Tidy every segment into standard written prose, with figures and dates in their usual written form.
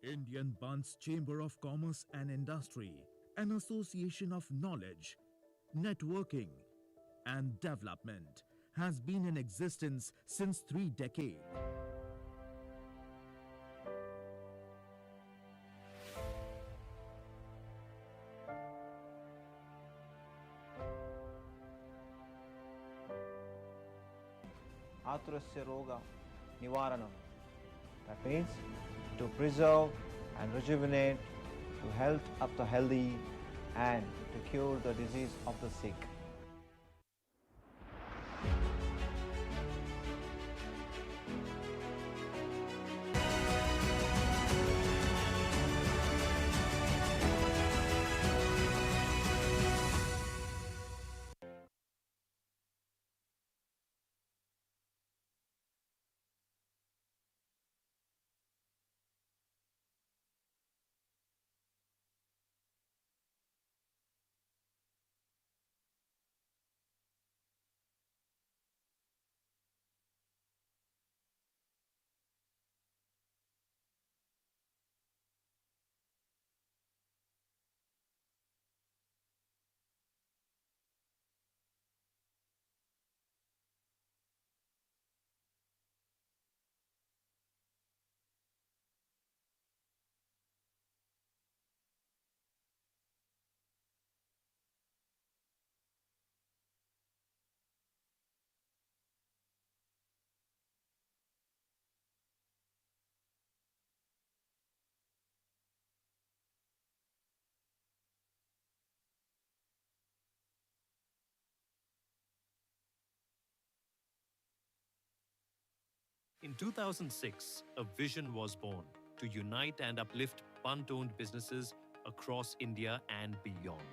Indian Bunds Chamber of Commerce and Industry, an association of knowledge, networking, and development, has been in existence since 3 decades. Aturasya Roga Nivaranam. That means to preserve and rejuvenate, to health of the healthy, and to cure the disease of the sick. In 2006, a vision was born to unite and uplift Bunt-owned businesses across India and beyond.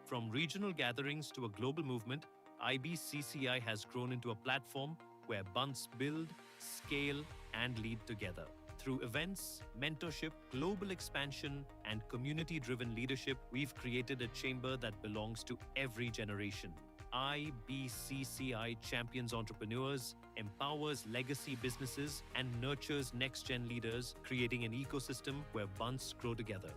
From regional gatherings to a global movement, IBCCI has grown into a platform where Bunts build, scale, and lead together. Through events, mentorship, global expansion, and community-driven leadership, we've created a chamber that belongs to every generation. IBCCI champions entrepreneurs, empowers legacy businesses, and nurtures next-gen leaders, creating an ecosystem where bunts grow together.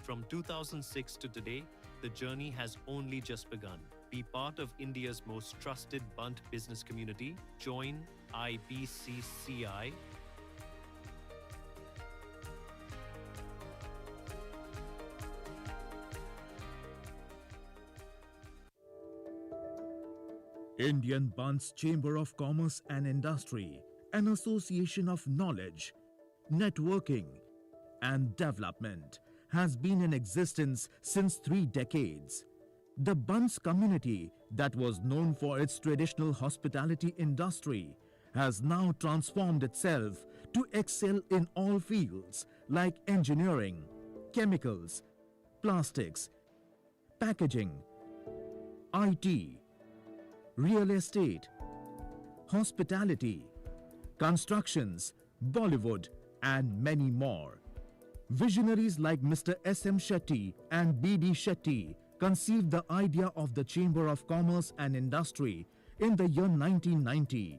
From 2006 to today, the journey has only just begun. Be part of India's most trusted bunt business community. Join IBCCI. Indian Bunds Chamber of Commerce and Industry, an association of knowledge, networking, and development, has been in existence since 3 decades. The Bunds community, that was known for its traditional hospitality industry, has now transformed itself to excel in all fields like engineering, chemicals, plastics, packaging, IT, real estate, hospitality, constructions, Bollywood, and many more. Visionaries like Mr. S.M. Shetty and B.D. Shetty conceived the idea of the Chamber of Commerce and Industry in the year 1990.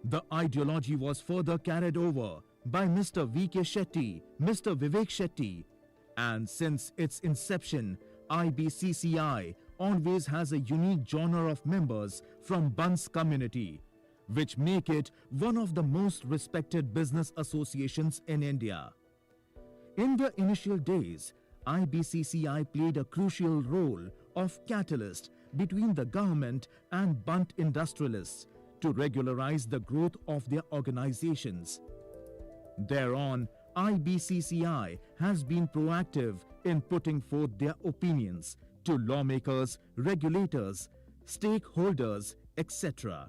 The ideology was further carried over by Mr. V.K. Shetty, Mr. Vivek Shetty, and since its inception, IBCCI always has a unique genre of members from Bunts community, which make it one of the most respected business associations in India. In the initial days, IBCCI played a crucial role of catalyst between the government and Bunt industrialists to regularize the growth of their organizations. Thereon, IBCCI has been proactive in putting forth their opinions to lawmakers, regulators, stakeholders, etc.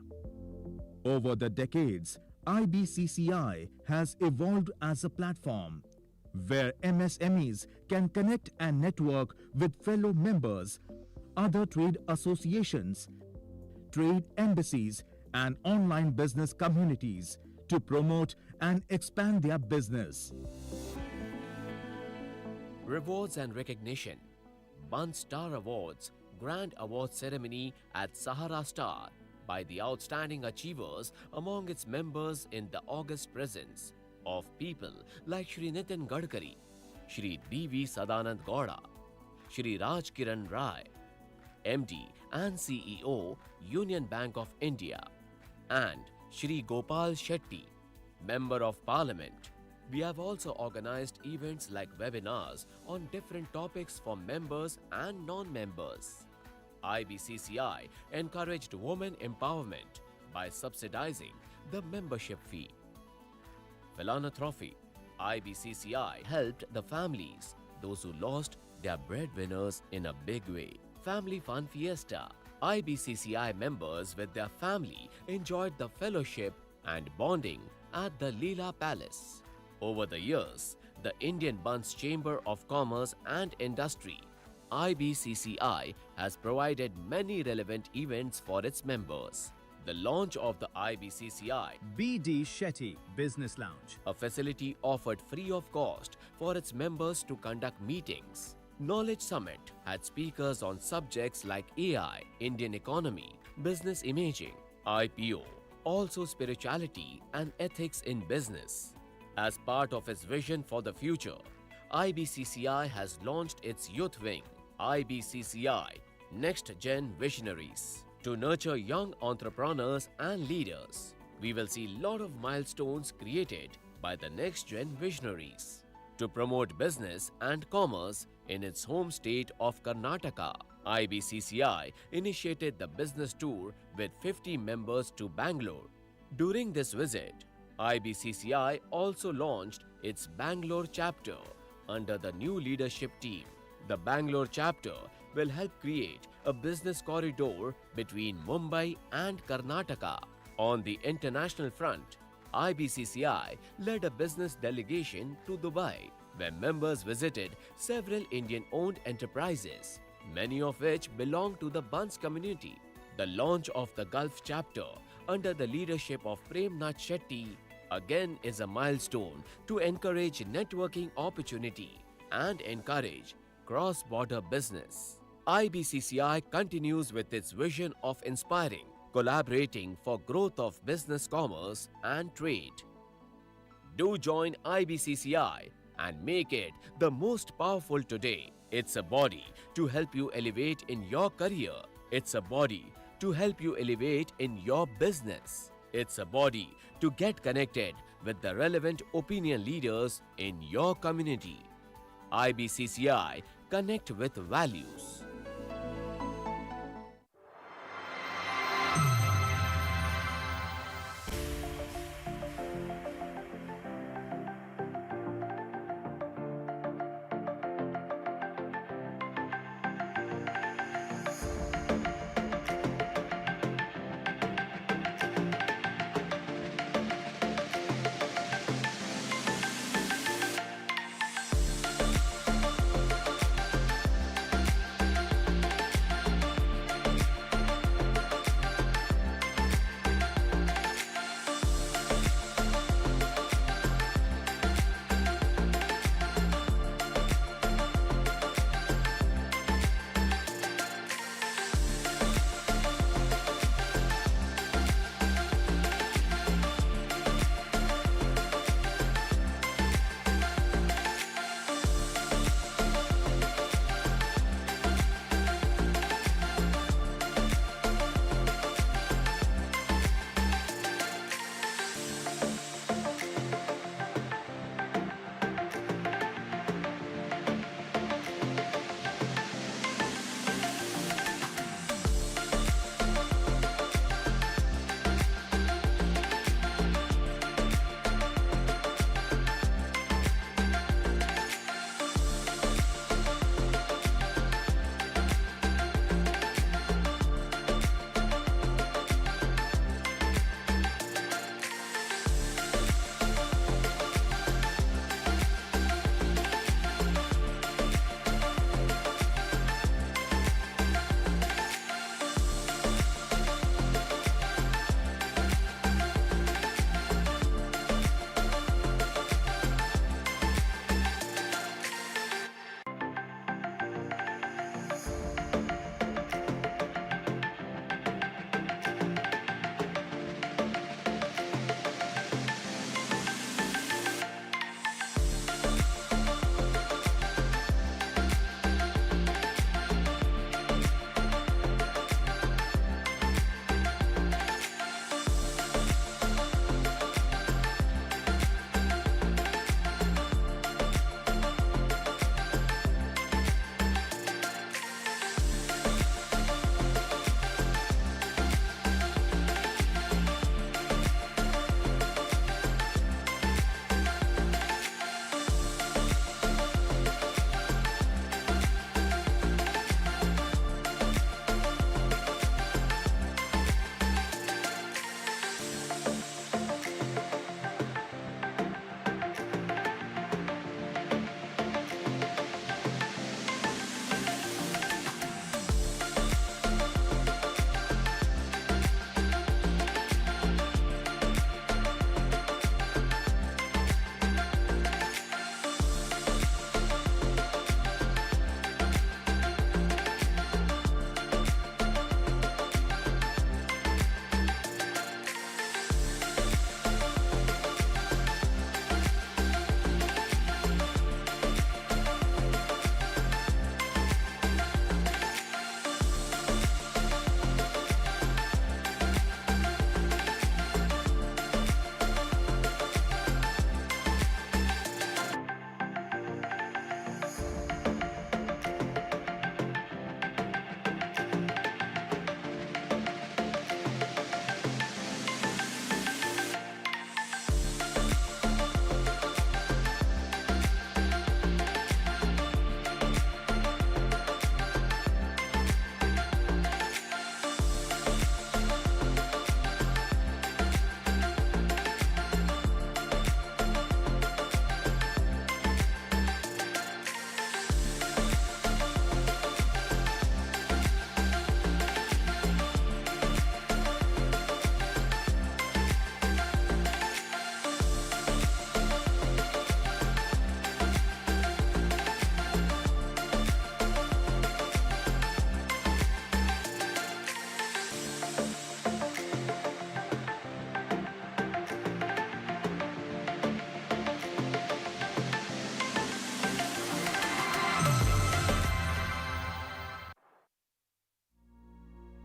Over the decades, IBCCI has evolved as a platform where MSMEs can connect and network with fellow members, other trade associations, trade embassies, and online business communities to promote and expand their business. Rewards and recognition. Bunt Star Awards Grand Award Ceremony at Sahara Star by the outstanding achievers among its members in the august presence. of people like Shri Nitin Gadkari, Shri D.V. Sadanand Gowda, Shri Raj Kiran Rai, MD and CEO, Union Bank of India, and Shri Gopal Shetty, Member of Parliament. We have also organized events like webinars on different topics for members and non-members. IBCCI encouraged women empowerment by subsidizing the membership fee. Philanthropy. IBCCI helped the families, those who lost their breadwinners, in a big way. Family Fun Fiesta. IBCCI members with their family enjoyed the fellowship and bonding at the Leela Palace. Over the years, the Indian Buns Chamber of Commerce and Industry, IBCCI, has provided many relevant events for its members. The launch of the IBCCI, BD Shetty Business Lounge, a facility offered free of cost for its members to conduct meetings. Knowledge Summit had speakers on subjects like AI, Indian economy, business imaging, IPO, also spirituality and ethics in business. As part of its vision for the future, IBCCI has launched its youth wing, IBCCI Next Gen Visionaries, to nurture young entrepreneurs and leaders. We will see a lot of milestones created by the Next Gen Visionaries to promote business and commerce in its home state of Karnataka. IBCCI initiated the business tour with 50 members to Bangalore. During this visit, IBCCI also launched its Bangalore chapter under the new leadership team. The Bangalore chapter will help create a business corridor between Mumbai and Karnataka. On the international front, IBCCI led a business delegation to Dubai, where members visited several Indian-owned enterprises, many of which belong to the Buns community. The launch of the Gulf chapter under the leadership of Prem Nath Shetty again is a milestone to encourage networking opportunity and encourage cross-border business. IBCCI continues with its vision of inspiring, collaborating for growth of business, commerce and trade. Do join IBCCI and make it the most powerful today. It's a body to help you elevate in your career. It's a body to help you elevate in your business. It's a body to get connected with the relevant opinion leaders in your community. IBCCI, connect with values.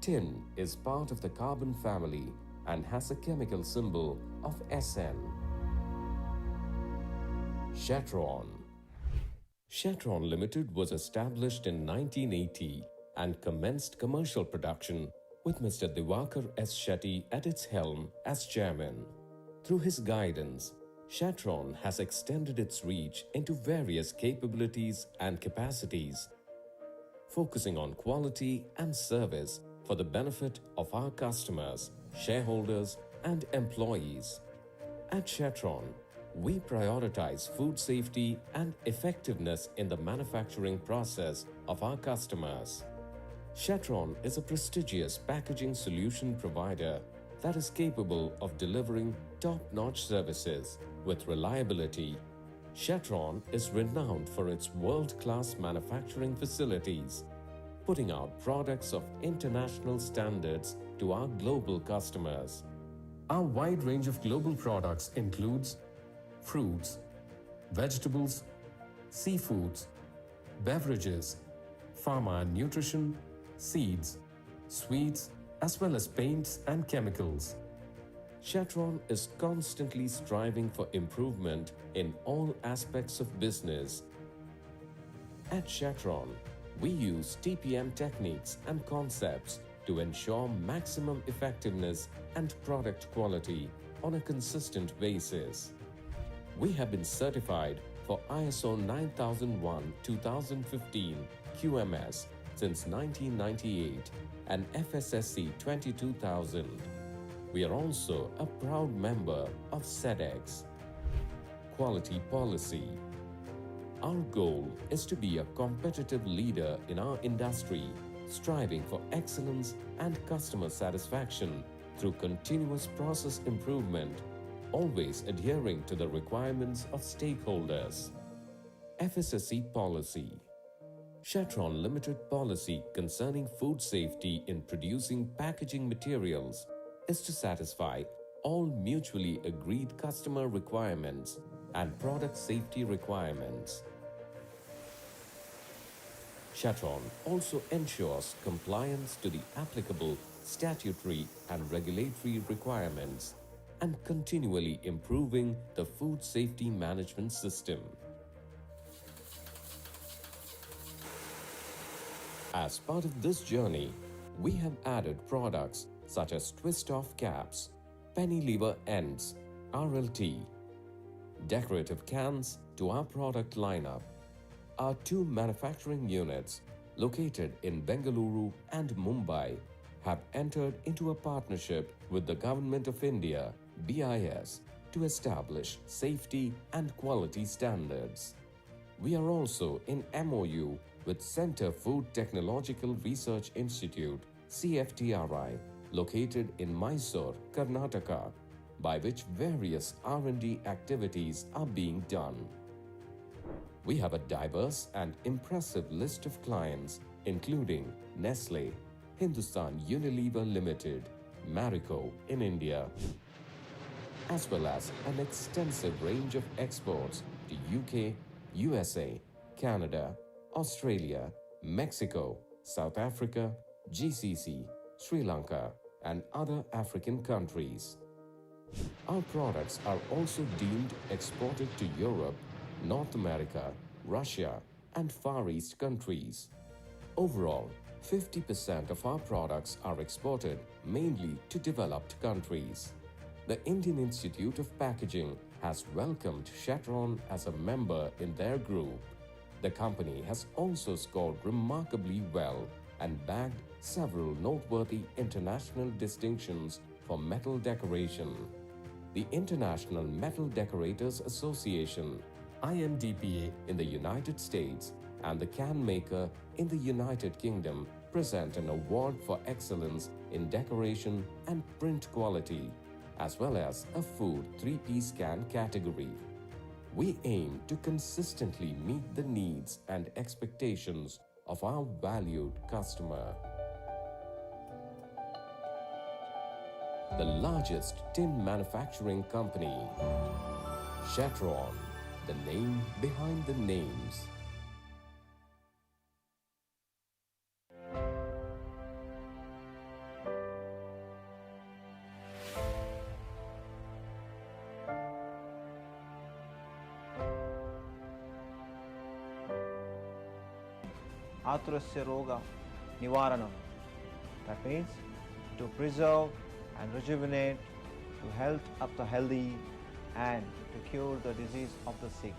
Tin is part of the carbon family and has a chemical symbol of Sn. Chatron. Chatron Limited was established in 1980 and commenced commercial production with Mr. Diwakar S. Shetty at its helm as chairman. Through his guidance, Chatron has extended its reach into various capabilities and capacities, focusing on quality and service for the benefit of our customers, shareholders, and employees. At Chatron, we prioritize food safety and effectiveness in the manufacturing process of our customers. Chatron is a prestigious packaging solution provider that is capable of delivering top-notch services with reliability. Chatron is renowned for its world-class manufacturing facilities, putting out products of international standards to our global customers. Our wide range of global products includes fruits, vegetables, seafoods, beverages, pharma and nutrition, seeds, sweets, as well as paints and chemicals. Chatron is constantly striving for improvement in all aspects of business. At Chatron, we use TPM techniques and concepts to ensure maximum effectiveness and product quality on a consistent basis. We have been certified for ISO 9001-2015 QMS since 1998 and FSSC 22000. We are also a proud member of SEDEX. Quality Policy. Our goal is to be a competitive leader in our industry, striving for excellence and customer satisfaction through continuous process improvement, always adhering to the requirements of stakeholders. FSSC Policy. Chatron Limited policy concerning food safety in producing packaging materials is to satisfy all mutually agreed customer requirements and product safety requirements. Chatron also ensures compliance to the applicable statutory and regulatory requirements and continually improving the food safety management system. As part of this journey, we have added products such as twist-off caps, penny lever ends, RLT, decorative cans to our product lineup. Our two manufacturing units, located in Bengaluru and Mumbai, have entered into a partnership with the Government of India, BIS, to establish safety and quality standards. We are also in MOU with Center Food Technological Research Institute, CFTRI, located in Mysore, Karnataka, by which various R&D activities are being done. We have a diverse and impressive list of clients, including Nestle, Hindustan Unilever Limited, Marico in India, as well as an extensive range of exports to UK, USA, Canada, Australia, Mexico, South Africa, GCC, Sri Lanka, and other African countries. Our products are also deemed exported to Europe, North America, Russia, and Far East countries. Overall, 50% of our products are exported mainly to developed countries. The Indian Institute of Packaging has welcomed Chatron as a member in their group. The company has also scored remarkably well and bagged several noteworthy international distinctions for metal decoration. The International Metal Decorators Association, IMDPA in the United States, and the Can Maker in the United Kingdom present an award for excellence in decoration and print quality, as well as a food 3-piece can category. We aim to consistently meet the needs and expectations of our valued customer. The largest tin manufacturing company, Chatron, the name behind the names. Aturasya Roga Nivaranam. That means to preserve and rejuvenate, to health up the healthy, and to cure the disease of the sick.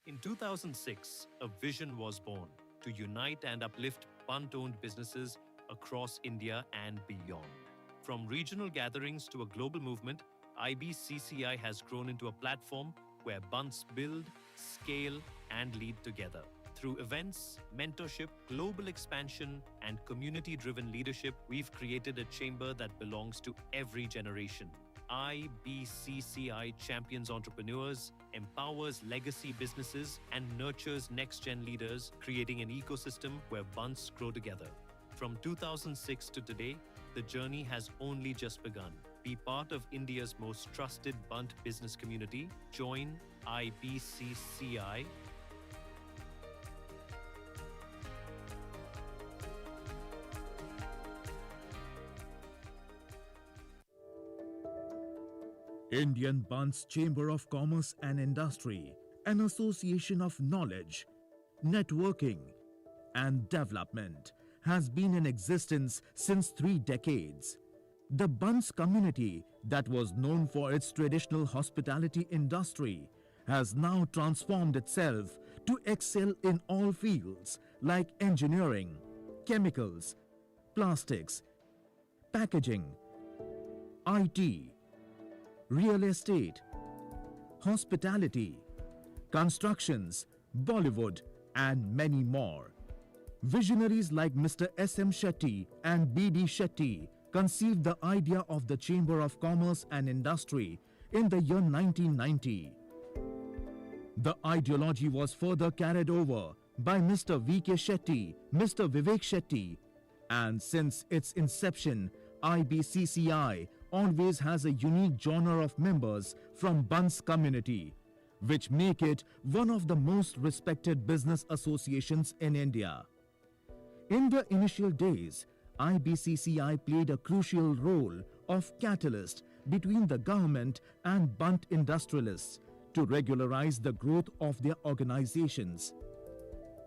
In 2006, a vision was born to unite and uplift Bunt-owned businesses across India and beyond. From regional gatherings to a global movement, IBCCI has grown into a platform where Bunts build, scale, and lead together. Through events, mentorship, global expansion, and community-driven leadership, we've created a chamber that belongs to every generation. IBCCI champions entrepreneurs, empowers legacy businesses, and nurtures next-gen leaders, creating an ecosystem where Bunts grow together. From 2006 to today, the journey has only just begun. Be part of India's most trusted Bunt business community. Join IBCCI. Indian Bunts Chamber of Commerce and Industry, an association of knowledge, networking, and development, has been in existence since 3 decades. The Bunts community, that was known for its traditional hospitality industry, has now transformed itself to excel in all fields like engineering, chemicals, plastics, packaging, IT, real estate, hospitality, constructions, Bollywood, and many more. Visionaries like Mr. S.M. Shetty and B.D. Shetty conceived the idea of the Chamber of Commerce and Industry in the year 1990. The ideology was further carried over by Mr. V.K. Shetty, Mr. Vivek Shetty, and since its inception, IBCCI always has a unique genre of members from Bunts community, which make it one of the most respected business associations in India. In the initial days, IBCCI played a crucial role of catalyst between the government and Bunt industrialists to regularize the growth of their organizations.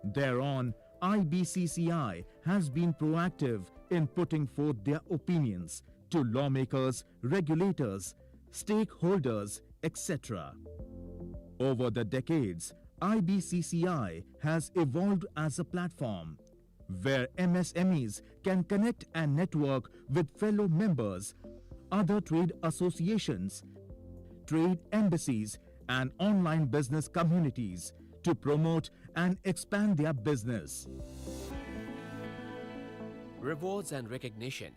Thereon, IBCCI has been proactive in putting forth their opinions to lawmakers, regulators, stakeholders, etc. Over the decades, IBCCI has evolved as a platform where MSMEs can connect and network with fellow members, other trade associations, trade embassies, and online business communities to promote and expand their business. Rewards and recognition.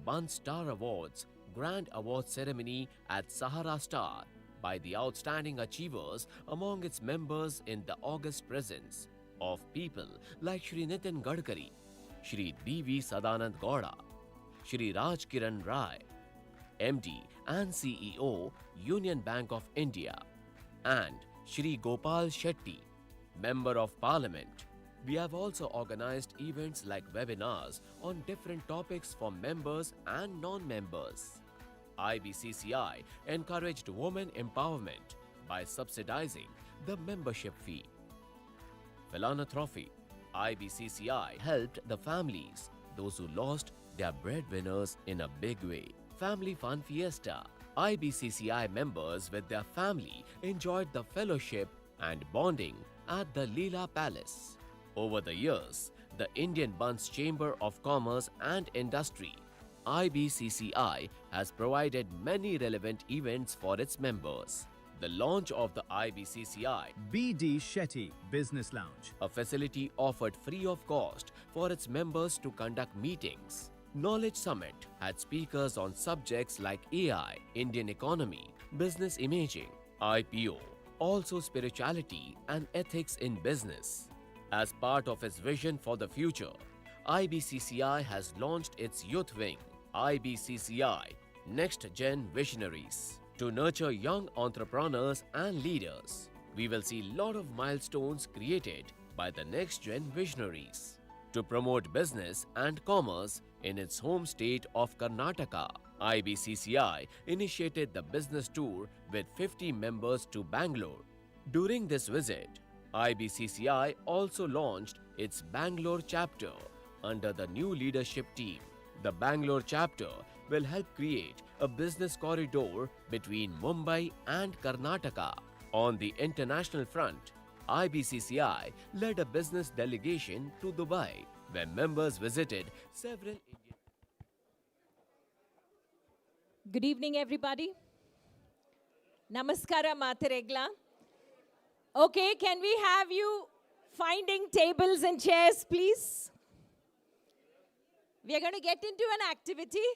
Bunt Star Awards Grand Award Ceremony at Sahara Star by the outstanding achievers among its members in the august presence of people like Shri Nitin Gadkari, Shri D.V. Sadanand Gowda, Shri Raj Kiran Rai, MD and CEO, Union Bank of India, and Shri Gopal Shetty, Member of Parliament. We have also organized events like webinars on different topics for members and non-members. IBCCI encouraged women empowerment by subsidizing the membership fee. Philanthropy. IBCCI helped the families, those who lost their breadwinners, in a big way. Family Fun Fiesta. IBCCI members with their family enjoyed the fellowship and bonding at the Leela Palace. Over the years, the Indian Buns Chamber of Commerce and Industry, IBCCI, has provided many relevant events for its members. The launch of the IBCCI, BD Shetty Business Lounge. a facility offered free of cost for its members to conduct meetings. Knowledge Summit had speakers on subjects like AI, Indian economy, business imaging, IPO, also spirituality and ethics in business. As part of its vision for the future, IBCCI has launched its youth wing, IBCCI Next Gen Visionaries, to nurture young entrepreneurs and leaders. We will see a lot of milestones created by the Next Gen Visionaries. To promote business and commerce in its home state of Karnataka, IBCCI initiated the business tour with 50 members to Bangalore. During this visit, IBCCI also launched its Bangalore chapter under the new leadership team. The Bangalore chapter will help create a business corridor between Mumbai and Karnataka. On the international front, IBCCI led a business delegation to Dubai, where members visited several Indian. Good evening, everybody. Namaskara, Materegla. Okay, can we have you finding tables and chairs, please? We are going to get into an activity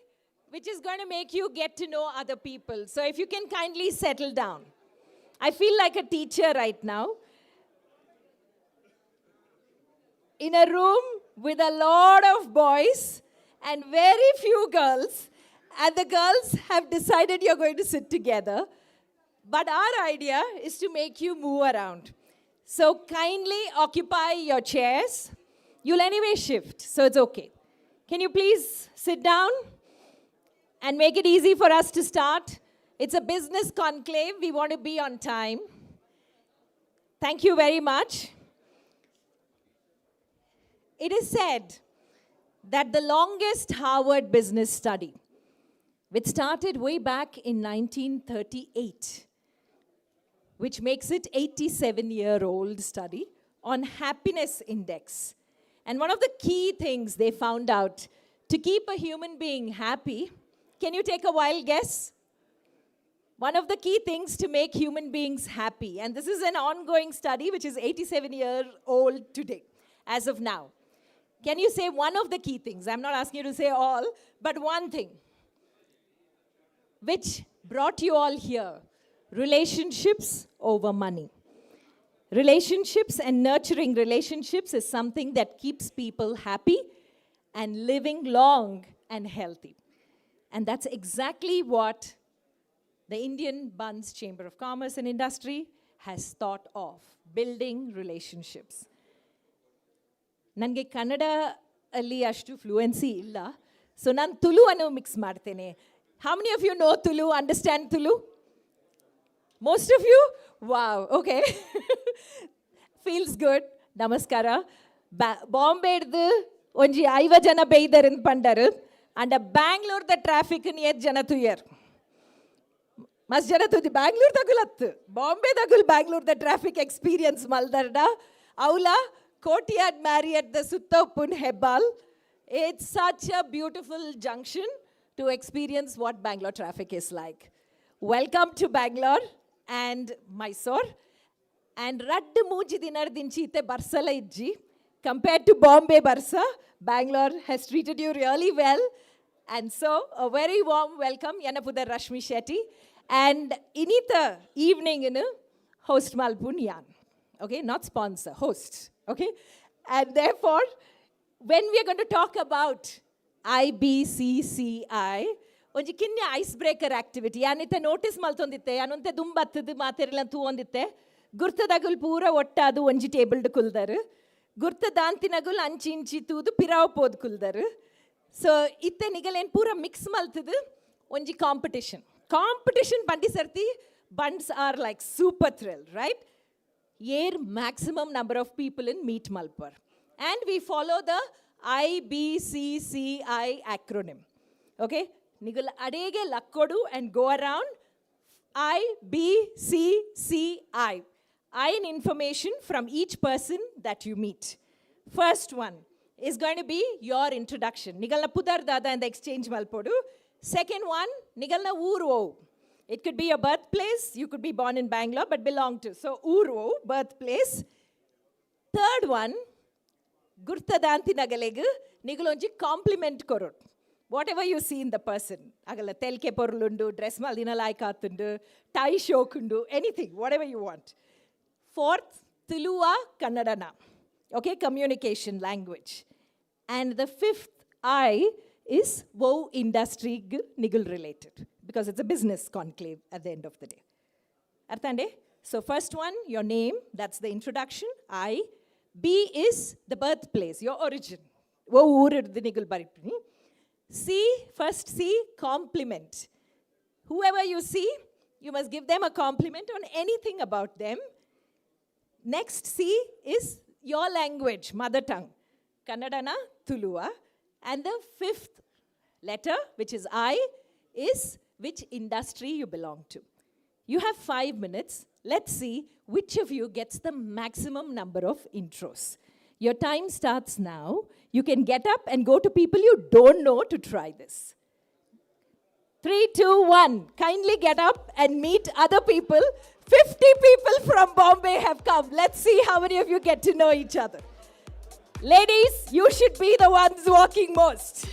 which is going to make you get to know other people. So if you can kindly settle down. I feel like a teacher right now. In a room with a lot of boys and very few girls, and the girls have decided you're going to sit together. But our idea is to make you move around. So kindly occupy your chairs. You'll anyway shift, so it's okay. Can you please sit down and make it easy for us to start? It's a business conclave. We want to be on time. Thank you very much. It is said that the longest Harvard business study, which started way back in 1938, which makes it 87-year-old study on happiness index. And one of the key things they found out to keep a human being happy, can you take a wild guess? One of the key things to make human beings happy, and this is an ongoing study which is 87-year-old today, as of now. Can you say one of the key things? I'm not asking you to say all, but one thing which brought you all here. Relationships over money. Relationships and nurturing relationships is something that keeps people happy and living long and healthy. And that's exactly what the Indian Buns Chamber of Commerce and Industry has thought of, building relationships. ನನಗೆ ಕನ್ನಡ ಅಲ್ಲಿ ಅಷ್ಟು fluency ಇಲ್ಲ, so ನಾನು ತುಳುವನ್ನು mix ಮಾಡ್ತೇನೆ. How many of you know Tulu, understand Tulu? Most of you? Wow, okay. Feels good. Namaskara. Bombay-ದು ಒಂಜಿ 5 ಜನ ಬೇಯ್ದರಿಂದ ಪಂಡರು ಅಂಡ ಬ್ಯಾಂಗ್ಳೂರ್ದ traffic ನಿಯತ್ ಜನ ತುಯ್ಯರ್. ಮಸ್ತ್ ಜನ ತುದಿ ಬ್ಯಾಂಗ್ಳೂರ್ ತಗುಲತ್ತು, ಬಾಂಬೆ ತಗುಲ್ ಬ್ಯಾಂಗ್ಳೂರ್ದ ಟ್ರಾಫಿಕ್ ಎಕ್ಸ್ಪೀರಿಯನ್ಸ್ ಮಲ್ದರ್ಡ ಅವಲ ಕೋಟಿಯಾಡ್ ಮ್ಯಾರಿಯಟ್ ದ ಸುತ್ತಪ್ಪುನ್ Hebbal. It's such a beautiful junction to experience what Bangalore traffic is like. Welcome to Bangalore and Mysore. And raddu mooji dinar dinchite barsala idji. Compared to Bombay Barsa, Bangalore has treated you really well. And so, a very warm welcome, Yanapudar Rashmi Shetty. And inita evening, host Malpunyan. Okay, not sponsor, host. Okay? And therefore, when we are going to talk about IBCCI, onji kinne icebreaker activity. Anite notice maltonditte, anunte dumbattadu maaterilantu onditte. Gurtadagul pura ottadu onji table de kuldaru. Gurtadantinagul anchi inchi tudu pirav pod kuldaru. So itte nigalen pura mix maltadu onji competition. Competition pandi sarti Bunds are like super thrilled, right? Here, maximum number of people in Meet Malpur. And we follow the IBCCI acronym. Okay? Nigul adege lakkodu and go around IBCCI. I in information from each person that you meet. First one is going to be your introduction. Nigalna pudar dada and the exchange malpodu. Second one, Nigalna uro. It could be your birthplace. You could be born in Bangalore but belong to. So uro, birthplace. Third one, Gurtadanti nagalegu, Nigalonji compliment korot. Whatever you see in the person. Agala telke porulundu, dress malina laikatundu, tie shokundu, anything, whatever you want. Fourth, Tilua Kannadana. Okay, communication language. And the fifth I is Wow industry niggle related because it's a business conclave at the end of the day. Arthande? So first one, your name, that's the introduction, I. B is the birthplace, your origin. Wow the niggle barituni. C, first C, compliment. Whoever you see, you must give them a compliment on anything about them. Next C is your language, mother tongue. Kannadana, Tulua. And the fifth letter, which is I, is which industry you belong to. You have 5 minutes. Let's see which of you gets the maximum number of intros. Your time starts now. You can get up and go to people you don't know to try this. 3, 2, 1. Kindly get up and meet other people. 50 people from Bombay have come. Let's see how many of you get to know each other. Ladies, you should be the ones walking most.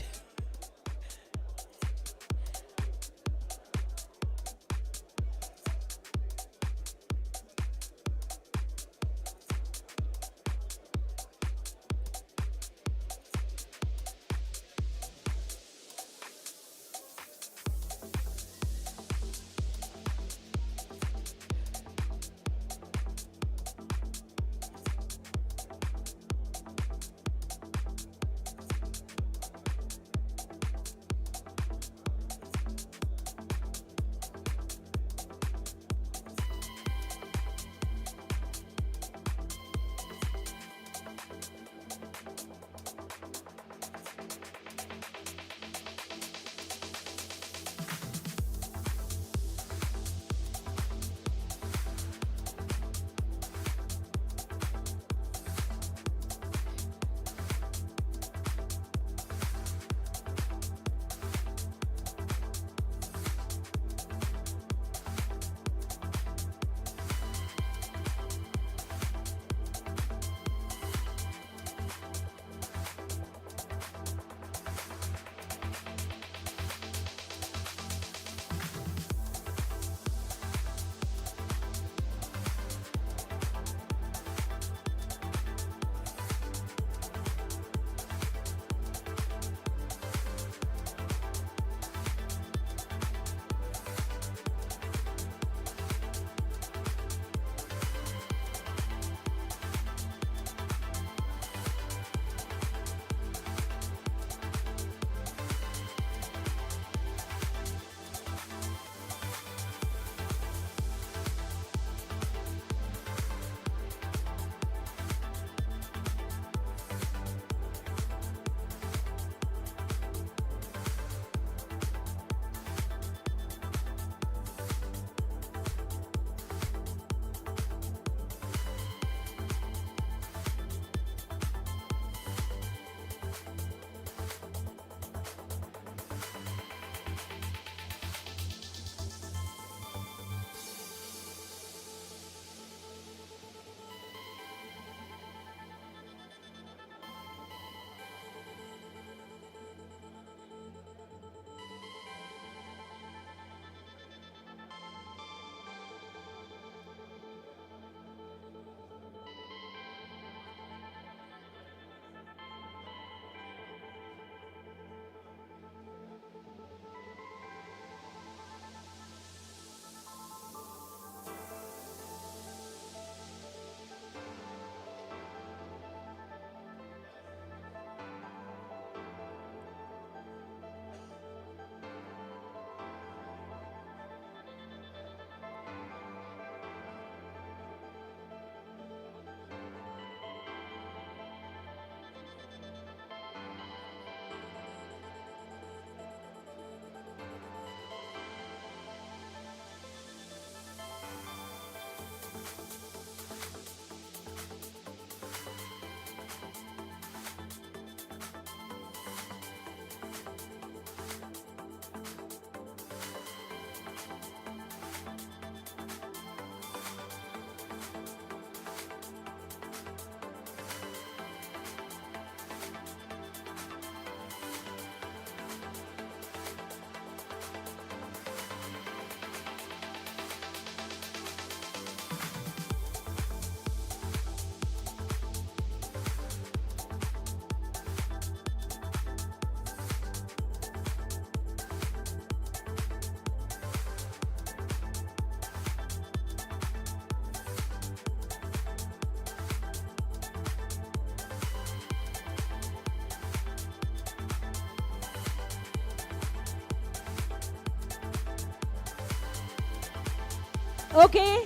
Okay,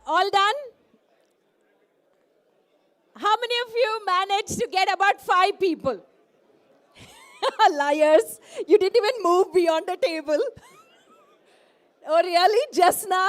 all done? How many of you managed to get about 5 people? Liars. You didn't even move beyond the table. Oh, really? Just now?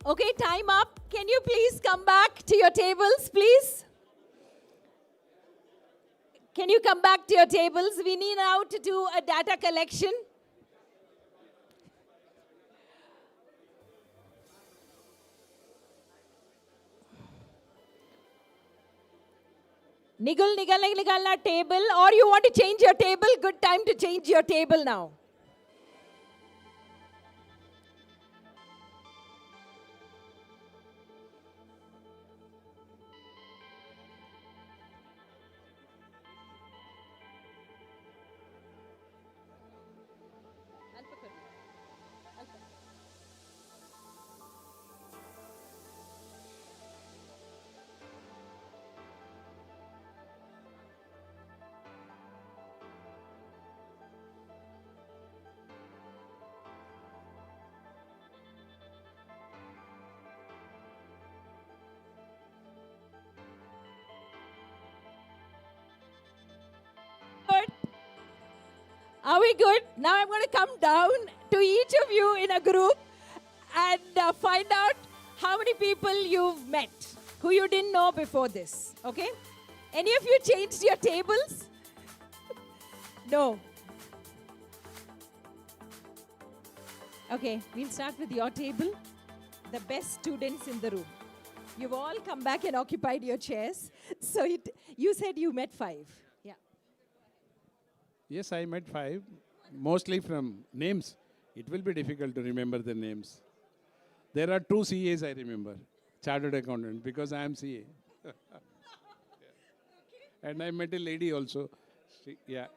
Okay, time up. Can you please come back to your tables, please? Can you come back to your tables? We need now to do a data collection. Nigalna table, or you want to change your table? Good time to change your table now. Are we good? Now I'm going to come down to each of you in a group and find out how many people you've met who you didn't know before this. Okay? Any of you changed your tables? No. Okay, we'll start with your table. The best students in the room. You've all come back and occupied your chairs. So you said you met 5. Yeah. Yes, I met 5, mostly from names. It will be difficult to remember the names. There are 2 CAs I remember, chartered accountant, because I am CA. And I met a lady also. Her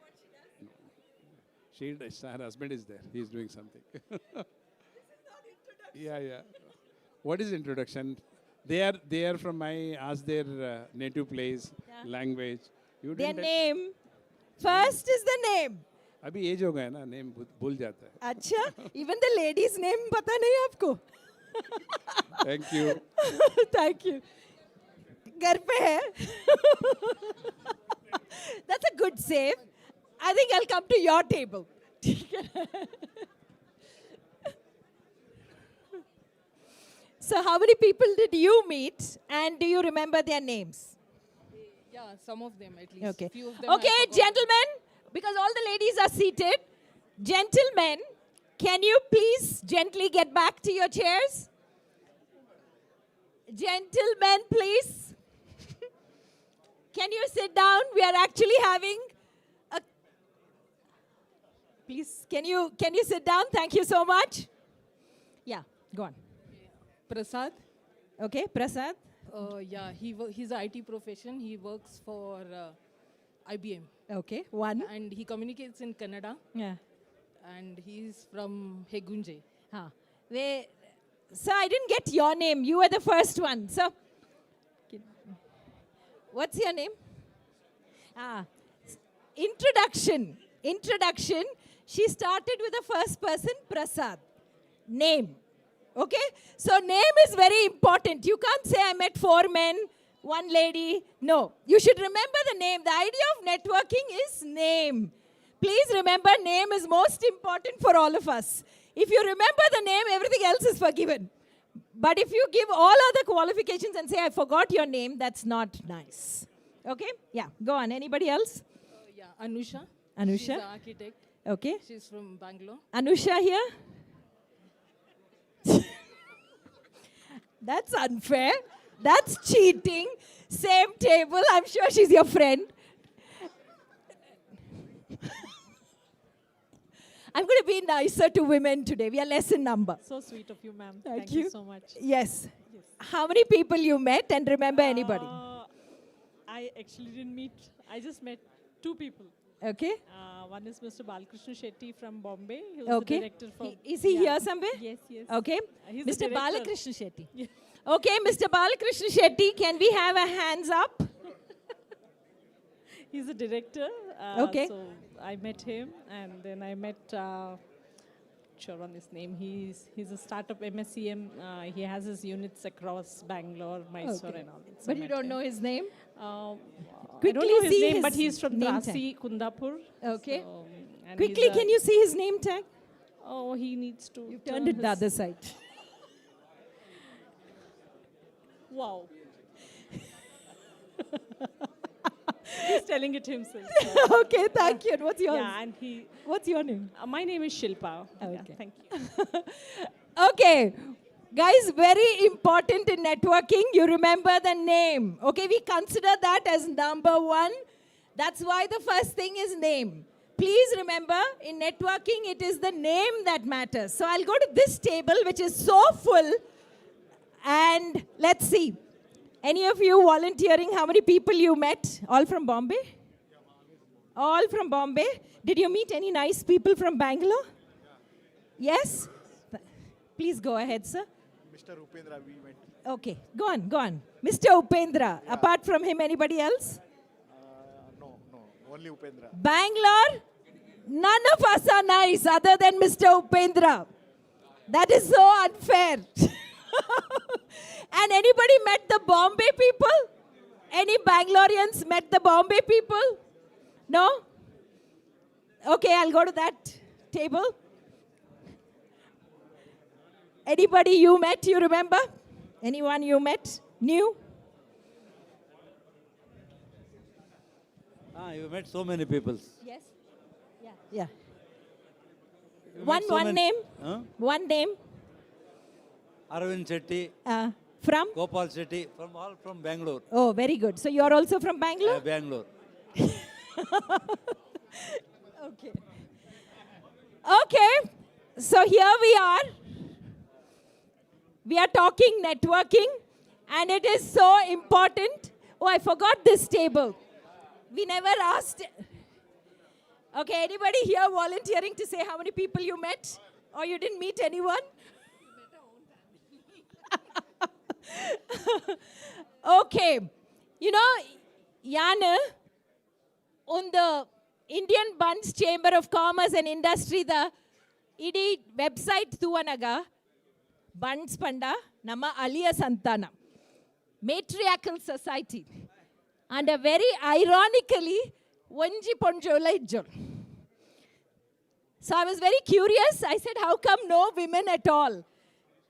husband is there. He is doing something. Yeah. What is introduction? They are from ask their native place, language. Their name. First is the name. अभी as हो गया ना, name भूल जाता है. अच्छा, even the lady's name पता नहीं आपको? Thank you. Thank you. घर पे है. That's a good save. I think I'll come to your table. So how many people did you meet and do you remember their names? Yeah, some of them at least. Okay. Few of them I Okay, forgot. gentlemen, because all the ladies are seated, gentlemen, can you please gently get back to your chairs? Gentlemen, please. Can you sit down? We are actually having a... Please, can you sit down? Thank you so much. Yeah, go on. Prasad. Okay, Prasad. Yeah, he's a IT profession. He works for IBM. Okay, one. And he communicates in Canada. Yeah. And he's from Hegunje. Huh. Sir, I didn't get your name. You were the first one. So, what's your name? Introduction. She started with the first person, Prasad. Name. Okay? So, name is very important. You can't say I met 4 men, 1 lady. No. You should remember the name. The idea of networking is name. Please remember, name is most important for all of us. If you remember the name, everything else is forgiven. But if you give all other qualifications and say, I forgot your name, that's not nice. Okay? Yeah, go on. Anybody else? Yeah, Anusha. Anusha? She's an architect. Okay. She's from Bangalore. Anusha here? That's unfair. That's cheating. Same table. I'm sure she's your friend. I'm going to be nicer to women today. We are less in number. So sweet of you, ma'am. Thank you you so much. Yes. How many people you met and remember anybody? I actually didn't meet. I just met 2 people. Okay. One is Mr. Balakrishna Shetty from Bombay. He was Okay. the director for... Is he here somewhere? Yes, yes. Okay. He's the Mr. director. Balakrishna Shetty. Yeah. Okay, Mr. Balakrishna Shetty, can we have a hands up? He's a director. Okay. So I met him, and then I met... sure on his name. He's a startup MSCM. He has his units across Bangalore, Mysore, Okay. and all. So But I you met don't him. know his name? I Quickly don't know his see name, his but he's from name Trasi, Kundapur. Okay. So, and Quickly, he's a- can you see his name tag? Oh, he needs to. You've turn turned it the his- other side. Wow. He's telling it himself. Okay, thank you. And what's yours? Yeah, and he. What's your name? My name is Shilpa. Yeah, Okay. thank you. Okay. Guys, very important in networking, you remember the name. Okay, we consider that as number 1. That's why the first thing is name. Please remember, in networking, it is the name that matters. So I'll go to this table, which is so full. And let's see. Any of you volunteering, how many people you met? All from Bombay? All from Bombay. Did you meet any nice people from Bangalore? Yes? Please go ahead, sir. Mr. Upendra, we went. Okay, go on. Mr. Upendra. Yeah. Apart from him, anybody else? No, only Upendra. Bangalore? None of us are nice other than Mr. Upendra. That is so unfair. And anybody met the Bombay people? Any Bangaloreans met the Bombay people? No? Okay, I'll go to that table. Anybody you met, you remember? Anyone you met? New? You met so many people. Yes. Yeah. You met One so many- name. Huh? One name. Arvind Shetty, From? Gopal Shetty, from Bangalore. Oh, very good. So you're also from Bangalore? Bangalore. Okay. Okay. So here we are. We are talking networking, and it is so important. Oh, I forgot this table. We never asked. Okay, anybody here volunteering to say how many people you met? Or you didn't meet anyone? Okay. You know, Yana, on the Indian Bunds Chamber of Commerce and Industry, the idi website thuanaga, Bunds Panda, Nama Aliya Santana, matriarchal society. And a very ironically, Vanji Ponjola Ijjol. So I was very curious. I said, how come no women at all?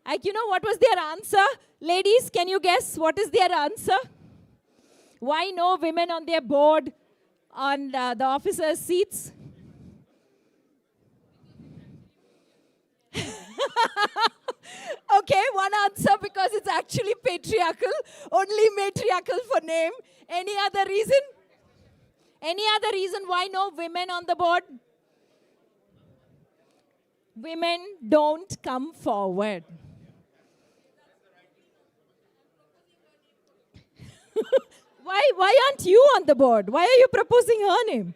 Like, you know, what was their answer? Ladies, can you guess what is their answer? Why no women on their board, on the officers' seats? Okay, one answer, because it's actually patriarchal. Only matriarchal for name. Any other reason? Any other reason why no women on the board? Women don't come forward. Why aren't you on the board? Why are you proposing her name?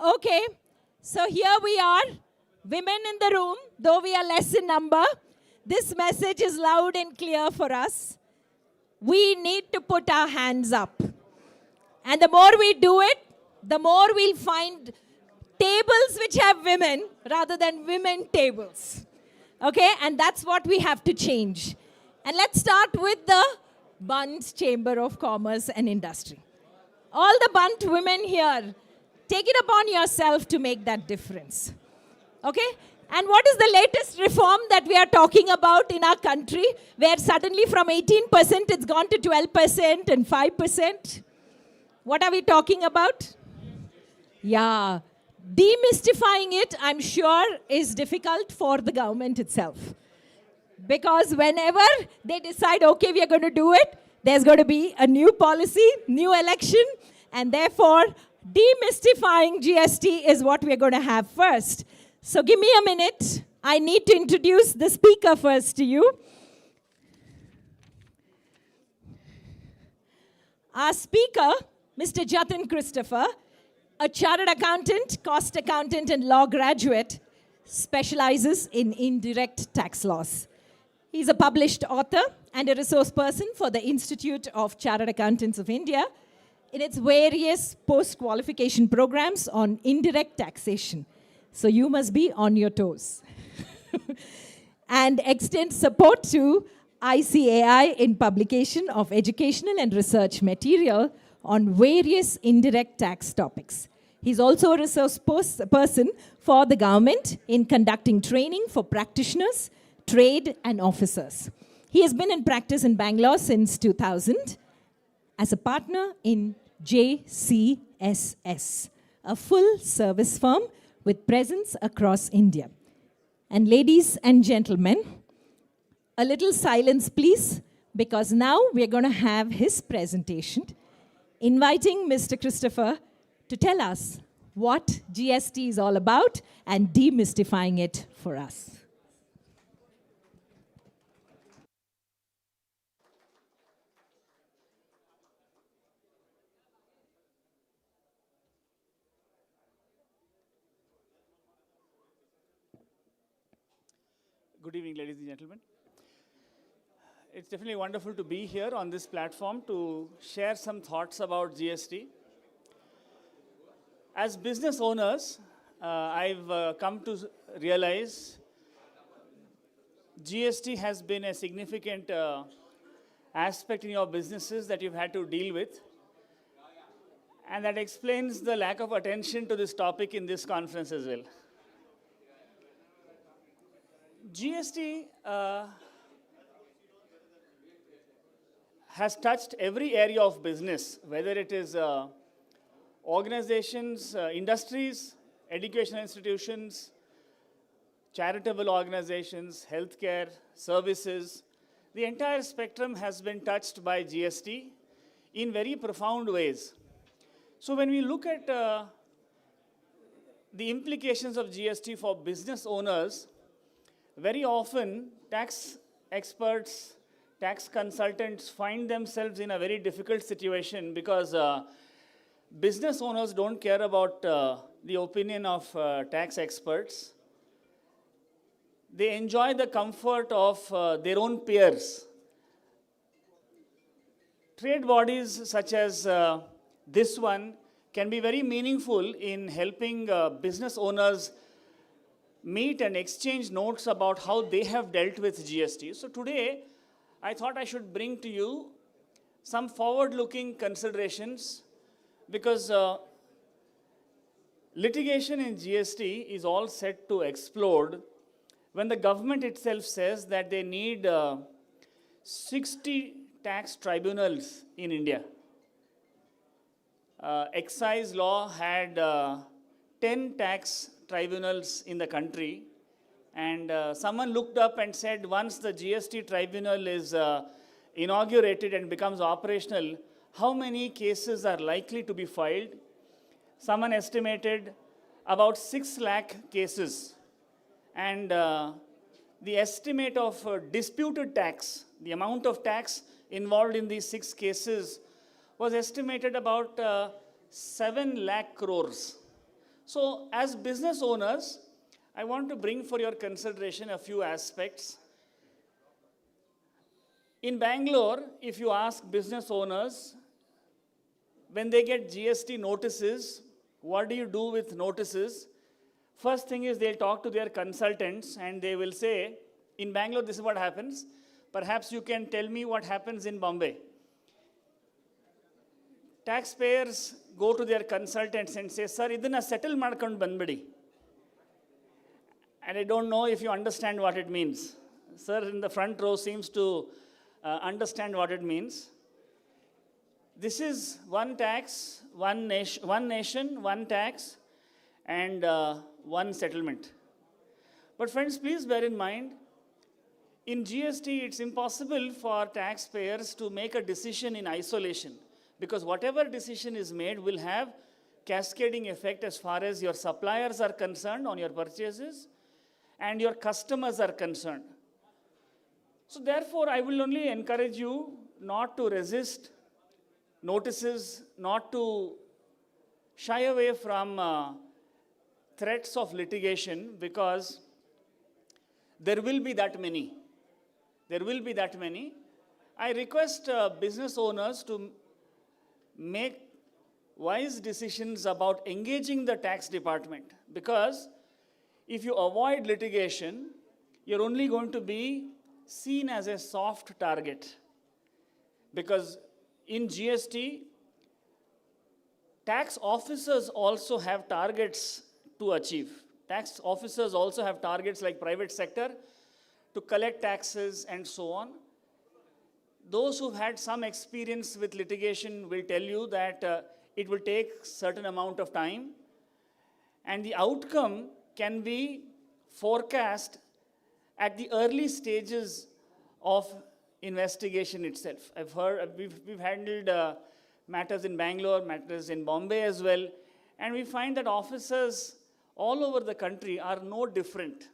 Okay, so here we are, women in the room, though we are less in number. This message is loud and clear for us. We need to put our hands up. And the more we do it, the more we'll find tables which have women rather than women tables. Okay, and that's what we have to change. And let's start with the Bunds Chamber of Commerce and Industry. All the Bund women here, take it upon yourself to make that difference. Okay? And what is the latest reform that we are talking about in our country, where suddenly from 18% it's gone to 12% and 5%? What are we talking about? Yeah. Demystifying it, I'm sure, is difficult for the government itself. Because whenever they decide, okay, we are going to do it, there's going to be a new policy, new election, and therefore, demystifying GST is what we're going to have first. So give me a minute. I need to introduce the speaker first to you. Our speaker, Mr. Jatin Christopher, a chartered accountant, cost accountant, and law graduate, specializes in indirect tax laws. He's a published author and a resource person for the Institute of Chartered Accountants of India in its various post-qualification programs on indirect taxation. So you must be on your toes. And extend support to ICAI in publication of educational and research material on various indirect tax topics. He's also a resource person for the government in conducting training for practitioners, trade, and officers. He has been in practice in Bangalore since 2000 as a partner in JCSS, a full-service firm with presence across India. And ladies and gentlemen, a little silence, please, because now we're going to have his presentation, inviting Mr. Christopher to tell us what GST is all about and demystifying it for us. Good evening, ladies and gentlemen. It's definitely wonderful to be here on this platform to share some thoughts about GST. As business owners, I've come to realize GST has been a significant aspect in your businesses that you've had to deal with. And that explains the lack of attention to this topic in this conference as well. GST has touched every area of business, whether it is organizations, industries, educational institutions, charitable organizations, healthcare, services. The entire spectrum has been touched by GST in very profound ways. So when we look at the implications of GST for business owners, very often tax experts, tax consultants find themselves in a very difficult situation because business owners don't care about the opinion of tax experts. They enjoy the comfort of their own peers. Trade bodies such as this one can be very meaningful in helping business owners meet and exchange notes about how they have dealt with GST. So today, I thought I should bring to you some forward-looking considerations because litigation in GST is all set to explode when the government itself says that they need 60 tax tribunals in India. Excise law had 10 tax tribunals in the country, and someone looked up and said once the GST tribunal is inaugurated and becomes operational, how many cases are likely to be filed? Someone estimated about 6 lakh cases. And the estimate of disputed tax, the amount of tax involved in these 6 cases was estimated about 7 lakh crores. So as business owners, I want to bring for your consideration a few aspects. In Bangalore, if you ask business owners, when they get GST notices, what do you do with notices? First thing is they'll talk to their consultants and they will say, in Bangalore, this is what happens. Perhaps you can tell me what happens in Bombay. Taxpayers go to their consultants and say, sir, idana settle ಮಾಡ್ಕೊಂಡು ಬಂದ್ಬಿಡಿ. And I don't know if you understand what it means. Sir in the front row seems to understand what it means. This is one tax, one nation, one tax, and one settlement. But friends, please bear in mind, in GST, it's impossible for taxpayers to make a decision in isolation because whatever decision is made will have cascading effect as far as your suppliers are concerned on your purchases and your customers are concerned. So therefore, I will only encourage you not to resist notices, not to shy away from threats of litigation because there will be that many. There will be that many. I request business owners to make wise decisions about engaging the tax department because if you avoid litigation, you're only going to be seen as a soft target because in GST, tax officers also have targets to achieve. Tax officers also have targets like private sector to collect taxes and so on. Those who've had some experience with litigation will tell you that it will take certain amount of time and the outcome can be forecast at the early stages of investigation itself. I've heard, we've handled matters in Bangalore, matters in Bombay as well, and we find that officers all over the country are no different.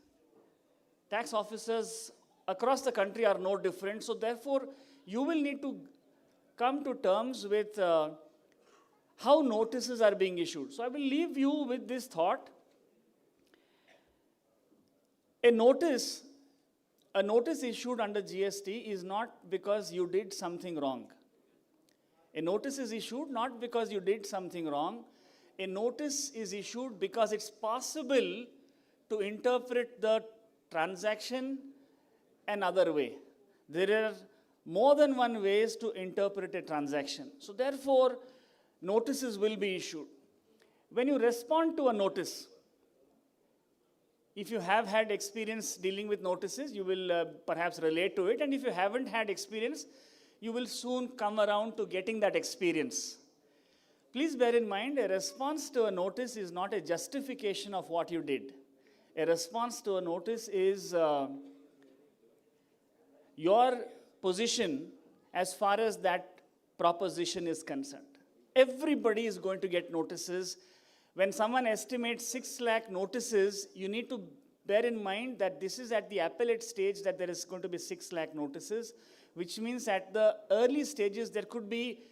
Tax officers across the country are no different, so therefore you will need to come to terms with how notices are being issued. So I will leave you with this thought. A notice issued under GST is not because you did something wrong. A notice is issued not because you did something wrong. A notice is issued because it's possible to interpret the transaction another way. There are more than one ways to interpret a transaction. So therefore, notices will be issued. When you respond to a notice, if you have had experience dealing with notices, you will perhaps relate to it. And if you haven't had experience, you will soon come around to getting that experience. Please bear in mind, a response to a notice is not a justification of what you did. A response to a notice is your position as far as that proposition is concerned. Everybody is going to get notices. When someone estimates 6 lakh notices, you need to bear in mind that this is at the appellate stage that there is going to be 6 lakh notices, which means at the early stages there could be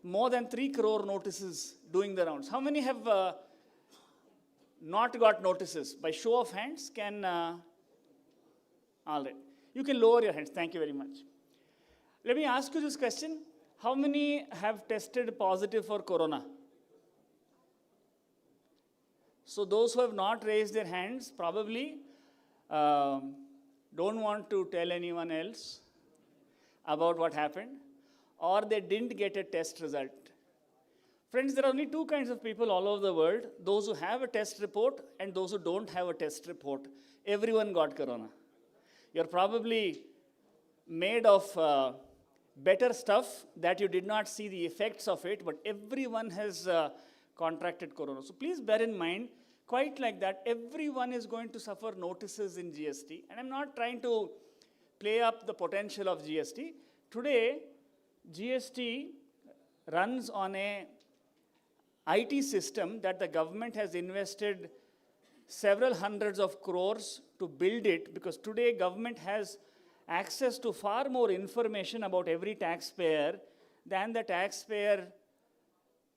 more than 3 crore notices doing the rounds. How many have not got notices? By show of hands, can... all right. You can lower your hands. Thank you very much. Let me ask you this question. How many have tested positive for corona? So those who have not raised their hands probably don't want to tell anyone else about what happened, or they didn't get a test result. Friends, there are only two kinds of people all over the world, those who have a test report and those who don't have a test report. Everyone got corona. You're probably made of better stuff that you did not see the effects of it, but everyone has contracted corona. So please bear in mind, quite like that, everyone is going to suffer notices in GST. And I'm not trying to play up the potential of GST. Today, GST runs on a IT system that the government has invested several hundreds of crores to build it, because today government has access to far more information about every taxpayer than the taxpayer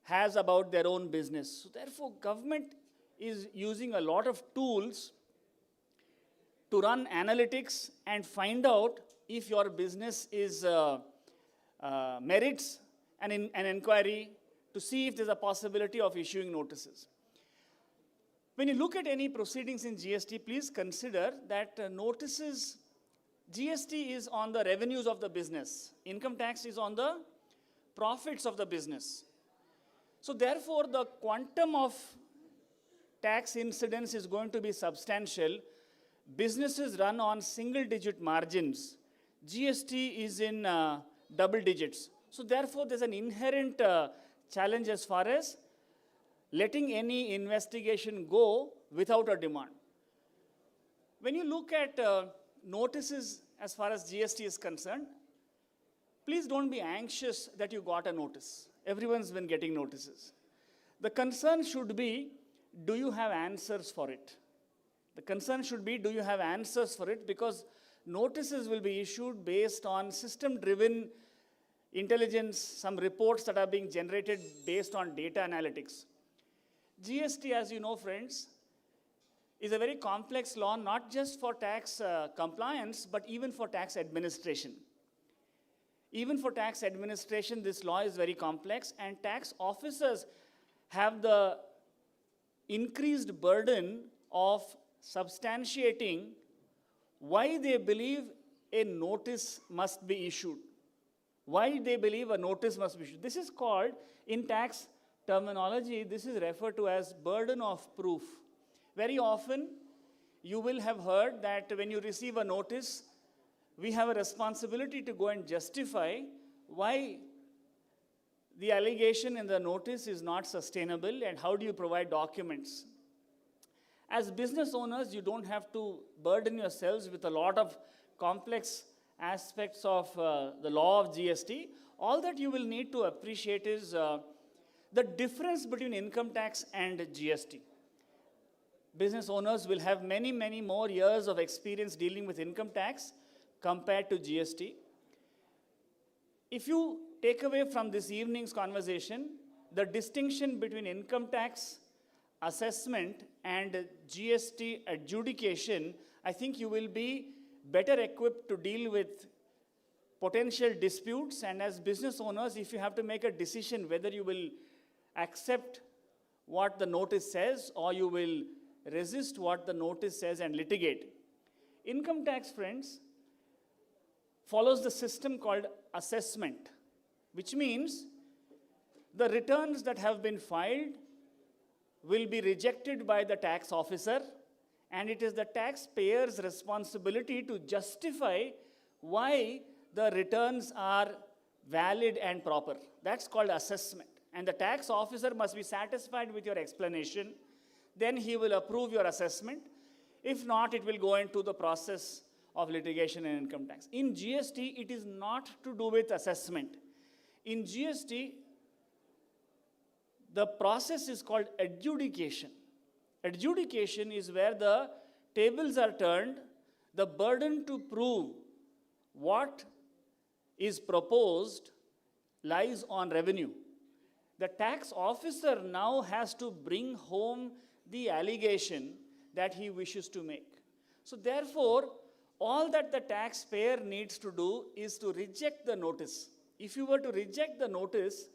has about their own business. So therefore, government is using a lot of tools to run analytics and find out if your business is merits an inquiry, to see if there's a possibility of issuing notices. When you look at any proceedings in GST, please consider that notices, GST is on the revenues of the business. Income tax is on the profits of the business. So therefore, the quantum of tax incidence is going to be substantial. Businesses run on single-digit margins. GST is in double digits. So therefore, there's an inherent challenge as far as letting any investigation go without a demand. When you look at notices as far as GST is concerned, please don't be anxious that you got a notice. Everyone's been getting notices. The concern should be, do you have answers for it? The concern should be, do you have answers for it? Because notices will be issued based on system-driven intelligence, some reports that are being generated based on data analytics. GST, as you know, friends, is a very complex law, not just for tax compliance, but even for tax administration. Even for tax administration, this law is very complex, and tax officers have the increased burden of substantiating why they believe a notice must be issued. Why they believe a notice must be issued. This is called, in tax terminology, this is referred to as burden of proof. Very often, you will have heard that when you receive a notice, we have a responsibility to go and justify why the allegation in the notice is not sustainable, and how do you provide documents. As business owners, you don't have to burden yourselves with a lot of complex aspects of the law of GST. All that you will need to appreciate is the difference between income tax and GST. Business owners will have many, many more years of experience dealing with income tax compared to GST. If you take away from this evening's conversation the distinction between income tax assessment and GST adjudication, I think you will be better equipped to deal with potential disputes. And as business owners, if you have to make a decision whether you will accept what the notice says or you will resist what the notice says and litigate. Income tax, friends, follows the system called assessment, which means the returns that have been filed will be rejected by the tax officer, and it is the taxpayer's responsibility to justify why the returns are valid and proper. That's called assessment. And the tax officer must be satisfied with your explanation. Then he will approve your assessment. If not, it will go into the process of litigation and income tax. In GST, it is not to do with assessment. In GST, the process is called adjudication. Adjudication is where the tables are turned, the burden to prove what is proposed lies on revenue. The tax officer now has to bring home the allegation that he wishes to make. So therefore, all that the taxpayer needs to do is to reject the notice. If you were to reject the notice,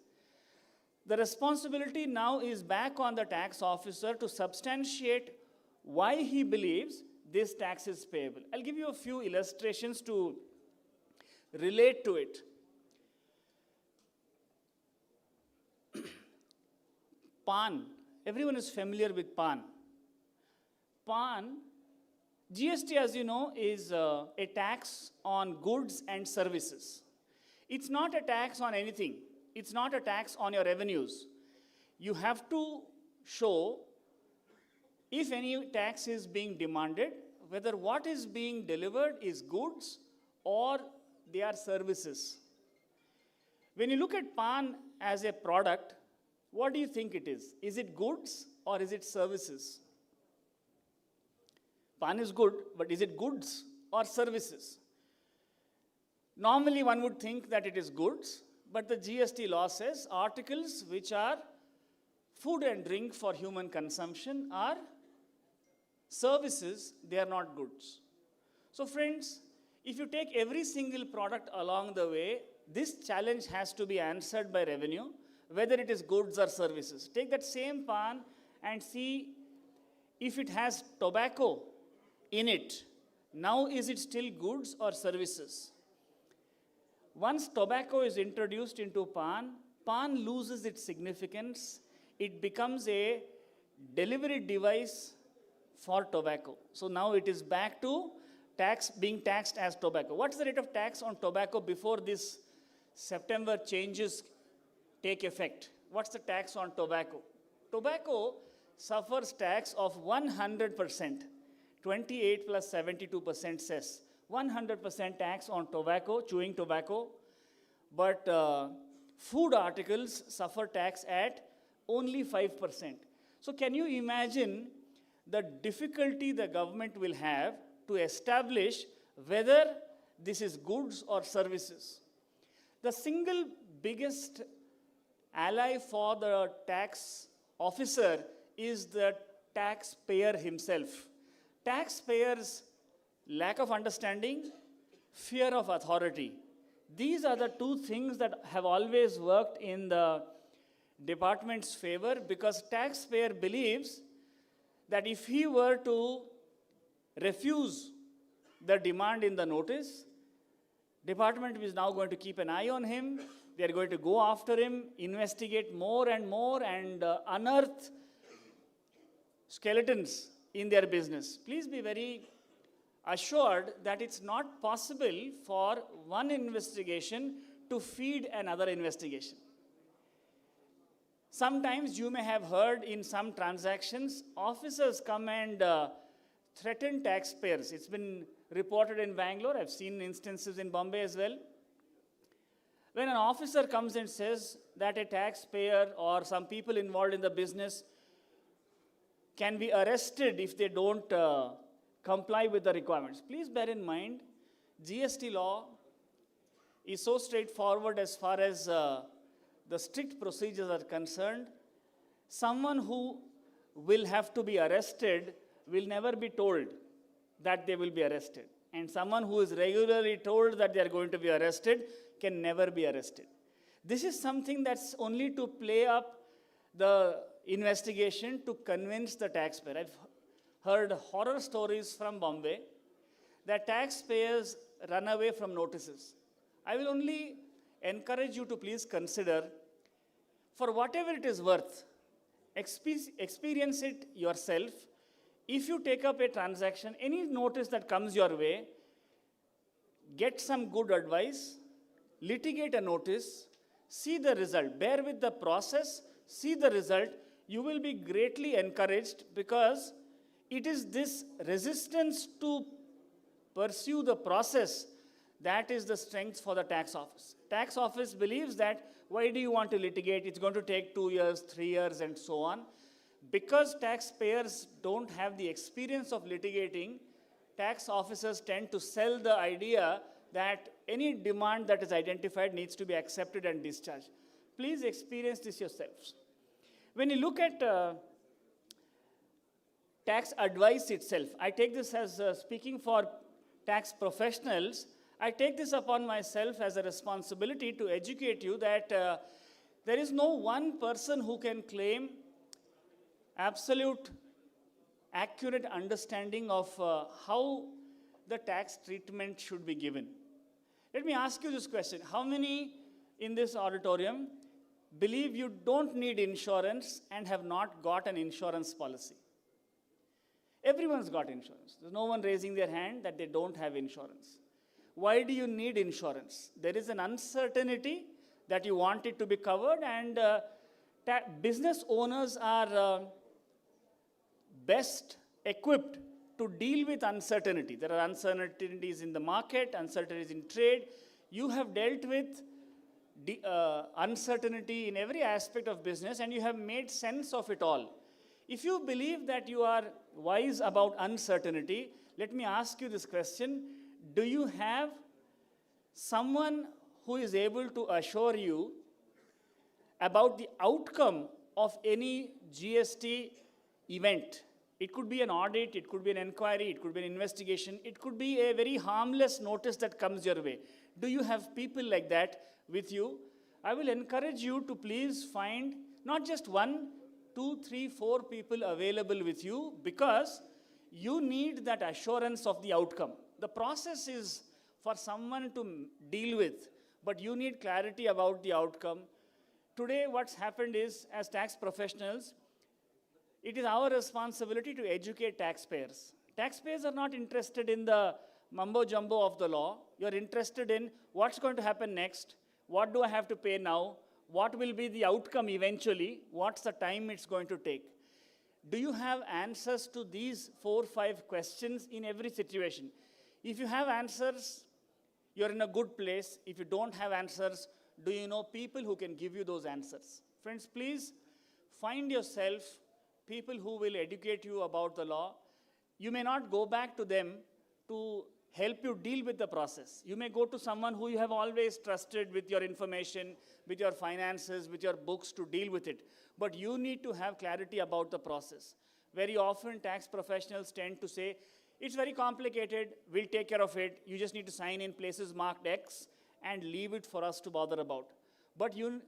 the responsibility now is back on the tax officer to substantiate why he believes this tax is payable. I'll give you a few illustrations to relate to it. PAN. Everyone is familiar with PAN. PAN, GST, as you know, is a tax on goods and services. It's not a tax on anything. It's not a tax on your revenues. You have to show if any tax is being demanded, whether what is being delivered is goods or they are services. When you look at PAN as a product, what do you think it is? Is it goods or is it services? PAN is good, but is it goods or services? Normally one would think that it is goods, but the GST law says articles which are food and drink for human consumption are services, they are not goods. So friends, if you take every single product along the way, this challenge has to be answered by revenue, whether it is goods or services. Take that same PAN and see if it has tobacco in it. Now is it still goods or services? Once tobacco is introduced into PAN, PAN loses its significance. It becomes a delivery device for tobacco. So now it is back to being taxed as tobacco. What's the rate of tax on tobacco before this September changes take effect? What's the tax on tobacco? Tobacco suffers tax of 100%. 28 plus 72% says 100% tax on tobacco, chewing tobacco, but food articles suffer tax at only 5%. So can you imagine the difficulty the government will have to establish whether this is goods or services? The single biggest ally for the tax officer is the taxpayer himself. Taxpayers' lack of understanding, fear of authority. These are the two things that have always worked in the department's favor, because taxpayer believes that if he were to refuse the demand in the notice, department is now going to keep an eye on him. They are going to go after him, investigate more and more, and unearth skeletons in their business. Please be very assured that it's not possible for one investigation to feed another investigation. Sometimes you may have heard in some transactions, officers come and threaten taxpayers. It's been reported in Bangalore. I've seen instances in Bombay as well. When an officer comes and says that a taxpayer or some people involved in the business can be arrested if they don't comply with the requirements. Please bear in mind, GST law is so straightforward as far as the strict procedures are concerned. Someone who will have to be arrested will never be told that they will be arrested. And someone who is regularly told that they are going to be arrested can never be arrested. This is something that's only to play up the investigation to convince the taxpayer. I've heard horror stories from Bombay that taxpayers run away from notices. I will only encourage you to please consider, for whatever it is worth, experience it yourself. If you take up a transaction, any notice that comes your way, get some good advice, litigate a notice, see the result, bear with the process, see the result. You will be greatly encouraged, because it is this resistance to pursue the process that is the strength for the tax office. Tax office believes that, why do you want to litigate? It's going to take 2 years, 3 years, and so on. Because taxpayers don't have the experience of litigating, tax officers tend to sell the idea that any demand that is identified needs to be accepted and discharged. Please experience this yourselves. When you look at tax advice itself, I take this as speaking for tax professionals, I take this upon myself as a responsibility to educate you that there is no one person who can claim absolute accurate understanding of how the tax treatment should be given. Let me ask you this question. How many in this auditorium believe you don't need insurance and have not got an insurance policy? Everyone's got insurance. There's no one raising their hand that they don't have insurance. Why do you need insurance? There is an uncertainty that you want it to be covered, and business owners are best equipped to deal with uncertainty. There are uncertainties in the market, uncertainties in trade. You have dealt with uncertainty in every aspect of business, and you have made sense of it all. If you believe that you are wise about uncertainty, let me ask you this question. Do you have someone who is able to assure you about the outcome of any GST event? It could be an audit, it could be an inquiry, it could be an investigation, it could be a very harmless notice that comes your way. Do you have people like that with you? I will encourage you to please find not just 1, 2, 3, 4 people available with you, because you need that assurance of the outcome. The process is for someone to deal with, but you need clarity about the outcome. Today, what's happened is, as tax professionals, it is our responsibility to educate taxpayers. Taxpayers are not interested in the mumbo-jumbo of the law. You're interested in what's going to happen next, what do I have to pay now, what will be the outcome eventually, what's the time it's going to take. Do you have answers to these 4 or 5 questions in every situation? If you have answers, you're in a good place. If you don't have answers, do you know people who can give you those answers? Friends, please find yourself people who will educate you about the law. You may not go back to them to help you deal with the process. You may go to someone who you have always trusted with your information, with your finances, with your books to deal with it. But you need to have clarity about the process. Very often, tax professionals tend to say, it's very complicated, we'll take care of it, you just need to sign in places marked X and leave it for us to bother about. But you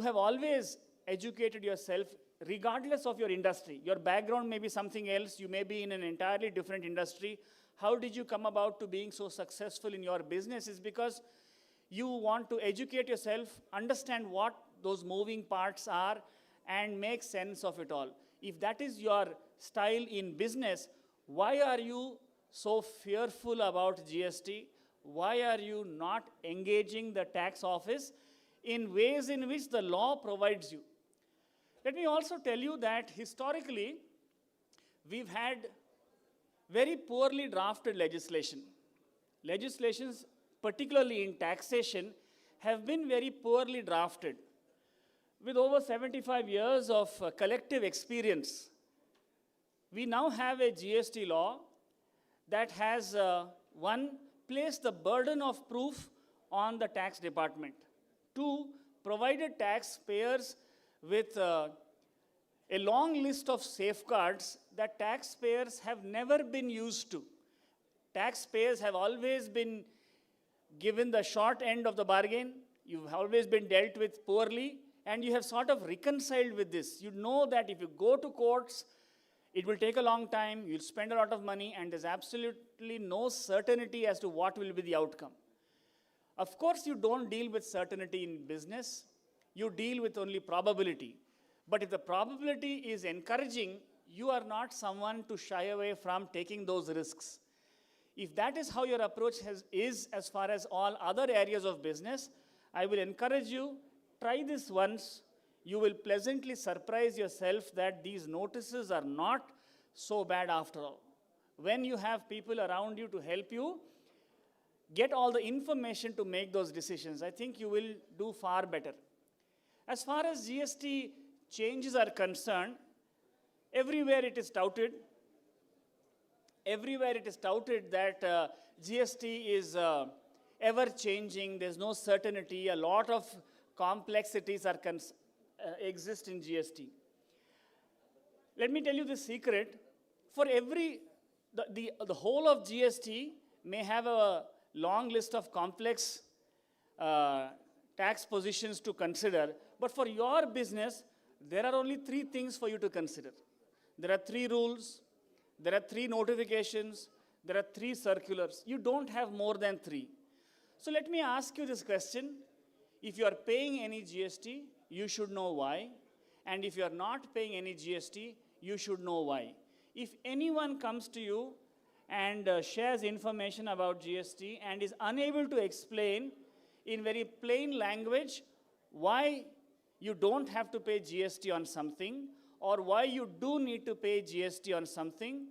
have always educated yourself regardless of your industry. Your background may be something else, you may be in an entirely different industry. How did you come about to being so successful in your business? Is because you want to educate yourself, understand what those moving parts are, and make sense of it all. If that is your style in business, why are you so fearful about GST? Why are you not engaging the tax office in ways in which the law provides you? Let me also tell you that historically, we've had very poorly drafted legislation. Legislations, particularly in taxation, have been very poorly drafted. With over 75 years of collective experience, we now have a GST law that has, one, placed the burden of proof on the tax department. Two, provided taxpayers with a long list of safeguards that taxpayers have never been used to. Taxpayers have always been given the short end of the bargain. You've always been dealt with poorly, and you have sort of reconciled with this. You know that if you go to courts, It will take a long time, you'll spend a lot of money, and there's absolutely no certainty as to what will be the outcome. Of course, you don't deal with certainty in business, you deal with only probability. But if the probability is encouraging, you are not someone to shy away from taking those risks. If that is how your approach is as far as all other areas of business, I will encourage you, try this once. You will pleasantly surprise yourself that these notices are not so bad after all. When you have people around you to help you, get all the information to make those decisions. I think you will do far better. As far as GST changes are concerned, everywhere it is touted that GST is ever changing, there's no certainty, a lot of complexities exist in GST. Let me tell you the secret. For the whole of GST may have a long list of complex tax positions to consider, but for your business, there are only 3 things for you to consider. There are 3 rules, there are 3 notifications, there are 3 circulars. You don't have more than 3. So let me ask you this question. If you are paying any GST, you should know why. And if you are not paying any GST, you should know why. If anyone comes to you and shares information about GST and is unable to explain in very plain language why you don't have to pay GST on something or why you do need to pay GST on something,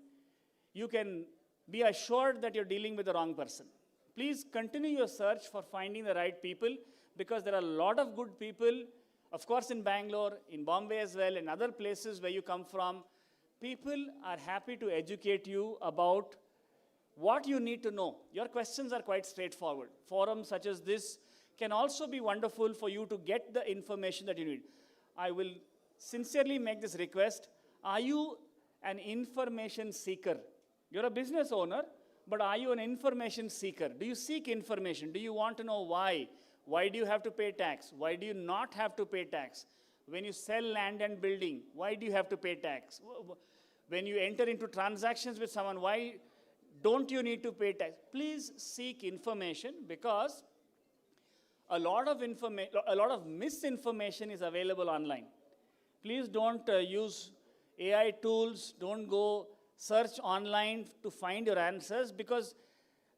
you can be assured that you're dealing with the wrong person. Please continue your search for finding the right people, because there are a lot of good people, of course in Bangalore, in Bombay as well, and other places where you come from. People are happy to educate you about what you need to know. Your questions are quite straightforward. Forums such as this can also be wonderful for you to get the information that you need. I will sincerely make this request. Are you an information seeker? You're a business owner, but are you an information seeker? Do you seek information? Do you want to know why? Why do you have to pay tax? Why do you not have to pay tax? When you sell land and building, why do you have to pay tax? When you enter into transactions with someone, why don't you need to pay tax? Please seek information, because a lot of misinformation is available online. Please don't use AI tools, don't go search online to find your answers, because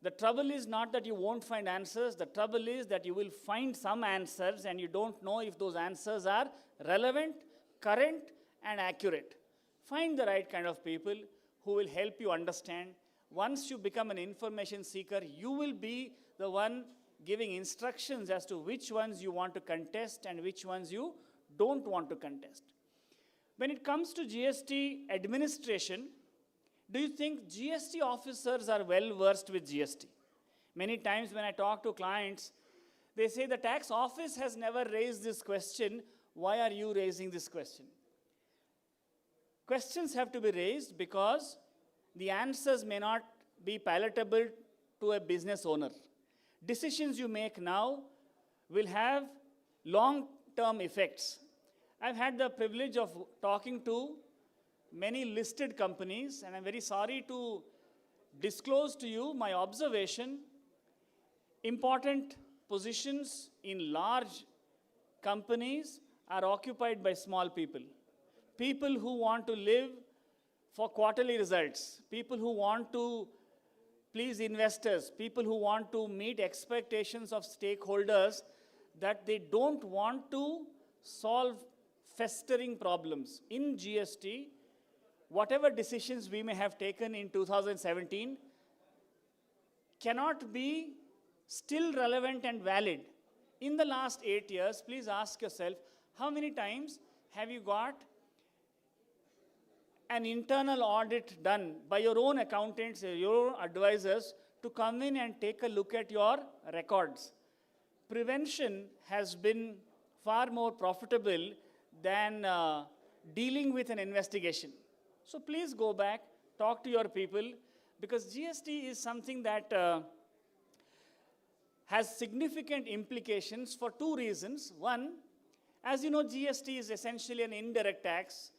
the trouble is not that you won't find answers, the trouble is that you will find some answers and you don't know if those answers are relevant, current, and accurate. Find the right kind of people who will help you understand. Once you become an information seeker, you will be the one giving instructions as to which ones you want to contest and which ones you don't want to contest. When it comes to GST administration, do you think GST officers are well versed with GST? Many times when I talk to clients, they say the tax office has never raised this question. Why are you raising this question? Questions have to be raised because the answers may not be palatable to a business owner. Decisions you make now will have long-term effects. I've had the privilege of talking to many listed companies, and I'm very sorry to disclose to you my observation. Important positions in large companies are occupied by small people. People who want to live for quarterly results, people who want to please investors, people who want to meet expectations of stakeholders, that they don't want to solve festering problems. In GST, whatever decisions we may have taken in 2017 cannot be still relevant and valid. In the last 8 years, please ask yourself, how many times have you got an internal audit done by your own accountants, your own advisors, to come in and take a look at your records? Prevention has been far more profitable than dealing with an investigation. So please go back, talk to your people, because GST is something that has significant implications for 2 reasons. One, as you know, GST is essentially an indirect tax,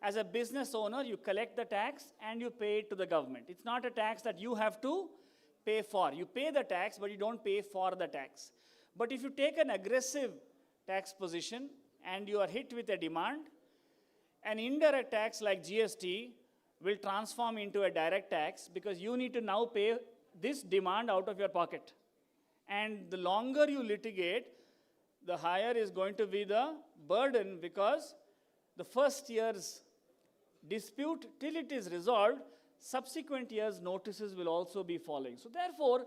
as a business owner, you collect the tax and you pay it to the government. It's not a tax that you have to pay for. You pay the tax, but you don't pay for the tax. But if you take an aggressive tax position and you are hit with a demand, an indirect tax like GST will transform into a direct tax because you need to now pay this demand out of your pocket. And the longer you litigate, the higher is going to be the burden, because the first year's dispute, till it is resolved, subsequent years' notices will also be following. So therefore,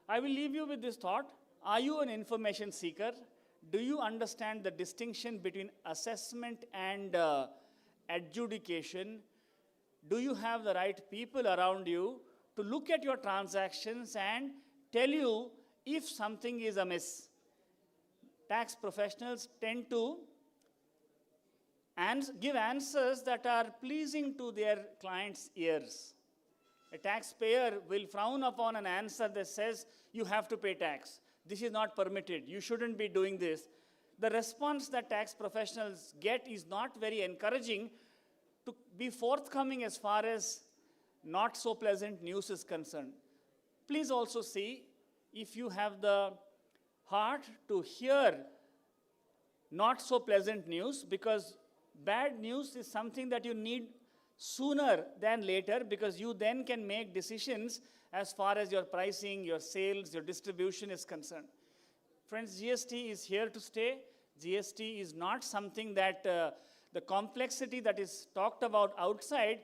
I will leave you with this thought. Are you an information seeker? Do you understand the distinction between assessment and adjudication? Do you have the right people around you to look at your transactions and tell you if something is amiss? Tax professionals tend to give answers that are pleasing to their clients' ears. A taxpayer will frown upon an answer that says, you have to pay tax. This is not permitted. You shouldn't be doing this. The response that tax professionals get is not very encouraging to be forthcoming as far as not so pleasant news is concerned. Please also see if you have the heart to hear not so pleasant news, because bad news is something that you need sooner than later, because you then can make decisions as far as your pricing, your sales, your distribution is concerned. Friends, GST is here to stay. GST is not something that the complexity that is talked about outside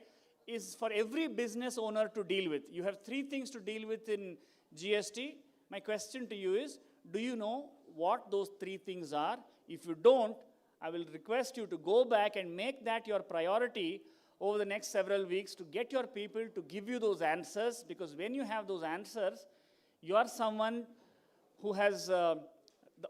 is for every business owner to deal with. You have 3 things to deal with in GST. My question to you is, do you know what those 3 things are? If you don't, I will request you to go back and make that your priority over the next several weeks to get your people to give you those answers, because when you have those answers, you are someone who has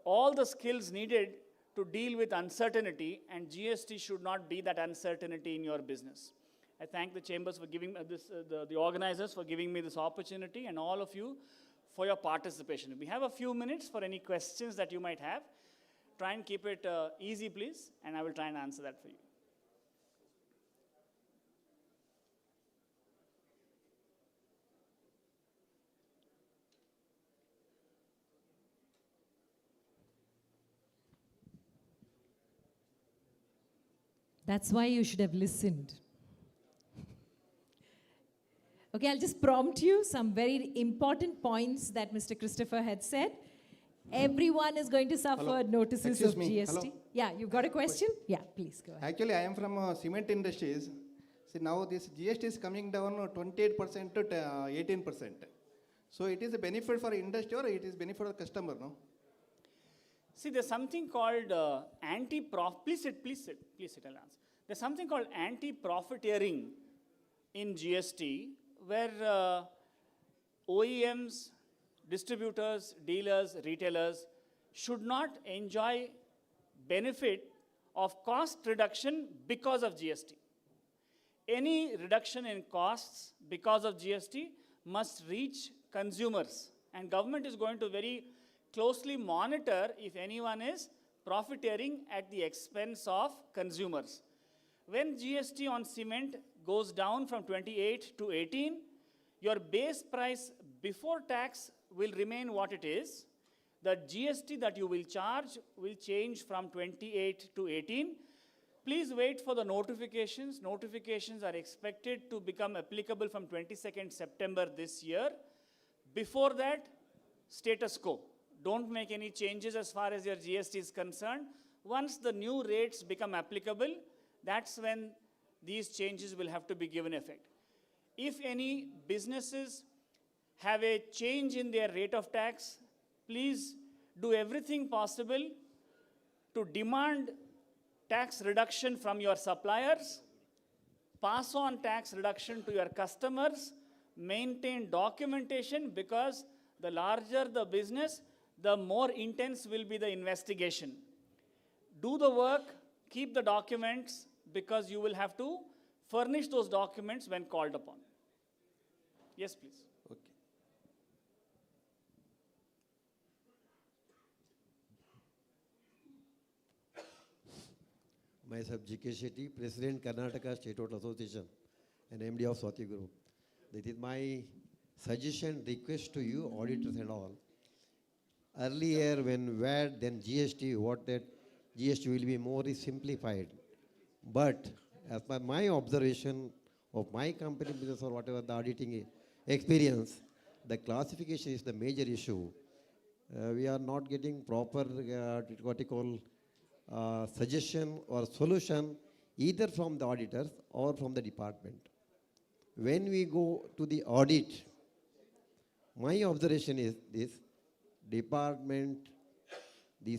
all the skills needed to deal with uncertainty, and GST should not be that uncertainty in your business. I thank the chambers for giving the organizers for giving me this opportunity, and all of you for your participation. We have a few minutes for any questions that you might have. Try and keep it easy, please, and I will try and answer that for you. That's why you should have listened. Okay, I'll just prompt you some very important points that Mr. Christopher had said. Everyone is going to suffer notices of GST. Hello? Yeah, you got a question? Yeah, please go ahead. Actually, I am from cement industries. See, now this GST is coming down 28% to 18%. So it is a benefit for industry or it is benefit for the customer, no? See, there's something called anti-profit. Please sit, I'll answer. There's something called anti-profiteering in GST, where OEMs, distributors, dealers, retailers should not enjoy benefit of cost reduction because of GST. Any reduction in costs because of GST must reach consumers, and government is going to very closely monitor if anyone is profiteering at the expense of consumers. When GST on cement goes down from 28 to 18, your base price before tax will remain what it is. The GST that you will charge will change from 28 to 18. Please wait for the notifications. Notifications are expected to become applicable from 22nd September this year. Before that, status quo. Don't make any changes as far as your GST is concerned. Once the new rates become applicable, that's when these changes will have to be given effect. If any businesses have a change in their rate of tax, please do everything possible to demand tax reduction from your suppliers, pass on tax reduction to your customers, maintain documentation, because the larger the business, the more intense will be the investigation. Do the work, keep the documents, because you will have to furnish those documents when called upon. Yes, please. Okay. Myself G.K. Shetty, President Karnataka State Hotel Association and MD of Swati Group. This is my suggestion, request to you, auditors and all. Earlier when VAT, then GST, what that GST will be more simplified. But as per my observation of my company business or whatever the auditing experience, the classification is the major issue. We are not getting proper, what you call, suggestion or solution either from the auditors or from the department. When we go to the audit, my observation is this: department,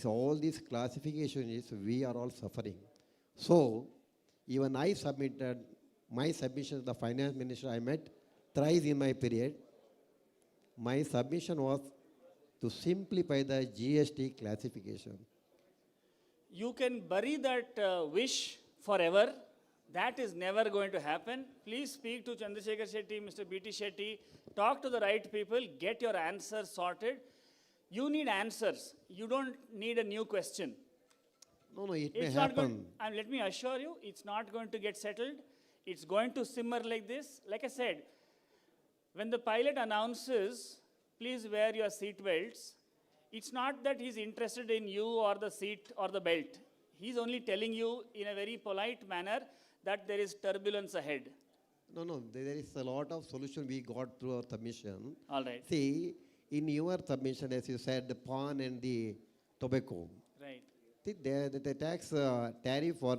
all these classifications, we are all suffering. So even I submitted my submission to the finance minister. I met thrice in my period. My submission was to simplify the GST classification. You can bury that wish forever. That is never going to happen. Please speak to Chandrasekhar Shetty, Mr. B.T. Shetty. Talk to the right people. Get your answers sorted. You need answers. You don't need a new question. No, it It's may not going, happen. and let me assure you, it's not going to get settled. It's going to simmer like this. Like I said, when the pilot announces, please wear your seat belts, it's not that he's interested in you or the seat or the belt. He's only telling you in a very polite manner that there is turbulence ahead. No, there is a lot of solution we got through our submission. All right. See, in your submission, as you said, the pawn and the tobacco. Right. The tax tariff for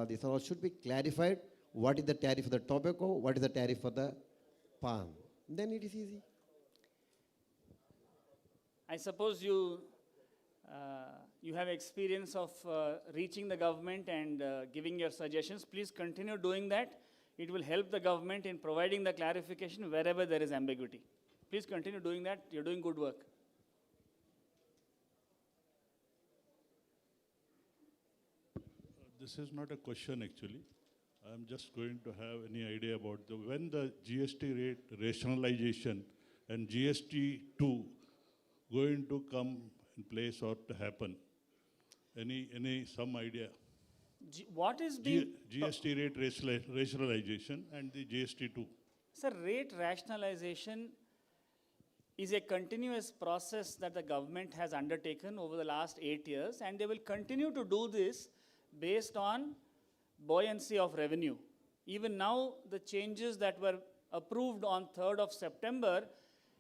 this all should be clarified. What is the tariff for the tobacco? What is the tariff for the palm? Then it is easy. I suppose you have experience of reaching the government and giving your suggestions. Please continue doing that. It will help the government in providing the clarification wherever there is ambiguity. Please continue doing that. You're doing good work. This is not a question actually. I'm just going to have any idea about when the GST rate rationalization and GST 2 going to come in place or to happen? Some idea? What is being... GST rate rationalization and the GST 2. Sir, rate rationalization is a continuous process that the government has undertaken over the last 8 years, and they will continue to do this based on buoyancy of revenue. Even now, the changes that were approved on 3rd of September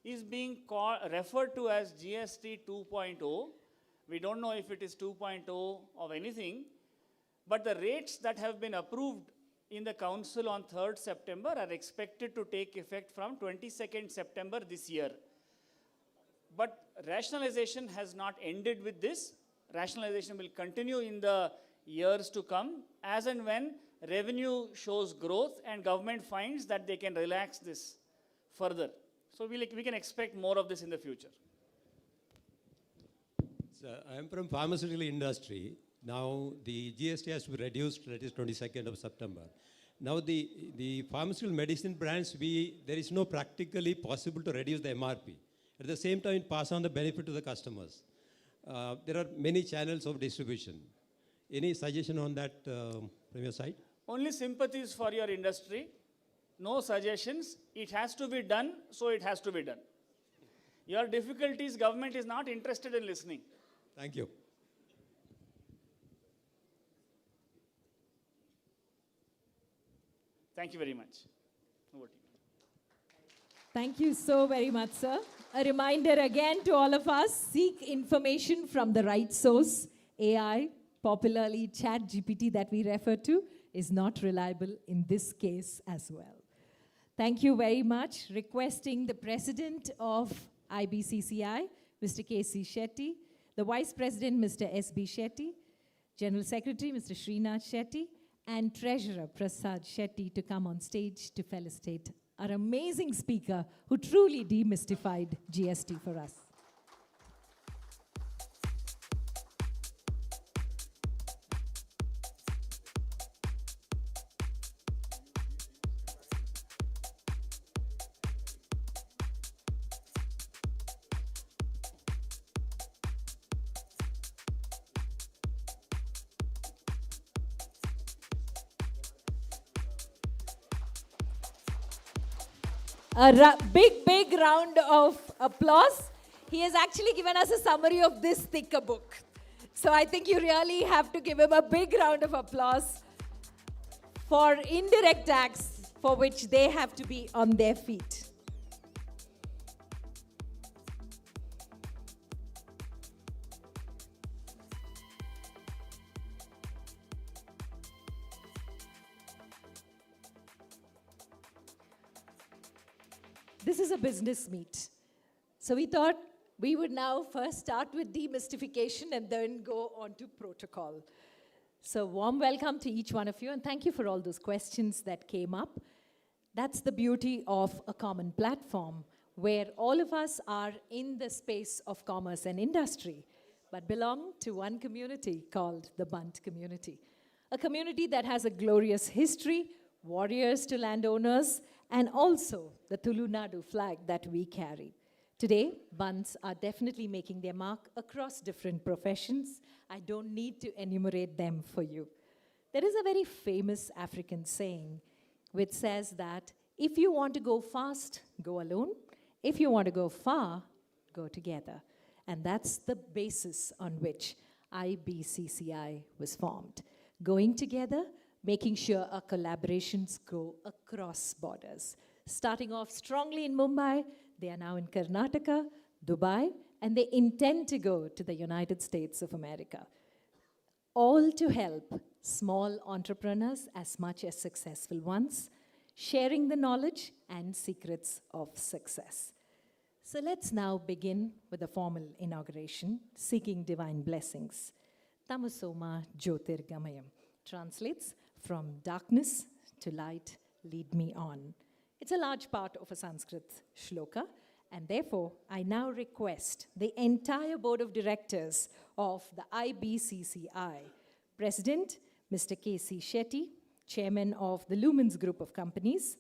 is being referred to as GST 2.0. We don't know if it is 2.0 of anything, but the rates that have been approved in the council on 3rd September are expected to take effect from 22nd September this year. But rationalization has not ended with this. Rationalization will continue in the years to come as and when revenue shows growth and government finds that they can relax this further. So we can expect more of this in the future. Sir, I am from pharmaceutical industry. Now the GST has to be reduced, that is 22nd of September. Now the pharmaceutical medicine brands, there is no practically possible to reduce the MRP. At the same time, pass on the benefit to the customers. There are many channels of distribution. Any suggestion on that from your side? Only sympathies for your industry. No suggestions. It has to be done, so it has to be done. Your difficulties, government is not interested in listening. Thank you. Thank you very much. Over to you. Thank you so very much, sir. A reminder again to all of us, seek information from the right source. AI, popularly ChatGPT that we refer to, is not reliable in this case as well. Thank you very much. Requesting the President of IBCCI, Mr. K.C. Shetty, the Vice President, Mr. S.B. Shetty, General Secretary, Mr. Srinath Shetty, and Treasurer Prasad Shetty to come on stage to felicitate our amazing speaker who truly demystified GST for us. Big round of applause. He has actually given us a summary of this thicker book. So I think you really have to give him a big round of applause for indirect tax, for which they have to be on their feet. This is a business meet. So we thought we would now first start with demystification and then go on to protocol. So warm welcome to each one of you, and thank you for all those questions that came up. That's the beauty of a common platform, where all of us are in the space of commerce and industry, but belong to one community called the Bunt community. A community that has a glorious history, warriors to landowners, and also the Tulunadu flag that we carry. Today, Bunts are definitely making their mark across different professions. I don't need to enumerate them for you. There is a very famous African saying which says that if you want to go fast, go alone. If you want to go far, go together. And that's the basis on which IBCCI was formed. Going together, making sure our collaborations go across borders. Starting off strongly in Mumbai, they are now in Karnataka, Dubai, and they intend to go to the United States of America. All to help small entrepreneurs as much as successful ones, sharing the knowledge and secrets of success. So let's now begin with the formal inauguration, seeking divine blessings. Tamasoma Jyotirgamayam translates from darkness to light, lead me on. It's a large part of a Sanskrit shloka, and therefore I now request the entire board of directors of the IBCCI, President Mr. K.C. Shetty, Chairman of the Lumens Group of Companies,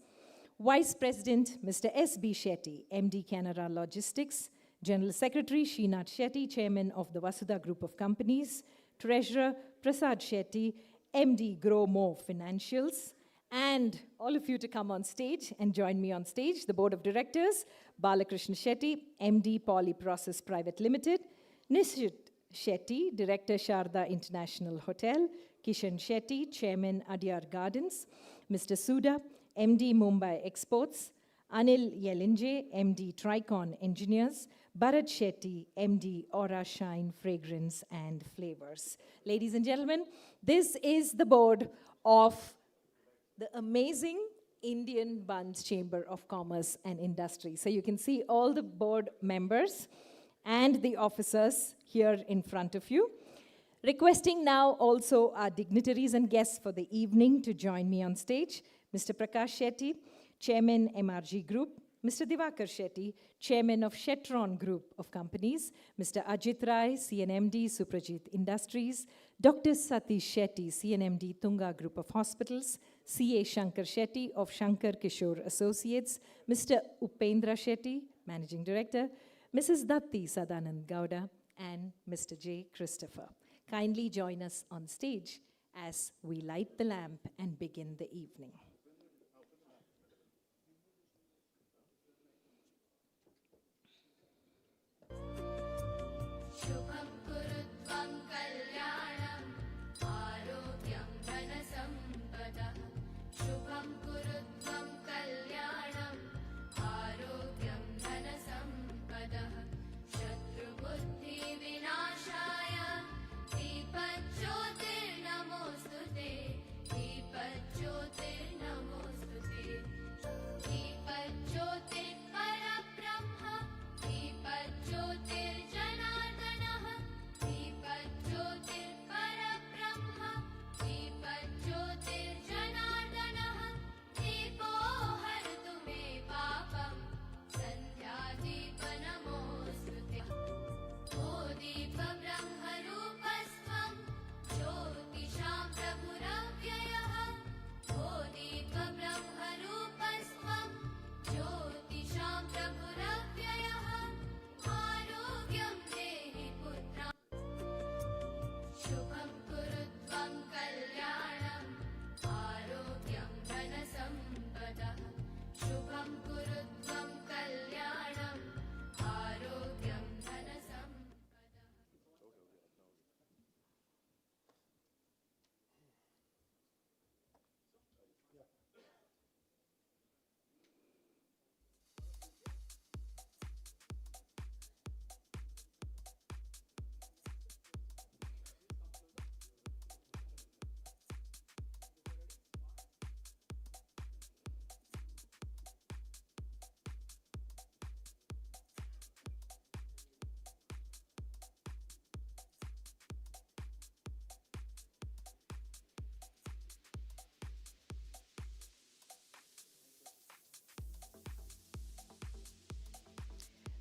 Vice President Mr. S.B. Shetty, MD Canara Logistics, General Secretary Srinath Shetty, Chairman of the Vasudha Group of Companies, Treasurer Prasad Shetty, MD Grow More Financials, and all of you to come on stage and join me on stage, the Board of Directors, Balakrishna Shetty, MD Polyprocess Private Limited, Nishit Shetty, Director Sharda International Hotel, Kishan Shetty, Chairman Adyar Gardens, Mr. Suda, MD Mumbai Exports, Anil Yelinje, MD Tricon Engineers, Bharat Shetty, MD Aura Shine Fragrance and Flavors. Ladies and gentlemen, this is the board of the amazing Indian Bunts Chamber of Commerce and Industry. So you can see all the board members and the officers here in front of you. Requesting now also our dignitaries and guests for the evening to join me on stage. Mr. Prakash Shetty, Chairman MRG Group, Mr. Divakar Shetty, Chairman of Shetron Group of Companies, Mr. Ajit Rai, CNMD, Suprajit Industries, Dr. Satish Shetty, CNMD, Tunga Group of Hospitals, C.A. Shankar Shetty of Shankar Kishore Associates, Mr. Upendra Shetty, Managing Director, Mrs. Datti Sadanand Gowda, and Mr. J. Christopher. Kindly join us on stage as we light the lamp and begin the evening. शुभं कुरुत्वं कल्याणम् आरोग्यं धनसम्पदः शुभं कुरुत्वं कल्याणम् आरोग्यं धनसम्पदः शत्रुबुद्धिविनाशाय दीपज्योतिर्नमोऽस्तु ते दीपज्योतिर्नमोऽस्तु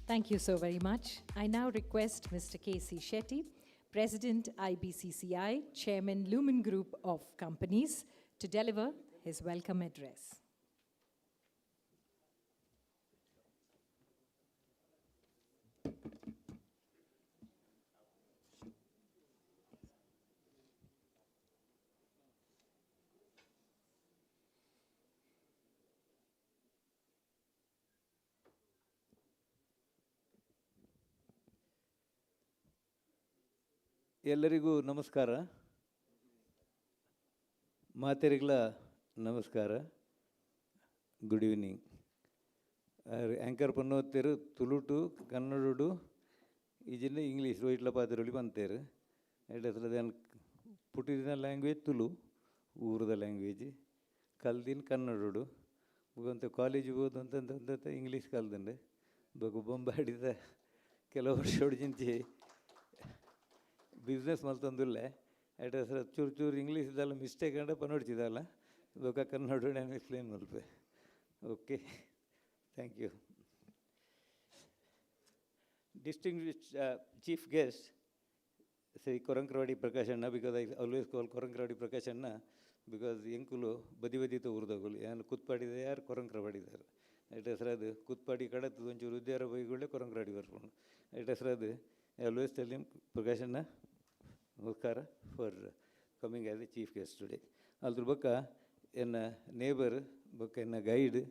Thank you so very much. I now request Mr. K.C. Shetty, President IBCCI, Chairman Lumen Group of Companies, to deliver his welcome address. ಎಲ್ಲರಿಗೂ ನಮಸ್ಕಾರ. ಮಾತೆರಿಗಳ ನಮಸ್ಕಾರ. Good evening. Anchor ಪನ್ನೋತ್ತೇರು ತುಳುಟು ಕನ್ನಡುಡು ಈಜಿನ English ಇಟ್ಲ ಪಾತ್ರೊಳಿ ಬಂತೇರು. ಎಡ್ಡೆ ಪುಟ್ಟಿನ ಲ್ಯಾಂಗ್ವೇಜ್ ತುಳು, ಊರದ ಲ್ಯಾಂಗ್ವೇಜ್ ಕಲ್ದಿನ ಕನ್ನಡುಡು ಬೊಗಂತ ಕಾಲೇಜ್ ಹೋದಂತ ಇಂಗ್ಲೀಷ್ ಕಲ್ದಂಡೆ ಬೊಗ ಬೊಂಬಾಡಿದ ಕೆಲವು ವರ್ಷ ಹೊಡಿಜಿಂಚಿ ಬಿಸ್ನೆಸ್ ಮಲ್ತೊಂದುಲ್ಲೆ ಎಟ್ ಹೆಸರು ಚೂರು ಚೂರು ಇಂಗ್ಲೀಷ್ ಇದೆಲ್ಲ ಮಿಸ್ಟೇಕ್ ಅಂಡ ಪನೋಡ್ತಿದ್ದಲ್ಲ ಬೇಕಾ ಕನ್ನಡ ನಾನು ಎಕ್ಸ್ಪ್ಲೇನ್ ಮಲ್ಪೆ. Okay, thank you. Distinguished chief guest, Sri Korankradi Prakashana, because I always call Korankradi Prakashana because Yankulu Badivadita Urdaguli and Kutpadi they are Korankradi there. It is rather Kutpadi Kadat when you there away Korankradi version. It is rather I always tell him Prakashana Mukara for coming as a chief guest today. Aldrubaka in a neighbor, book in a guide.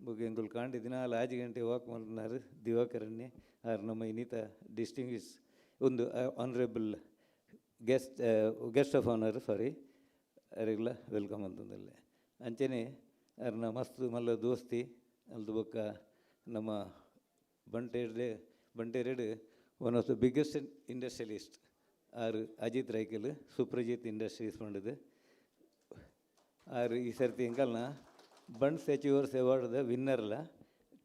Bugengul Kandi Dina Lajigante walk Marnar, Divakarani, or Namainita, distinguished honorable guest of honor, sorry, Regla, welcome on the Anchene, Arna Mastu Mala Dosti, Alduboka, Nama Bantere, one of the biggest industrialists, are Ajit Raikele, Suprajit Industries funded, are Isarthi Inkalna. Bunds Achievers Award the winner la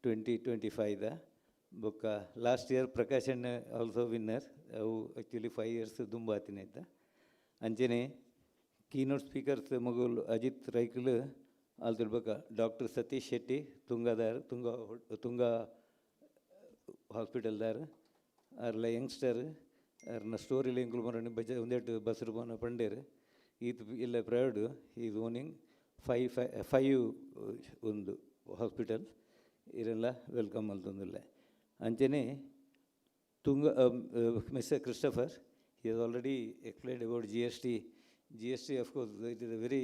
2025 the book last year Prakashan also winner actually 5 years Dumbathine the Anjane keynote speakers Magul Ajit Raikulu also book Dr. Satish Shetty Tunga hospital there are youngster are story linkulmarani baja undet basrubana pandere illa proud he is owning five ಒಂದು hospital ಇರೆಲ್ಲ welcome ಅಂತಂದಿಲ್ಲ. ಅಂಚನೆ Mr. Christopher, he has already explained about GST. GST, of course, it is a very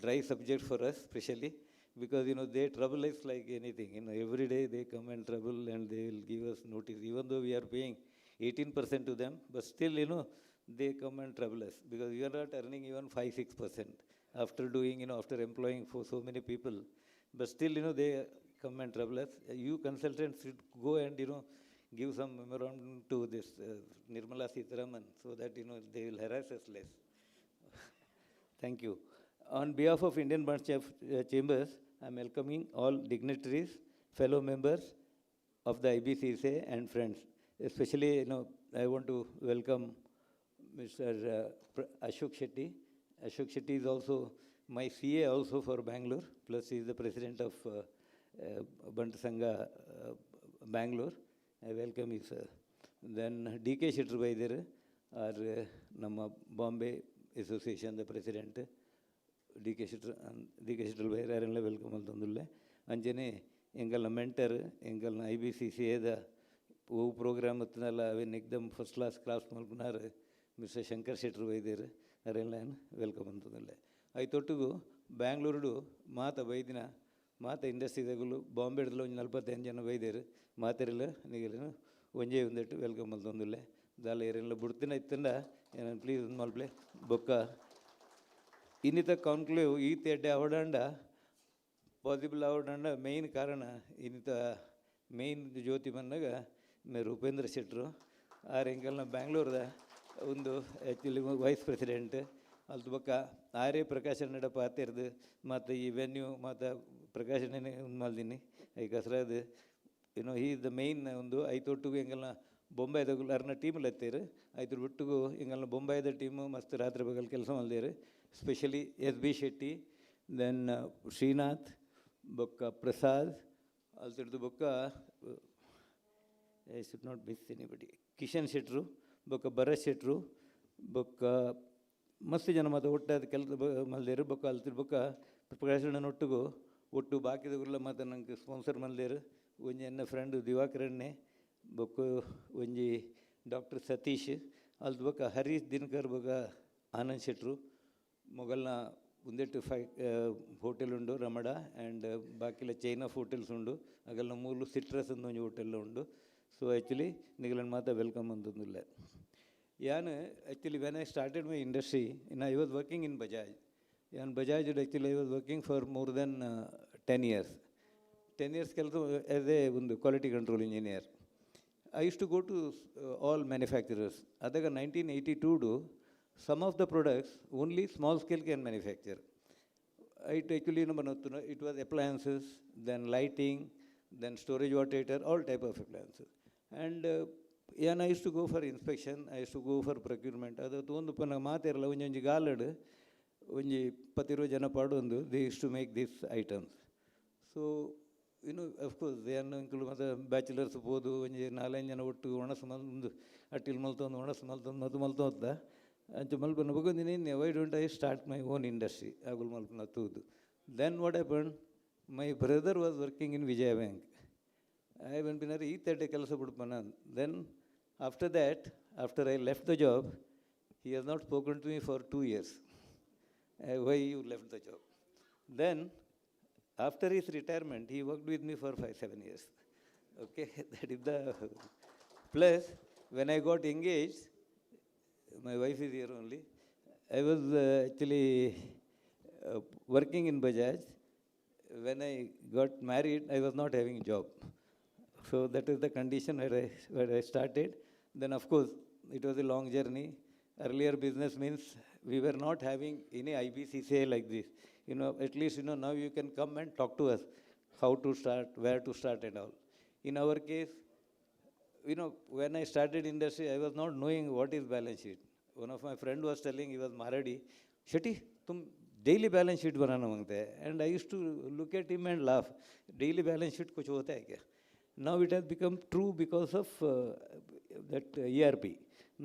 dry subject for us, especially because they trouble us like anything. Every day they come and trouble and they will give us notice, even though we are paying 18% to them, but still they come and trouble us because we are not earning even 5-6% after doing, after employing for so many people. But still, they come and trouble us. You consultants should go and, give some memorandum to this Nirmala Sitharaman so that, they will harass us less. Thank you. On behalf of Indian Branch Chambers, I am welcoming all dignitaries, fellow members of the IBCCI and friends. Especially, I want to welcome Mr. Ashok Shetty. Ashok Shetty is also my CA also for Bangalore, plus he is the president of Bant Sangha Bangalore. I welcome you, sir. Then D.K. Shetty there are Nama Bombay Association, the president. D.K. Shetty are welcome alhamdulillah. Anjane Engal mentor, Engal IBCCA the program when ekdam first class malkunar. Mr. Shankar Shetty Vaidere, Arenlan, welcome to the lay. I thought to go Bangalore, Mata Vaidina, Mata Industry, Bombay Lone Alpha Engine Vaidere, Materilla, Nigelina, Wenje, welcome on the lay. The Lerilla Burtina Tenda, and please Malplay, Boka. Inita Conclave, eat a Davadanda, possible Avadanda, main Karana, Inita main Jyotimanaga, Merupendra Shetro, are Engalna Bangalore. ಒಂದು actually vice president ಅಲ್ಲಿ ಬಕ್ಕ ಆರೇ ಪ್ರಕಾಶನ ಪಾತಿರ್ದು ಮತ್ತು ಈ venue ಮತ್ತು ಪ್ರಕಾಶನೇ ಒಂದು ಮಾಡ್ದೀನಿ ಈಗ ಹೆಸರಾದ ಹೀ ದ ಮೇನ್ ಒಂದು ಐತೊಟ್ಟಿಗೂ ಹಿಂಗೆಲ್ಲ ಬೊಂಬಾಯ್ದಾಗ ಅರ್ನ ಟೀಮಲ್ಲಿ ಎತ್ತೀರಿ ಐದ್ರ ಬಿಟ್ಟಿಗೂ ಹಿಂಗೆಲ್ಲ ಬೊಂಬಾಯ್ದ ಟೀಮು ಮಸ್ತ್ ರಾತ್ರಿ ಬಗಲ್ ಕೆಲಸ ಮಾಡಿದೇರಿ specially S.B. Shetty, then Srinath ಬೊಕ್ಕ ಪ್ರಸಾದ್ ಅಲ್ತಿಡ್ದು ಬೊಕ್ಕ I should not miss anybody Kishan ಶೆಟ್ರು ಬೊಕ್ಕ ಭರತ್ ಶೆಟ್ರು ಬೊಕ್ಕ ಮಸ್ತ್ ಜನ ಮತ್ತು ಒಟ್ಟಾದ ಕೆಲಸ ಮಲ್ದೇರು ಬೊಕ್ಕ ಅಲ್ತಿರ್ ಬೊಕ್ಕ ಪ್ರಕಾಶಣ್ಣನೊಟ್ಟಿಗೂ ಒಟ್ಟು ಬಾಕಿದಗುಲ್ಲ ಮತ್ತು ನಂಗೆ ಸ್ಪಾನ್ಸರ್ ಮಲ್ದೇರು ಒಂಜಿ ಎನ್ನ ಫ್ರೆಂಡ್ ದಿವಾಕರಣ್ಣೆ ಬೊಕ್ಕ ಒಂಜಿ ಡಾಕ್ಟರ್ ಸತೀಶ್ ಅಲ್ದು ಬೊಕ್ಕ ಹರೀಶ್ ದಿನಕರ್ ಬೊಕ್ಕ ಆನಂದ್ ಶೆಟ್ರು ಮೊಗಲ್ನ ಒಂದೆಟ್ಟು ಹೋಟೆಲ್ ಉಂಡು ರಮಡ ಆ್ಯಂಡ್ ಬಾಕಿಲ ಚೈನ್ ಆಫ್ ಹೋಟೆಲ್ಸ್ ಉಂಡು ಅಗಲ್ನ ಮೂಲು ಸಿಟ್ರಸ್ ಅಂತ ಒಂಜಿ ಹೋಟೆಲ್ ಉಂಡು ಸೊ ಆ್ಯಕ್ಚುಲಿ ನಿಗಲನ್ನು ಮಾತ್ರ ವೆಲ್ಕಮ್ ಅಂತಂದಿಲ್ಲ ಯಾನ್ actually when I started my industry I was working in Bajaj ಯಾನ್ Bajaj actually I was working for more than 10 years 10 years ಕೆಲಸ ಆ್ಯಸ್ ಎ ಒಂದು quality control engineer I use to go to all manufacturers ಅದಾಗ 1982 some of the products only small scale can manufacture. It actually it was appliances, then lighting, then storage water heater, all type of appliances. And I used to go for inspection, I used to go for procurement. Adu tondu pana maaterala onji galadu onji 10 jana paadu they used to make these items. So of course they are include mata bachelors bodu onji 4 jana ottu onasu maldu attil maltondu onasu maltondu matu maltodda ಅಂಚ ಮಲ್ಪನ ಬಗೊಂದಿನಿ why don't I start my own industry ಆಗುಲ್ ಮಲ್ಪನ ತೂದು then what happen my brother was working in Vijaya bank I ಬಂಪಿನಾರು ಈ ತಟ್ಟೆ ಕೆಲಸ ಬಿಡ್ಪನ then after that after I left the job he has not spoken to me for 2 years why you left the job then after his retirement he worked with me for 5-7 years okay that is the plus when I got engage my wife is here only. I was actually working in Bajaj. When I got married, I was not having a job. So that is the condition where I started. Then of course, it was a long journey. Earlier business means we were not having any IBCCA like this. At least, now you can come and talk to us how to start, where to start and all. In our case, when I started industry, I was not knowing what is balance sheet. One of my friend was telling, he was Maradi, Shetty, tum daily balance sheet banana mangte. And I used to look at him and laugh. Daily balance sheet kuch hota hai kya? Now it has become true because of that ERP.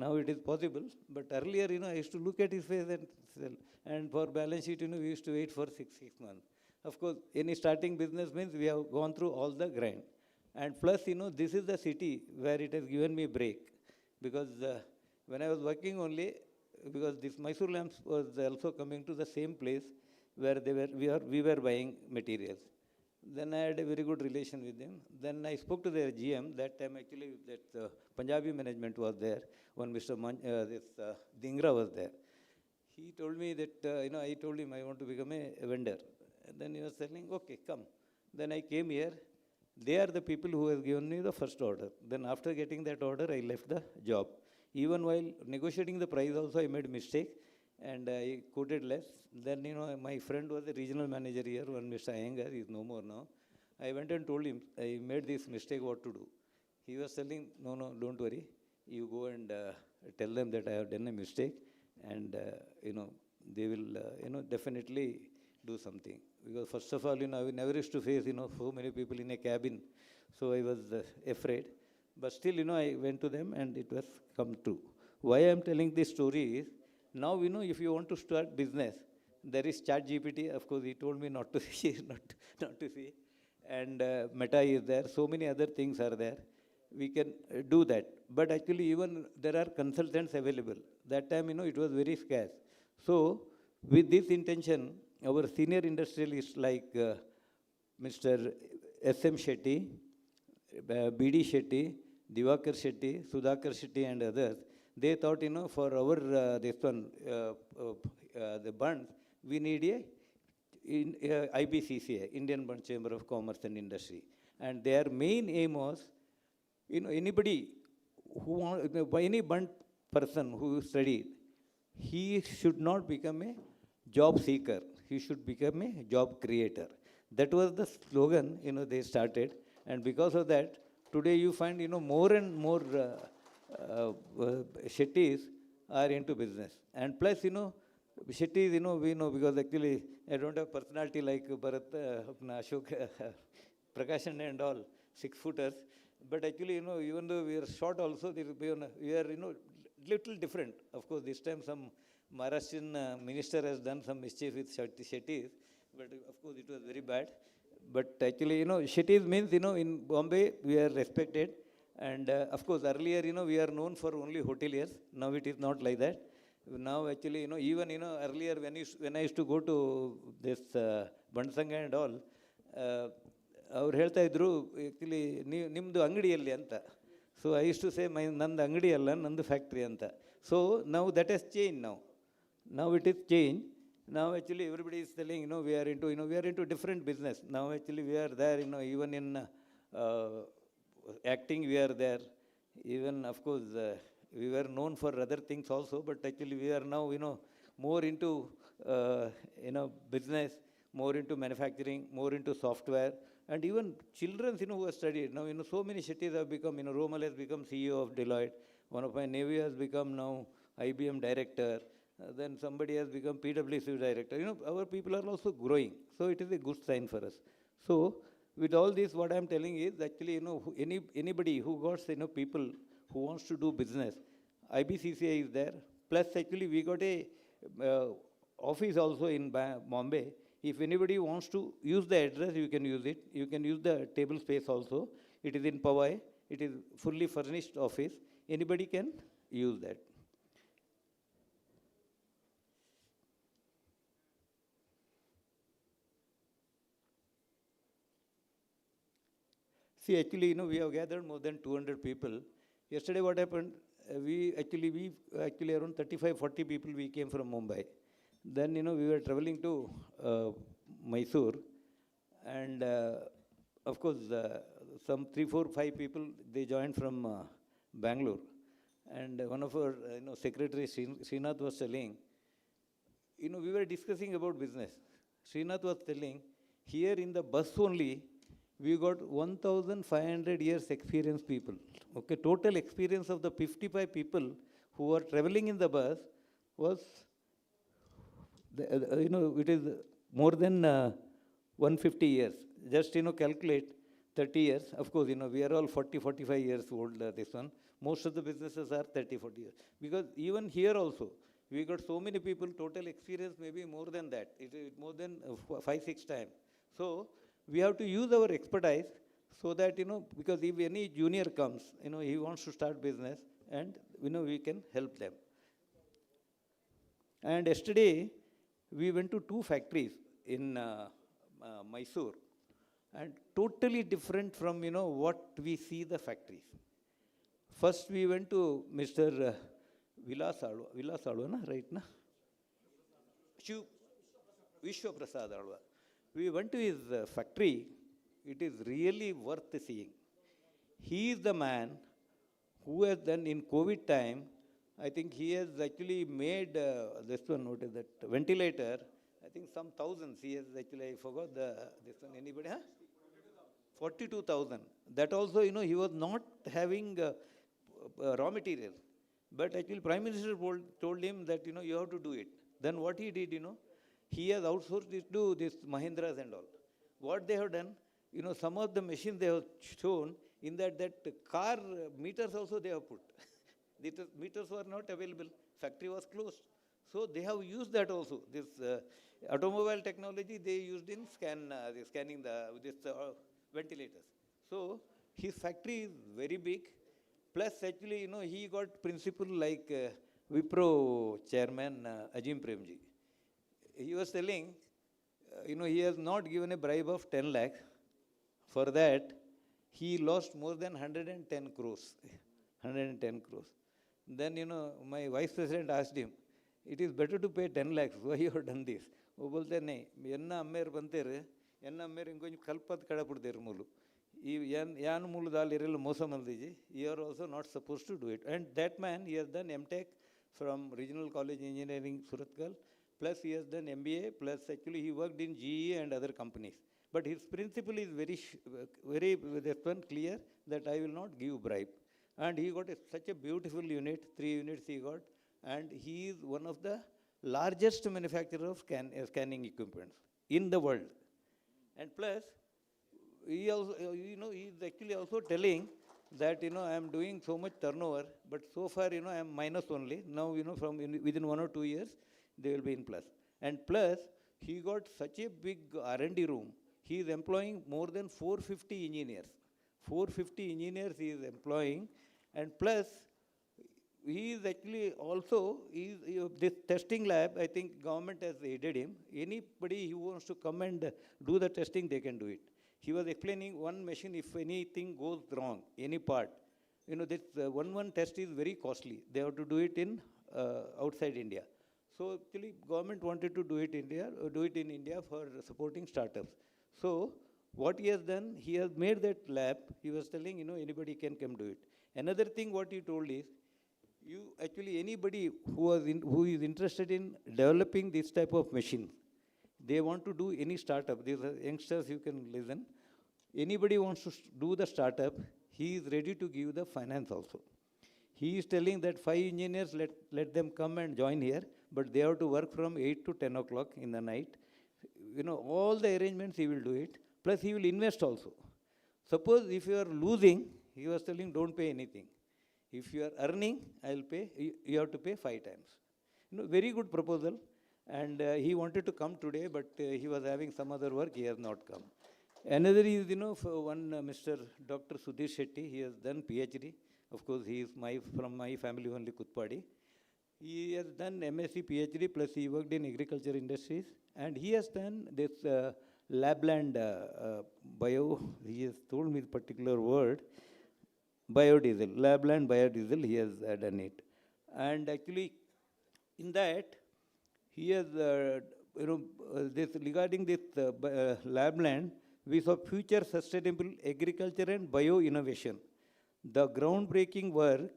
Now it is possible. But earlier, I used to look at his face and sell. And for balance sheet, we used to wait for six months. Of course, any starting business means we have gone through all the grind. And plus, this is the city where it has given me break. Because when I was working only, because this Mysore lamps was also coming to the same place where we were buying materials. Then I had a very good relation with them. Then I spoke to their GM. That time actually that Punjabi management was there. One Mr. Dingra was there. He told me that, I told him I want to become a vendor. And then he was telling, okay, come. Then I came here. They are the people who have given me the first order. Then after getting that order, I left the job. Even while negotiating the price also, I made a mistake and I quoted less. Then, my friend was a regional manager here, one Mr. Iyengar, he is no more now. I went and told him, I made this mistake, what to do. He was telling, no, don't worry. You go and tell them that I have done a mistake and, they will, definitely do something. Because first of all, I never used to face, so many people in a cabin. So I was afraid. But still, I went to them and it was come true. Why I am telling this story is, now, if you want to start business, there is ChatGPT. Of course, he told me not to see, not to see. And Meta is there. So many other things are there. We can do that. But actually, even there are consultants available. That time, it was very scarce. So, with this intention, our senior industrialists like Mr. S.M. Shetty, B.D. Shetty, Divakar Shetty, Sudhakar Shetty and others, they thought, for our this one, the bunds, we need a IBCCA, Indian Bund Chamber of Commerce and Industry. And their main aim was, anybody who any bund person who studied, he should not become a job seeker. He should become a job creator. That was the slogan, they started. And because of that, today you find, more and more Shetties are into business. And plus, Shetties, we know because actually I don't have personality like Bharat, Ashok. Prakashan and all, 6-footers. But actually, even though we are short also, we are, little different. Of course, this time some Maharashtrian minister has done some mischief with Shetties, but of course it was very bad. But actually, Shetties means, in Bombay, we are respected. And of course, earlier, we are known for only hoteliers. Now it is not like that. Now actually, even, earlier when I used to go to this Bandsanga and all, ಅವ್ರು ಹೇಳ್ತಾ ಇದ್ರು actually ನಿಮ್ಮದು ಅಂಗಡಿಯಲ್ಲಿ ಅಂತ. So I use to say ನಂದು ಅಂಗಡಿ ಅಲ್ಲ, ನಂದು ಫ್ಯಾಕ್ಟ್ರಿ ಅಂತ. ಸೊ ನಾವು ದಟ್ ಹಸ್ ಚೇಂಜ್ ನಾವು it is change. Now actually everybody is telling, we are into different business. Now actually we are there, even in acting we are there. Even of course we were known for other things also, but actually we are now, more into, business, more into manufacturing, more into software. And even children, who have studied. Now, so many cities have become, Romal has become CEO of Deloitte. One of my nephews has become now IBM director. Then somebody has become PwC director. Our people are also growing. So it is a good sign for us. So with all this, what I am telling is actually, anybody who got, people who wants to do business, IBCCI is there. Plus actually we got a office also in Bombay. If anybody wants to use the address, you can use it. You can use the table space also. It is in Powai. It is fully furnished office. Anybody can use that. See, actually, we have gathered more than 200 people. Yesterday, what happened? We actually around 35-40 people. We came from Mumbai. Then, we were traveling to Mysore, and of course, some 3, 4, 5 people, they joined from Bangalore. And one of our secretary, Srinath, was telling, we were discussing about business. Srinath was telling, here in the bus only, we got 1,500 years experienced people. Okay, total experience of the 55 people who were traveling in the bus was, it is more than 150 years. Just, calculate 30 years. Of course, we are all 40, 45 years old, this one. Most of the businesses are 30, 40 years. Because even here also, we got so many people, total experience maybe more than that. It is more than 5, 6 times. So, we have to use our expertise so that, because if any junior comes, he wants to start business, and, we can help them. And yesterday, we went to 2 factories in Mysore, and totally different from, what we see the factories. First, we went to Mr. Vilas Alwa, right? Na? Vishwa Prasad Alwa. We went to his factory. It is really worth seeing. He is the man who has done in COVID time. I think he has actually made this one, what is that, ventilator. I think some thousands. He has actually, I forgot this one. Anybody? 42,000. That also, he was not having raw material. But actually, Prime Minister told him that, you have to do it. Then what he did, he has outsourced it to this Mahindras and all. What they have done, some of the machines they have shown in that car meters also they have put. The meters were not available. Factory was closed. So they have used that also. This automobile technology they used in scanning this ventilators. So his factory is very big. Plus actually, he got principal like Wipro chairman Ajim Premji. He was telling, he has not given a bribe of 10 lakh. For that, he lost more than 110 crores. 110 crores. Then, my vice president asked him, it is better to pay 10 lakhs. Why you have done this? He said, no, enna ammer bantere, enna ammer ingonju kalpat kadapudderu mulu. Yan mulu dal irelu mosam aldiji. You are also not supposed to do it. And that man, he has done MTech from Regional College Engineering, Surathkal. Plus he has done MBA, plus actually he worked in GE and other companies. But his principle is very clear that I will not give bribe. And he got such a beautiful unit, 3 units he got, and he is one of the largest manufacturer of scanning equipments in the world. And plus, he also, he's actually also telling that, I am doing so much turnover, but so far, I am minus only. Now, from within 1 or 2 years, they will be in plus. And plus, he got such a big R&D room. He is employing more than 450 engineers. 450 engineers he is employing, and plus, he is actually also, this testing lab, I think government has aided him. Anybody who wants to come and do the testing, they can do it. He was explaining one machine, if anything goes wrong, any part, this one test is very costly. They have to do it in outside India. So actually, government wanted to do it in India for supporting startups. So what he has done, he has made that lab. He was telling, anybody can come do it. Another thing what he told is, anybody who is interested in developing this type of machine, they want to do any startup. These are youngsters, you can listen. Anybody wants to do the startup, he is ready to give the finance also. He is telling that 5 engineers, let them come and join here, but they have to work from 8 to 10 o'clock in the night. All the arrangements he will do it. Plus he will invest also. Suppose if you are losing, he was telling don't pay anything. If you are earning, I will pay, you have to pay 5 times. Very good proposal. And he wanted to come today, but he was having some other work, he has not come. Another is, for one Mr. Dr. Sudhir Shetty, he has done PhD. Of course, he is from my family only, Kutpadi. He has done MSc, PhD, plus he worked in agriculture industries. And he has done this Labland bio, he has told me the particular word, biodiesel, Labland biodiesel, he has done it. And actually, in that, he has, this regarding this Labland, we saw future sustainable agriculture and bio-innovation. The groundbreaking work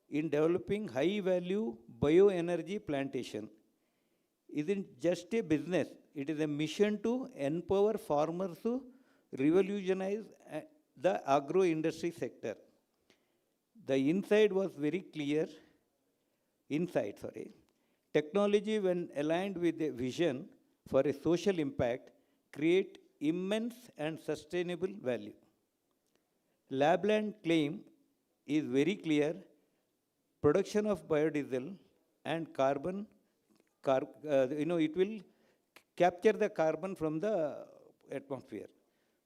in developing high-value bioenergy plantation isn't just a business, it is a mission to empower farmers to revolutionize the agro-industry sector. The insight was very clear. Technology, when aligned with a vision for a social impact, create immense and sustainable value. Labland claim is very clear. Production of biodiesel and carbon, it will capture the carbon from the atmosphere.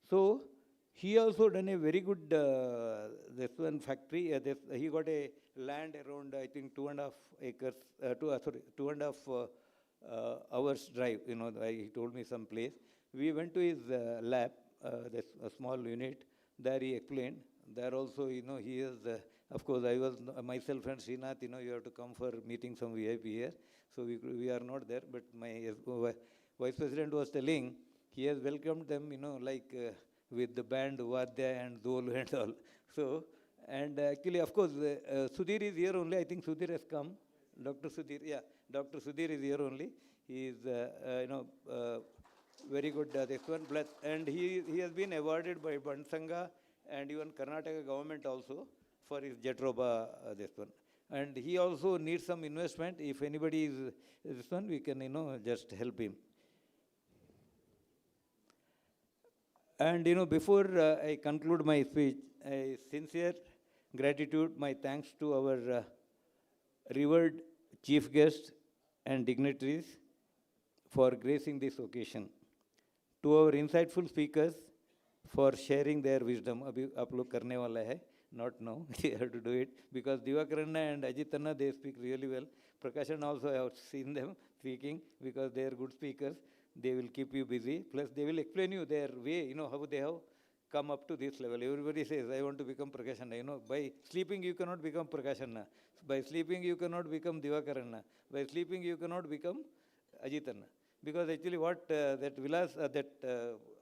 So he also done a very good, this one factory, he got a land around, I think, 2.5 acres, 2.5 hours drive, he told me some place. We went to his lab, this a small unit, there he explained. There also, he is, of course, I was myself and Srinath, you have to come for meeting some VIP here. So we are not there, but my Vice President was telling, he has welcomed them, with the band, Vadya and Dol and all. So, and actually, of course, Sudhir is here only. I think Sudhir has come. Dr. Sudhir, yeah, Dr. Sudhir is here only. He is, very good, this one. And he has been awarded by Bansanga and even Karnataka government also for his Jetroba, this one. And he also needs some investment. If anybody is this one, we can, just help him. And, before I conclude my speech, I sincere gratitude, my thanks to our revered chief guests and dignitaries for gracing this occasion. To our insightful speakers for sharing their wisdom. Abhi aap log karne wala hai, not now, you have to do it. Because Divakaranna and Ajitanna, they speak really well. Prakashan also, I have seen them speaking because they are good speakers. They will keep you busy. Plus, they will explain you their way, how they have come up to this level. Everybody says, I want to become Prakashanna. By sleeping, you cannot become Prakashanna. By sleeping, you cannot become Divakaranna. By sleeping, you cannot become Ajitanna. Because actually what that Vilas,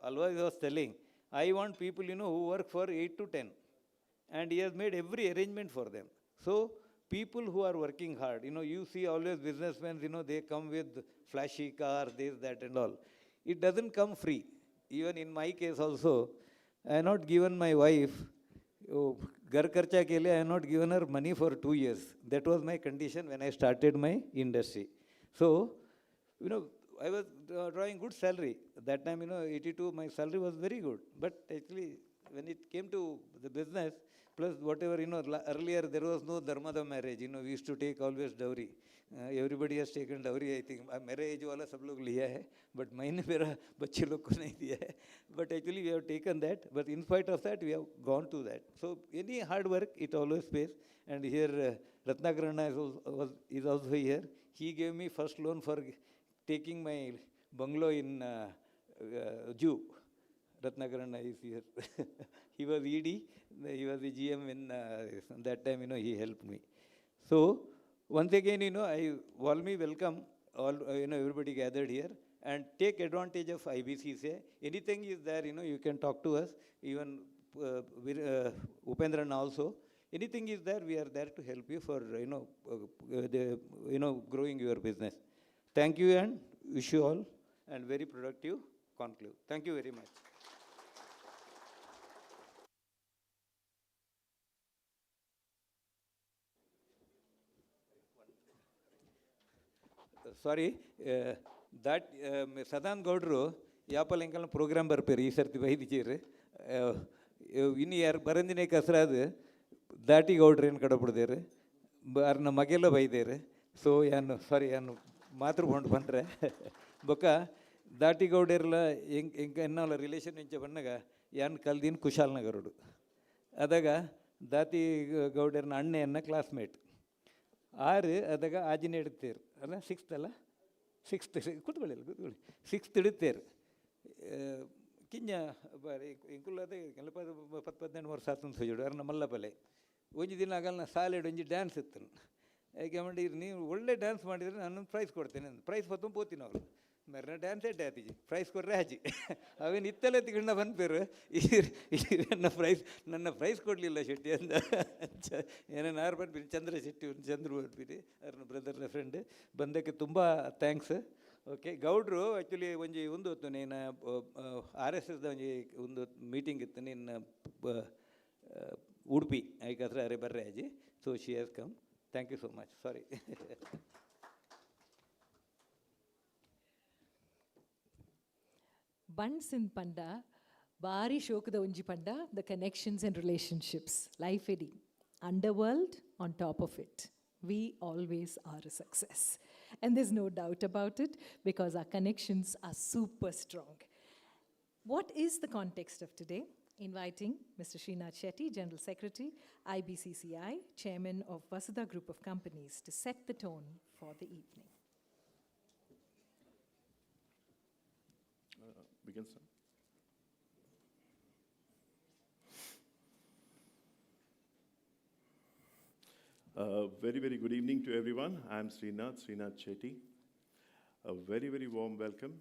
Alva was telling, I want people, who work for 8 to 10. And he has made every arrangement for them. So, people who are working hard, you see always businessmen, they come with flashy car, this, that and all. It doesn't come free. Even in my case also, I have not given my wife, Gar Karcha ke liye, I have not given her money for 2 years. That was my condition when I started my industry. So, I was drawing good salary. That time, 82, my salary was very good. But actually, when it came to the business, plus whatever, earlier there was no dharmada marriage. We used to take always dowry. Everybody has taken dowry, I think. मेरे as वाला सब लोग लिया है, but मैंने मेरा बच्चे लोग को नहीं दिया है. But actually we have taken that, but in spite of that, we have gone to that. So any hard work, it always pays. And here, Ratnakarana is also here. He gave me first loan for taking my bungalow in Jew. Ratnakarana is here. He was ED, he was the GM in that time, he helped me. So, once again, I warmly welcome all, everybody gathered here and take advantage of IBCCI. Anything is there, you can talk to us, even Upendran also. Anything is there, we are there to help you for, growing your business. Thank you and wish you all and very productive conclave. Thank you very much. Sorry, that Sadan Gaudru, Yapal Engal program ಬರ್ಪೇರು ಈ ಸರ್ತಿ ಬೈದಿದ್ದೀರಿ ಇನ್ನು ಯಾರು ಬರಂದಿನೇ ಕಸರಾದ ದಾಟಿ ಗೌಡ್ರು ಏನು ಕಡಬಿಡ್ದೇರು ಅವ್ರನ್ನ ಮಗೆಲ್ಲ ಬೈದೇರು so ಯಾನು ಸಾರಿ ಯಾನು ಮಾತೃ ಬಂದ್ರೆ ಬೊಕ್ಕ ದಾಟಿ ಗೌಡರ್ಲ ಹೆಂಗೆ ಎನ್ನೋಲ್ಲ ರಿಲೇಷನ್ ಇಂಚ ಬಂದಾಗ ಯಾನು ಕಲ್ದಿನ ಕುಶಾಲನಗರುಡು ಅದಾಗ ದಾತಿ ಗೌಡರ್ನ ಅಣ್ಣೆಯನ್ನ ಕ್ಲಾಸ್ಮೇಟ್ ಆರು ಅದಾಗ ಆಜಿನ ಇಡ್ತೇರು ಅಲ್ಲ ಸಿಕ್ಸ್ತ್ ಕೂತ್ಕೊಳ್ಳಿ ಸಿಕ್ಸ್ತ್ ಇಡುತ್ತೇರು ಕಿಂಜ ಇಂಕುಲ್ಲದೆ ಕೆಲಪ 10-12 ವರ್ಷ ಆತಂತ ಸೋಜೋಡು ಅವ್ರನ್ನ ಮಲ್ಲಪಲೆ ಒಂಜಿ ದಿನ ಆಗಲ್ಲ ಸಾಲೆಡ್ ಒಂಜಿ ಡ್ಯಾನ್ಸ್ ಇತ್ತು ಯಾಕೆ ಮಾಡಿರಿ ನೀವು ಒಳ್ಳೆ ಡ್ಯಾನ್ಸ್ ಮಾಡಿದರೆ ನಾನು ಪ್ರೈಸ್ ಕೊಡ್ತೇನೆ ಪ್ರೈಸ್ ಹೊತ್ತು ಪೋತೀನಿ ಅವರು ಮರ್ನ ಡ್ಯಾನ್ಸ್ ಎಡ್ಡೆ ಆತಿಜಿ ಪ್ರೈಸ್ ಕೊಡ್ರೆ ಹಾಜಿ ಅವೇನು ಇತ್ತಲೇ ತಿಗೊಂಡ ಬಂದ್ಪೇರು ನನ್ನ ಪ್ರೈಸ್ ಕೊಡಲಿಲ್ಲ ಶೆಟ್ಟಿ ಅಂತ ಏನೇನು ಯಾರು ಬಂದ್ಬಿಡಿ ಚಂದ್ರ ಬಂದ್ಬಿಡಿ ಅವ್ರನ್ನ ಬ್ರದರ್ನ ಫ್ರೆಂಡ್ ಬಂದಕ್ಕೆ ತುಂಬ ಥ್ಯಾಂಕ್ಸ್. ಓಕೆ ಗೌಡ್ರು ಆ್ಯಕ್ಚುಲಿ ಒಂಜಿ ಒಂದು ಹೊತ್ತು ನೀನು RSSದ ಒಂದು ಮೀಟಿಂಗ್ ಇತ್ತು ನಿನ್ನ ಉಡುಪಿ ಐಕಾದ್ರೆ ಅರೆ ಬರ್ರೆ ಆಜಿ so she has come. Thank you so much. Sorry. Buns in Panda, Bari Shokada Unji Panda, the connections and relationships. Life Eddy. Underworld on top of it. We always are a success. And there's no doubt about it because our connections are super strong. What is the context of today? Inviting Mr. Srinath Shetty, General Secretary, IBCCI, Chairman of Vasudha Group of Companies, to set the tone for the evening. Begin, sir. Very, very good evening to everyone. I'm Srinath Shetty. A very, very warm welcome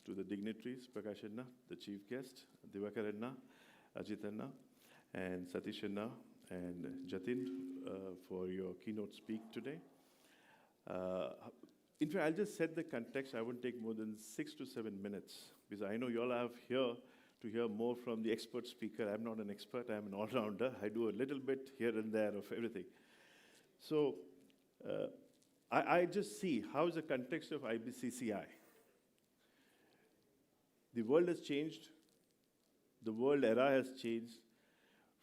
to the dignitaries, Prakash Anna, the chief guest, Divakar Anna, Ajit Anna, and Satish Anna, and Jatin for your keynote speak today. In fact, I'll just set the context. I won't take more than 6 to 7 minutes because I know you all have here to hear more from the expert speaker. I'm not an expert, I'm an all-rounder. I do a little bit here and there of everything. So I just see how is the context of IBCCI. The world has changed. The world era has changed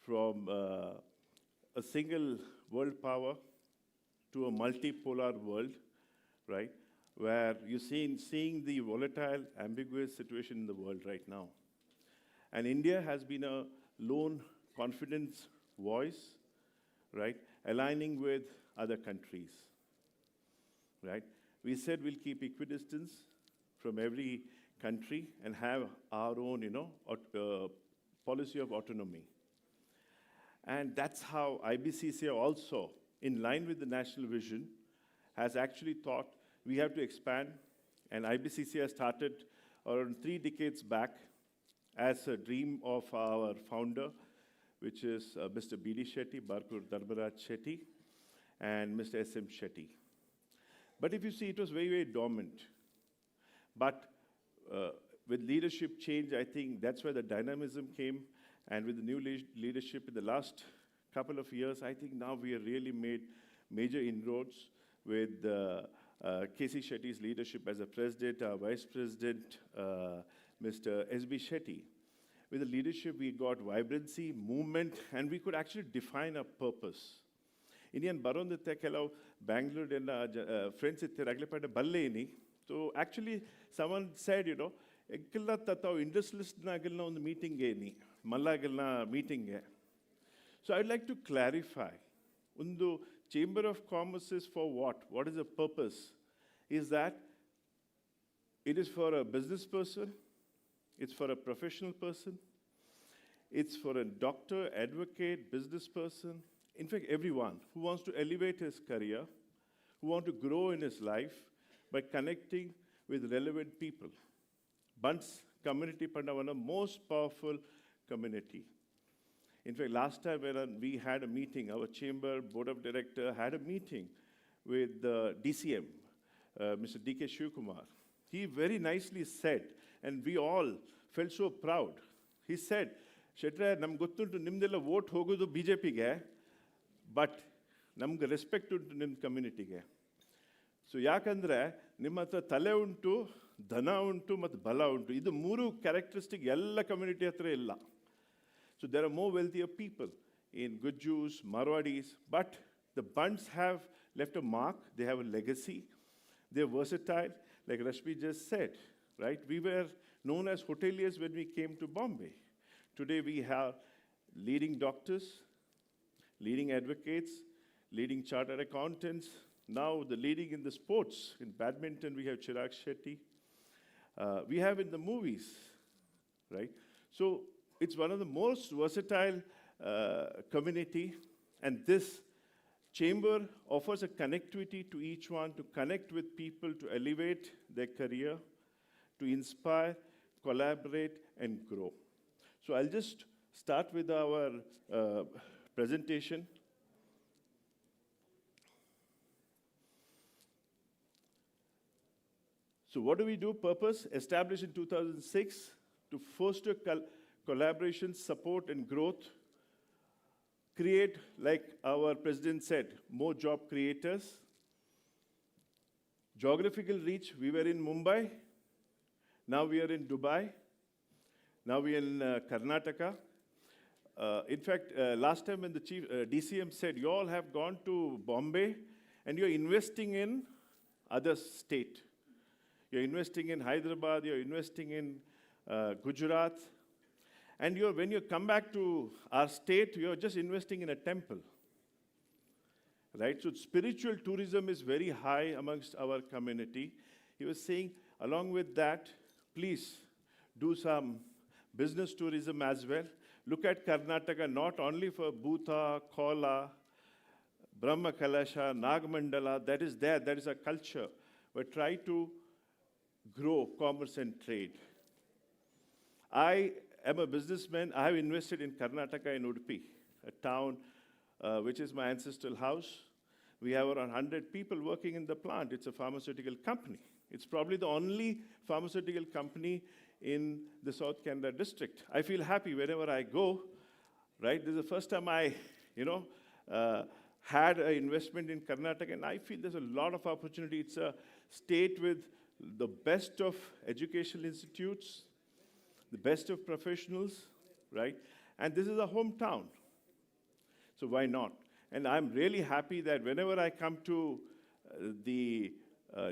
from a single world power to a multipolar world, right? Where you're seeing the volatile, ambiguous situation in the world right now. And India has been a lone confidence voice, right? Aligning with other countries, right? We said we'll keep equidistance from every country and have our own, policy of autonomy. And that's how IBCCI also, in line with the national vision, has actually thought we have to expand. And IBCCI started around 3 decades back as a dream of our founder, which is Mr. B.D. Shetty, Barkur Dharmaraj Shetty, and Mr. S.M. Shetty. But if you see, it was very, very dormant. But with leadership change, I think that's where the dynamism came. And with the new leadership in the last couple of years, I think now we have really made major inroads with K.C. Shetty's leadership as a president, our vice president, Mr. S.B. Shetty. With the leadership, we got vibrancy, movement, and we could actually define a purpose. Indian Baron the Tekelo, Bangalore, and friends at Raglapata Balleini. So actually, someone said, you know, Ekilla Tatao industrialist Nagilna on the meeting, Malagilna meeting. So I'd like to clarify. Undu Chamber of Commerce is for what? What is the purpose? Is that it is for a business person, it's for a professional person, it's for a doctor, advocate, business person, in fact, everyone who wants to elevate his career, who want to grow in his life by connecting with relevant people. Bunts community Pandavana, most powerful community. In fact, last time when we had a meeting, our chamber board of director had a meeting with the DCM, Mr. D.K. Shivkumar. He very nicely said, and we all felt so proud. He said, Shetra, nam gottuntu nimdella vote hogudu BJP ge, but namge respect untu nim community ge. So yakandre nimma hatra tale untu, dhana untu ಮತ್ತು ಬಲ ಉಂಟು. ಇದು ಮೂರು characteristic ಎಲ್ಲ community ಹತ್ರ ಇಲ್ಲ. So there are more wealthier people in Gujjus, Marwadis, but the Bunts have left a mark, they have a legacy, they're versatile, like Rashmi just said, right? We were known as hoteliers when we came to Bombay. Today we have leading doctors, leading advocates, leading chartered accountants, now the leading in the sports. In badminton, we have Chirag Shetty. We have in the movies, right? So it's one of the most versatile community, and this chamber offers a connectivity to each one to connect with people, to elevate their career, to inspire, collaborate, and grow. So I'll just start with our presentation. So what do we do? Purpose, established in 2006 to foster collaboration, support, and growth. Create, like our president said, more job creators. Geographical reach, we were in Mumbai. Now we are in Dubai. Now we are in Karnataka. In fact, last time when the chief DCM said, you all have gone to Bombay and you're investing in other state. You're investing in Hyderabad, you're investing in Gujarat. And when you come back to our state, you're just investing in a temple. Right? So spiritual tourism is very high amongst our community. He was saying, along with that, please do some business tourism as well. Look at Karnataka, not only for Bhuta, Kola, Brahma Kalasha, Nagmandala, that is there, that is a culture. But try to grow commerce and trade. I am a businessman. I have invested in Karnataka in Udupi, a town which is my ancestral house. We have around 100 people working in the plant. It's a pharmaceutical company. It's probably the only pharmaceutical company in the South Canada district. I feel happy whenever I go, right? This is the first time I, had an investment in Karnataka, and I feel there's a lot of opportunity. It's a state with the best of educational institutes, the best of professionals, right? And this is a hometown. So why not? And I'm really happy that whenever I come to the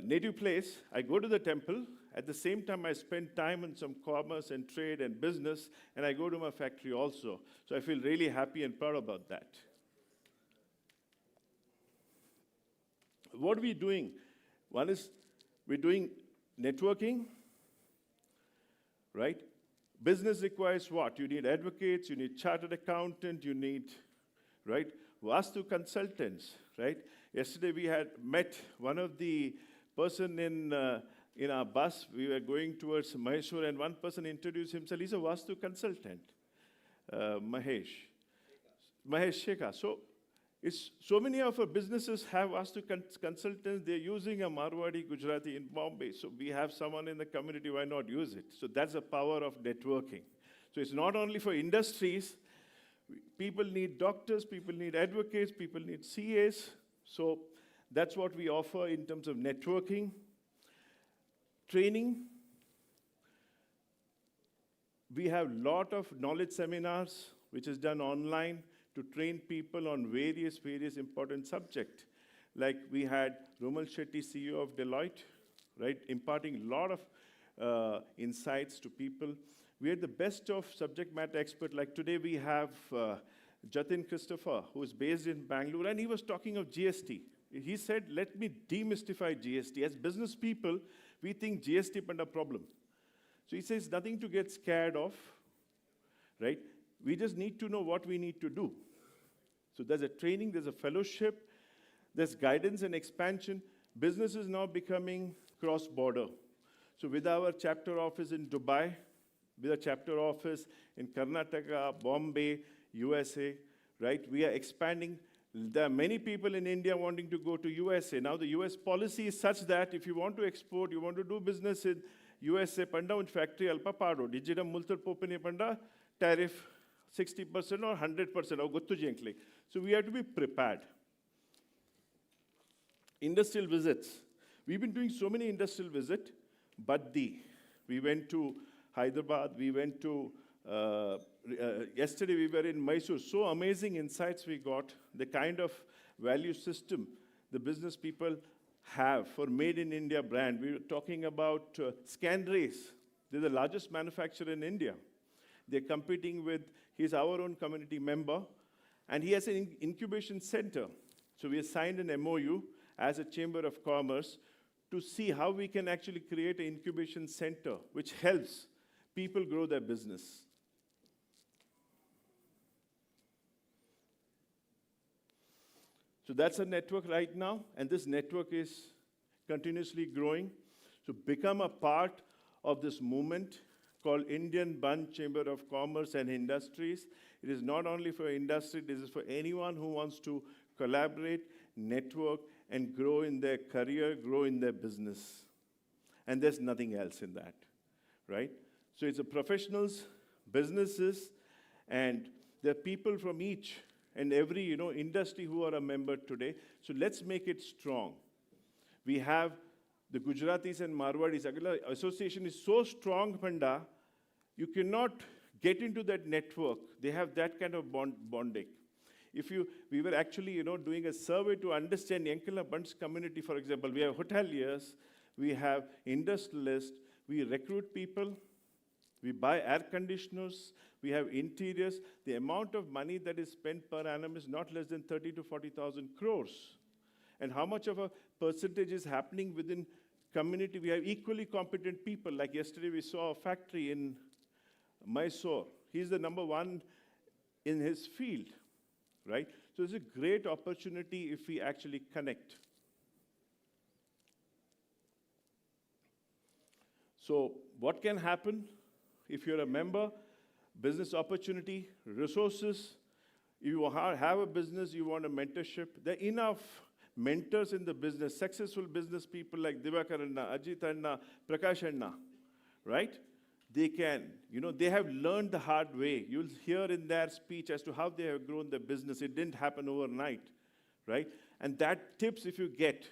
native place, I go to the temple. At the same time, I spend time on some commerce and trade and business, and I go to my factory also. So I feel really happy and proud about that. What are we doing? One is we're doing networking, right? Business requires what? You need advocates, you need chartered accountant, you need, right? Vastu consultants, right? Yesterday we had met one of the person in our bus. We were going towards Mysore, and one person introduced himself. He's a Vastu consultant, Mahesh Shekha. So many of our businesses have Vastu consultants. They're using a Marwadi Gujarati in Bombay. So we have someone in the community, why not use it? So that's the power of networking. So it's not only for industries. People need doctors, people need advocates, people need CAs. So That's what we offer in terms of networking, training. We have a lot of knowledge seminars, which is done online to train people on various important subjects. Like we had Romal Shetty, CEO of Deloitte, right, imparting a lot of insights to people. We had the best of subject matter expert. Like today we have Jatin Christopher, who is based in Bangalore, and he was talking of GST. He said, let me demystify GST. As business people, we think GST is a problem. So he says, nothing to get scared of, right? We just need to know what we need to do. So there's a training, there's a fellowship, there's guidance and expansion. Business is now becoming cross-border. So with our chapter office in Dubai, with a chapter office in Karnataka, Bombay, USA, right? We are expanding. There are many people in India wanting to go to USA. Now the US policy is such that if you want to export, you want to do business in USA, panda un factory alpa pado. Digital multar popene panda tariff 60% or 100% or gottu jenkli. So we have to be prepared. Industrial visits. We've been doing so many industrial visits, but we went to Hyderabad, we went to, yesterday we were in Mysore. So amazing insights we got, the kind of value system the business people have for Made in India brand. We were talking about Scanrace. They're the largest manufacturer in India. They're competing with, he's our own community member, and he has an incubation center. So we have signed an MOU as a Chamber of Commerce to see how we can actually create an incubation center which helps people grow their business. So that's a network right now, and this network is continuously growing. So become a part of this movement called Indian Bund Chamber of Commerce and Industries. It is not only for industry, this is for anyone who wants to collaborate, network, and grow in their career, grow in their business. And there's nothing else in that, right? So it's a professionals, businesses, and there are people from each and every industry who are a member today. So let's make it strong. We have the Gujaratis and Marwadis. Agla association is so strong, Panda, you cannot get into that network. They have that kind of bonding. We were actually doing a survey to understand Yankala Bunds community, for example. We have hoteliers, we have industrialists, we recruit people, we buy air conditioners, we have interiors. The amount of money that is spent per annum is not less than 30 to 40,000 crores. And how much of a percentage is happening within community? We have equally competent people. Like yesterday we saw a factory in Mysore. He's the number one in his field, right? So it's a great opportunity if we actually connect. So what can happen if you're a member? Business opportunity, resources. You have a business, you want a mentorship. There are enough mentors in the business, successful business people like Divakar Anna, Ajit Anna, Prakash Anna, right? They can, they have learned the hard way. You'll hear in their speech as to how they have grown their business. It didn't happen overnight, right? And that tips if you get,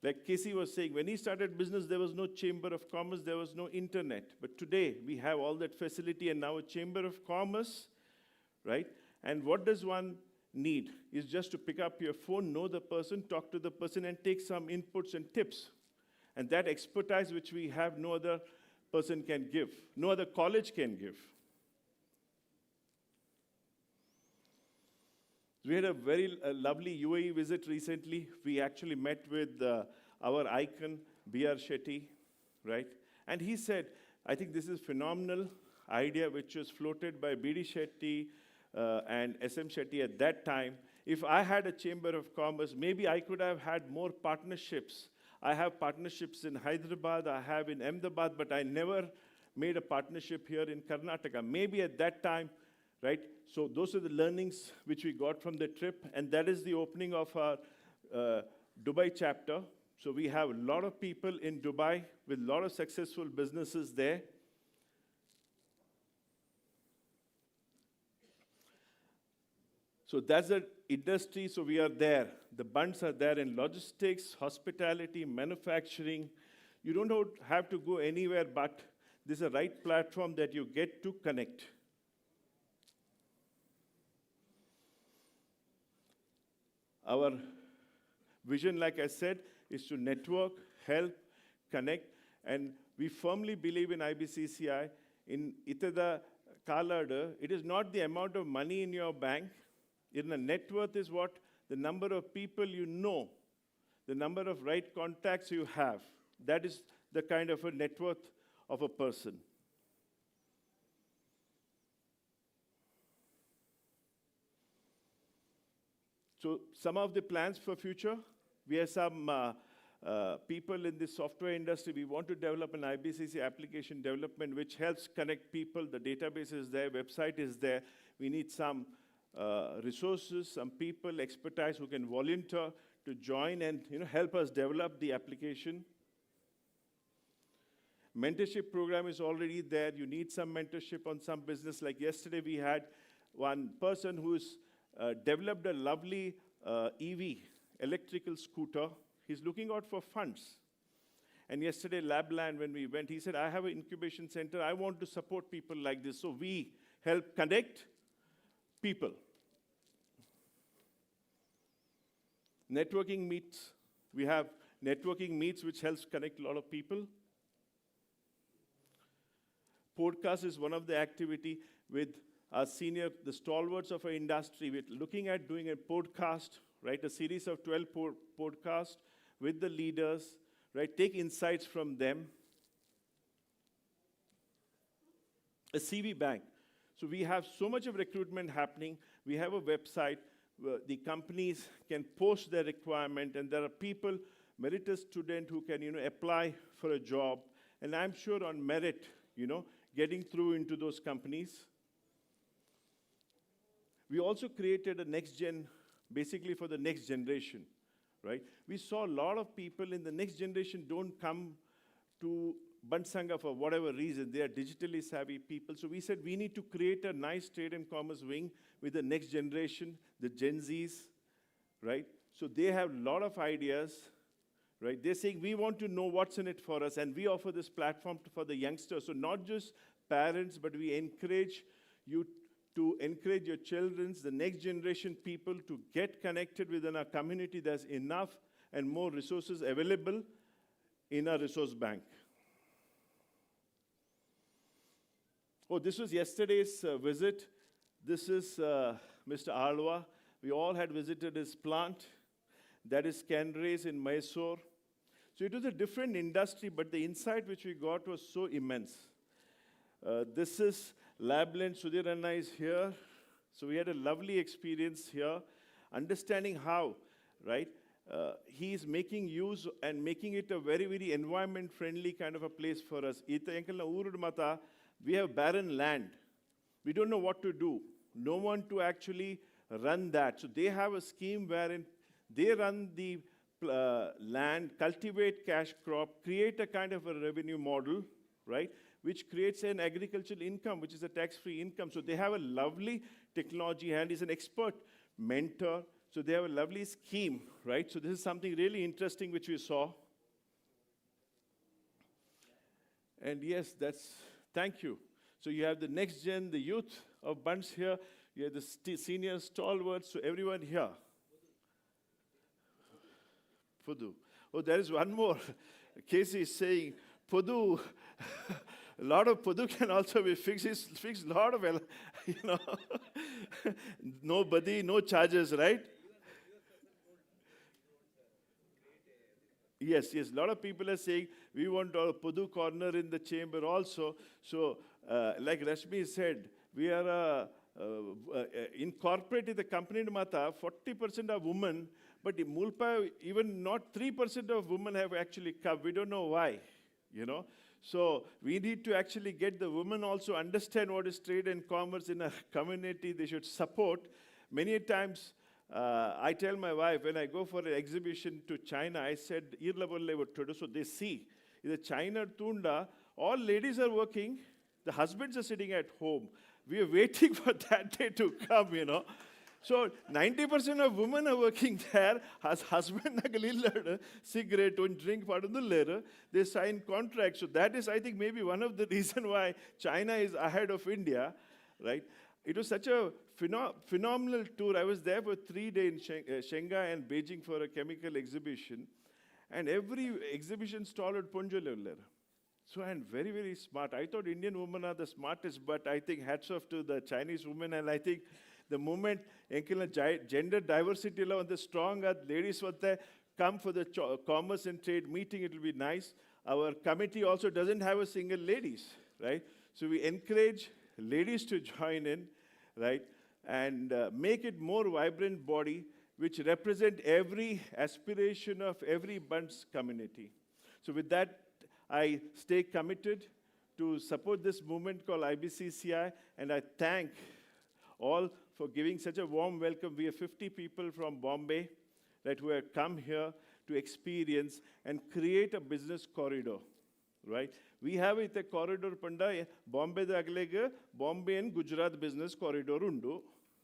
like Casey was saying, when he started business, there was no Chamber of Commerce, there was no internet. But today, we have all that facility and now a Chamber of Commerce, right? And what does one need? Is just to pick up your phone, know the person, talk to the person, and take some inputs and tips. And that expertise which we have, no other person can give. No other college can give. We had a very lovely UAE visit recently. We actually met with our icon, B.R. Shetty, right? And he said, I think this is a phenomenal idea which was floated by B.D. Shetty and S.M. Shetty at that time. If I had a Chamber of Commerce, maybe I could have had more partnerships. I have partnerships in Hyderabad, I have in Ahmedabad, but I never made a partnership here in Karnataka. Maybe at that time, right? So those are the learnings which we got from the trip, and that is the opening of our Dubai chapter. So we have a lot of people in Dubai with a lot of successful businesses there. So that's the industry, so we are there. The bunds are there in logistics, hospitality, manufacturing. You don't have to go anywhere, but this is the right platform that you get to connect. Our vision, like I said, is to network, help, connect, and we firmly believe in IBCCI. In Itada Kalada, it is not the amount of money in your bank. In a net worth is what? The number of people you know, the number of right contacts you have. That is the kind of a net worth of a person. So some of the plans for future, we have some people in the software industry. We want to develop an IBCC application development which helps connect people. The database is there, website is there. We need some resources, some people, expertise who can volunteer to join and help us develop the application. Mentorship program is already there. You need some mentorship on some business. Like yesterday, we had one person who's developed a lovely EV, electrical scooter. He's looking out for funds. And yesterday, Labland, when we went, he said, I have an incubation center. I want to support people like this. So we help connect people. Networking meets. We have networking meets which helps connect a lot of people. Podcast is one of the activity with our senior, the stalwarts of our industry. We're looking at doing a podcast, right? A series of 12 podcasts with the leaders, right? Take insights from them. A CV bank. So we have so much of recruitment happening. We have a website where the companies can post their requirement, and there are people, meritorious student who can, apply for a job. And I'm sure on merit, getting through into those companies. We also created a next gen, basically for the next generation, right? We saw a lot of people in the next generation don't come to Bansanga for whatever reason. They are digitally savvy people. So we said we need to create a nice trade and commerce wing with the next generation, the Gen Zs, right? So they have a lot of ideas, right? They're saying we want to know what's in it for us, and we offer this platform for the youngsters. So not just parents, but we encourage you to encourage your children, the next generation people, to get connected within our community. There's enough and more resources available in our resource bank. Oh, this was yesterday's visit. This is Mr. Alwa. We all had visited his plant. That is Canrays in Mysore. So it was a different industry, but the insight which we got was so immense. This is Labland. Sudhir Anna is here. So we had a lovely experience here, understanding how, right? He is making use and making it a very, very environment-friendly kind of a place for us. We have barren land. We don't know what to do. No one to actually run that. So they have a scheme wherein they run the land, cultivate cash crop, create a kind of a revenue model, right, which creates an agricultural income, which is a tax-free income. So they have a lovely technology, and he's an expert mentor. So they have a lovely scheme, right? So this is something really interesting which we saw. And yes, thank you. So you have the next gen, the youth of Bunds here. You have the senior stalwarts, so everyone here. Pudu. Oh, there is one more. Casey is saying, Pudu, a lot of Pudu can also be fixed. He's fixed a lot of, nobody, no charges, right? Yes, a lot of people are saying, we want a Pudu corner in the chamber also. So, like Rashmi said, we are incorporated the company in Mata, 40% of women, but in Mulpa, even not 3% of women have actually come. We don't know why, So we need to actually get the women also understand what is trade and commerce in a community. They should support. Many times, I tell my wife, when I go for an exhibition to China, I said, so they see, in the China Tunda, all ladies are working, the husbands are sitting at home. We are waiting for that day to come, So 90% of women are working there. As husband nagalillada cigarette and drink padundulleru, they sign contracts. So that is, I think, maybe one of the reason why China is ahead of India, right? It was such a phenomenal tour. I was there for 3 days in Shanghai and Beijing for a chemical exhibition, and every exhibition stall had ponjolleru. So, and very, very smart. I thought Indian women are the smartest, but I think hats off to the Chinese women. And I think the moment gender diversity law and the strong ladies what they come for the commerce and trade meeting, it will be nice. Our committee also doesn't have a single ladies, right? So we encourage ladies to join in, right? And make it more vibrant body, which represent every aspiration of every Bunds community. So with that, I stay committed to support this movement called IBCCI, and I thank all for giving such a warm welcome. We have 50 people from Bombay that who have come here to experience and create a business corridor, right? We have a corridor panda Bombay the aglega Bombay and Gujarat business corridor undu,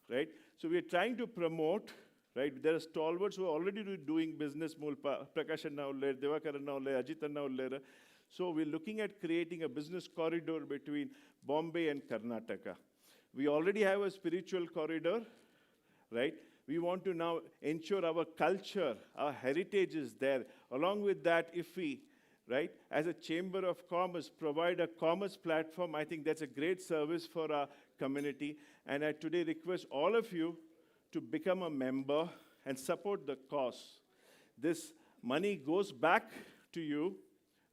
right? So we are trying to promote, right? There are stalwarts who are already doing business. Prakash Anna ullere, Devakar Anna ullere, Ajit Anna ullere. So we're looking at creating a business corridor between Bombay and Karnataka. We already have a spiritual corridor, right? We want to now ensure our culture, our heritage is there. Along with that, if we, right, as a Chamber of Commerce, provide a commerce platform, I think that's a great service for our community. And I today request all of you to become a member and support the cause. This money goes back to you,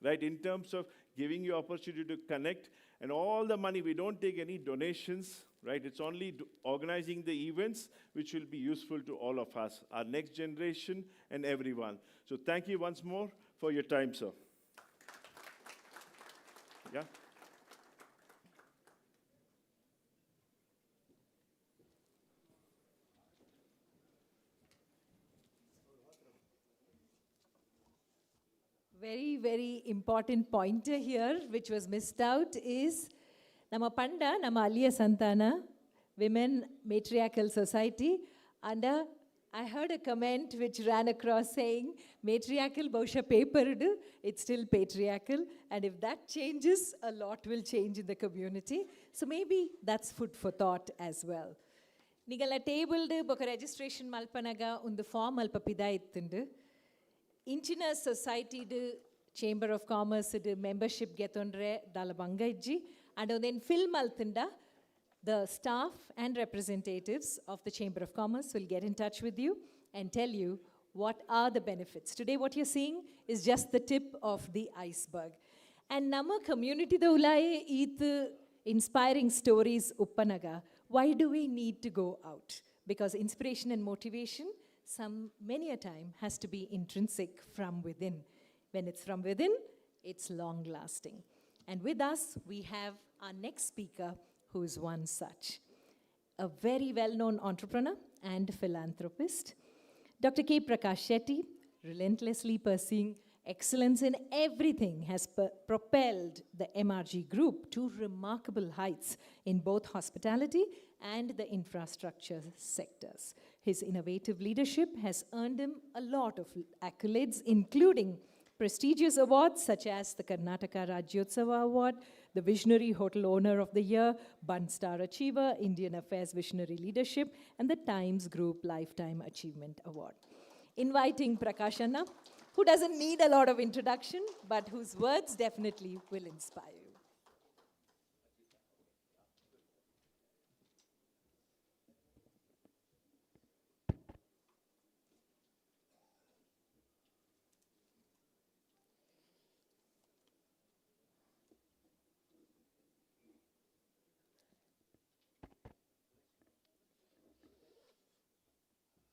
right, in terms of giving you opportunity to connect. And all the money, we don't take any donations, right? It's only organizing the events which will be useful to all of us, our next generation and everyone. So thank you once more for your time, sir. Yeah. Very, very important pointer here, which was missed out, is Nama Panda, Nama Aliya Santana, Women Matriarchal Society. And I heard a comment which ran across saying, matriarchal Bausha paper, it's still patriarchal. And if that changes, a lot will change in the community. So maybe that's food for thought as well. Nigala table boka registration malpanaga undu form alpapida ittundu. Inchina society Chamber of Commerce membership getondre dalabanga ijji and then film altunda the staff and representatives of the Chamber of Commerce will get in touch with you and tell you what are the benefits. Today what you're seeing is just the tip of the iceberg. And nama community da ulaye eeth inspiring stories uppanaga. Why do we need to go out? Because inspiration and motivation many a time has to be intrinsic from within. When it's from within, it's long lasting. And with us, we have our next speaker, who is one such. A very well-known entrepreneur and philanthropist. Dr. K. Prakash Shetty, relentlessly pursuing excellence in everything, has propelled the MRG group to remarkable heights in both hospitality and the infrastructure sectors. His innovative leadership has earned him a lot of accolades, including prestigious awards such as the Karnataka Rajyotsava Award, the Visionary Hotel Owner of the Year, Bund Star Achiever, Indian Affairs Visionary Leadership, and the Times Group Lifetime Achievement Award. Inviting Prakash Anna, who doesn't need a lot of introduction, but whose words definitely will inspire you.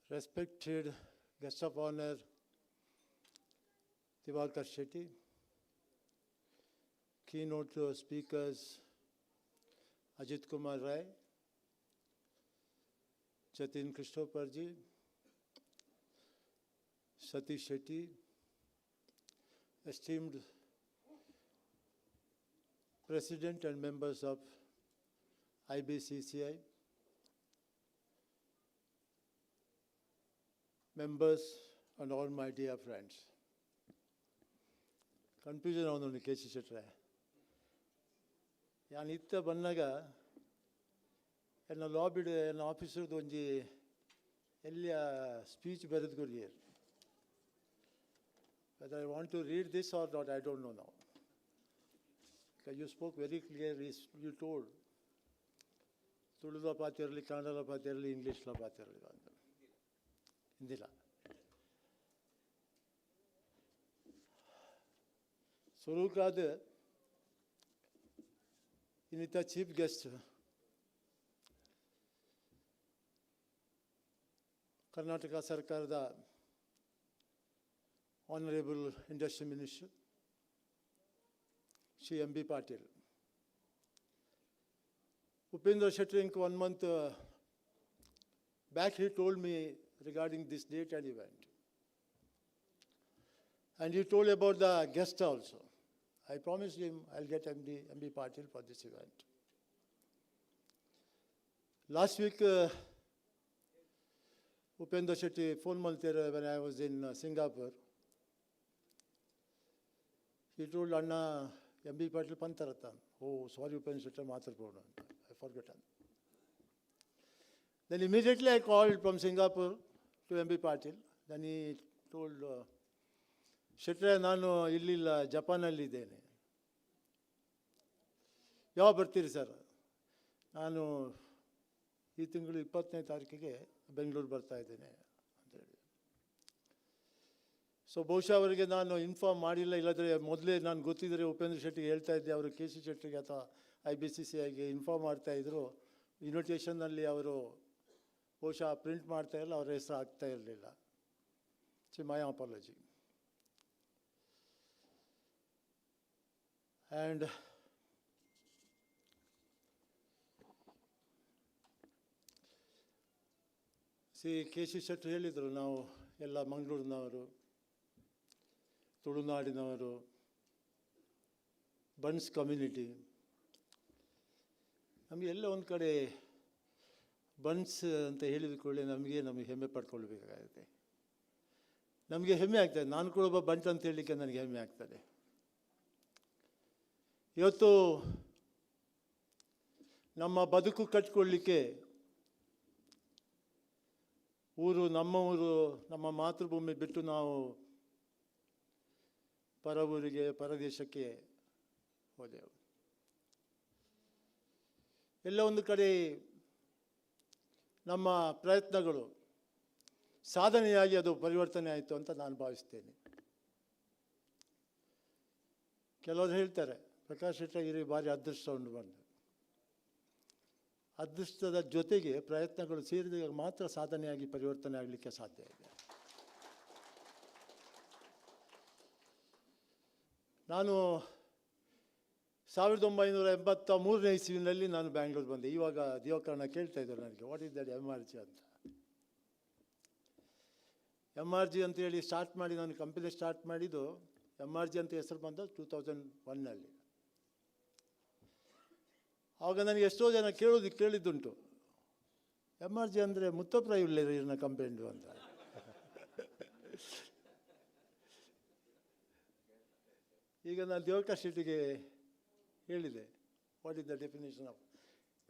Respected guest of honor, Divakar Shetty, keynote speakers, Ajit Kumar Rai, Jatin Christopherji, Satish Shetty, esteemed President and members of IBCCI, members, and all my dear friends. Confusion on the case ಶೆಟ್ರೆ ನಾನು ಇತ್ತ ಬಂದಾಗ ಎನ್ನ ಲಾಬಿಡ್ ಎನ್ನ ಆಫೀಸರ್ದು ಒಂಜಿ ಎಲ್ಲಿಯ speech ಬರೆದು courier. Whether I want to read this or not, I don't know now. Because you spoke very clearly, you told ತುಳುಲ ಪಾತಿರಲಿ, ಕನ್ನಡಲ ಪಾತಿರಲಿ, ಇಂಗ್ಲೀಷ್ಲ ಪಾತಿರಲಿ ಅಂತ ಹಿಂದಿಲ. ಸ್ವರೂಪಾದ ಇನ್ನಿತ chief guest Karnataka ಸರ್ಕಾರದ Honorable Industry Minister, Shri M.B. Patil. Upendra Shetty, 1 month back, he told me regarding this date and event. And he told about the guest also. I promised him I'll get M.B. Patil for this event. Last week, Upendra Shetty phone maltere when I was in Singapore. He told Anna, M.B. Patil Pantaratan. Oh, sorry, Upendra Shetty Matarpona. I forgot. Then immediately I called from Singapore to M.B. Patil. Then he told, Shetty, ನಾನು ಇಲ್ಲಿಲ್ಲ, ಜಪಾನಲ್ಲಿದ್ದೇನೆ. ಯಾವಾಗ ಬರ್ತೀರಿ sir? ನಾನು ಈ ತಿಂಗಳು 20ನೇ ತಾರೀಕಿಗೆ ಬೆಂಗಳೂರು ಬರ್ತಾ ಇದ್ದೇನೆ ಅಂತೇಳಿ. ಸೊ ಬಹುಶಃ ಅವರಿಗೆ ನಾನು ಇನ್ಫಾರ್ಮ್ ಮಾಡಿಲ್ಲ, ಇಲ್ಲದ್ರೆ ಮೊದಲೇ ನಾನು ಗೊತ್ತಿದ್ದರೆ ಉಪೇಂದ್ರ ಶೆಟ್ಟಿಗೆ ಹೇಳ್ತಾ ಇದ್ದೆ, ಅವರು ಕೆ ಸಿ ಶೆಟ್ಟಿಗೆ ಅಥವಾ IBCCIಗೆ ಇನ್ಫಾರ್ಮ್ ಮಾಡ್ತಾಯಿದ್ರು. ಇನ್ವಿಟೇಷನ್ನಲ್ಲಿ ಅವರು ಬಹುಶಃ ಪ್ರಿಂಟ್ ಮಾಡ್ತಾಯಿರಲ್ಲ, ಅವರ ಹೆಸರು ಆಗ್ತಾ ಇರಲಿಲ್ಲ. My apology. And K C Shetty ಹೇಳಿದರು, ನಾವು ಎಲ್ಲ ಮಂಗಳೂರಿನವರು, ತುಳುನಾಡಿನವರು, ಬನ್ಸ್ ಕಮ್ಯುನಿಟಿ. ನಮಗೆ ಎಲ್ಲ ಒಂದು ಕಡೆ ಬನ್ಸ್ ಅಂತ ಹೇಳಿದ ಕೂಡಲೇ ನಮಗೆ ಹೆಮ್ಮೆ ಪಡ್ಕೊಳ್ಬೇಕಾಗುತ್ತೆ. ನಮಗೆ ಹೆಮ್ಮೆ ಆಗ್ತದೆ. ನಾನು ಕೂಡ ಒಬ್ಬ ಬಂಟ್ ಅಂತ ಹೇಳಲಿಕ್ಕೆ ನನಗೆ ಹೆಮ್ಮೆ ಆಗ್ತದೆ. ಇವತ್ತು ನಮ್ಮ ಬದುಕು ಕಟ್ಟಿಕೊಳ್ಳಲಿಕ್ಕೆ ನಮ್ಮ ಊರು, ನಮ್ಮ ಮಾತೃಭೂಮಿ ಬಿಟ್ಟು ನಾವು ಪರ ಊರಿಗೆ, ಪರದೇಶಕ್ಕೆ ಹೋದೆವು. ಎಲ್ಲ ಒಂದು ಕಡೆ ನಮ್ಮ ಪ್ರಯತ್ನಗಳು ಸಾಧನೆಯಾಗಿ ಅದು ಪರಿವರ್ತನೆ ಆಯಿತು ಅಂತ ನಾನು ಭಾವಿಸ್ತೇನೆ. ಕೆಲವರು ಹೇಳ್ತಾರೆ, ಪ್ರಕಾಶ್ ಶೆಟ್ಟಿ ಭಾರಿ ಅದೃಷ್ಟ ಉಂಟು ಬಂದು. ಅದೃಷ್ಟದ ಜೊತೆಗೆ ಪ್ರಯತ್ನಗಳು ಸೇರಿದಾಗ ಮಾತ್ರ ಸಾಧನೆಯಾಗಿ ಪರಿವರ್ತನೆ ಆಗಲಿಕ್ಕೆ ಸಾಧ್ಯ ಇದೆ. ನಾನು 1983ನೇ ಇಸ್ವಿನಲ್ಲಿ ನಾನು ಬ್ಯಾಂಗ್ಳೂರು ಬಂದೆ. ಇವಾಗ ದಿವಾಕರಣ ಕೇಳ್ತಾ ಇದ್ದಾರೆ ನನಗೆ, ವಾಟ್ ಇಸ್ ದಟ್ MRG ಅಂತ. MRG ಅಂತೇಳಿ ಸ್ಟಾರ್ಟ್ ಮಾಡಿ, ನಾನು ಕಂಪನಿ ಸ್ಟಾರ್ಟ್ ಮಾಡಿದ್ದು MRG ಅಂತ ಹೆಸರು ಬಂದ 2001ನಲ್ಲಿ. ಆವಾಗ ನನಗೆ ಎಷ್ಟೋ ಜನ ಕೇಳಿದ್ದುಂಟು, MRG ಅಂದರೆ ಮುತ್ತಪ್ರಾಯ ಇರ್ನ ಕಂಪನಿ ಅಂತ. ಈಗ ನಾನು ದಿವಾಕರ್ ಶೆಟ್ಟಿಗೆ ಹೇಳಿದೆ, what is the definition of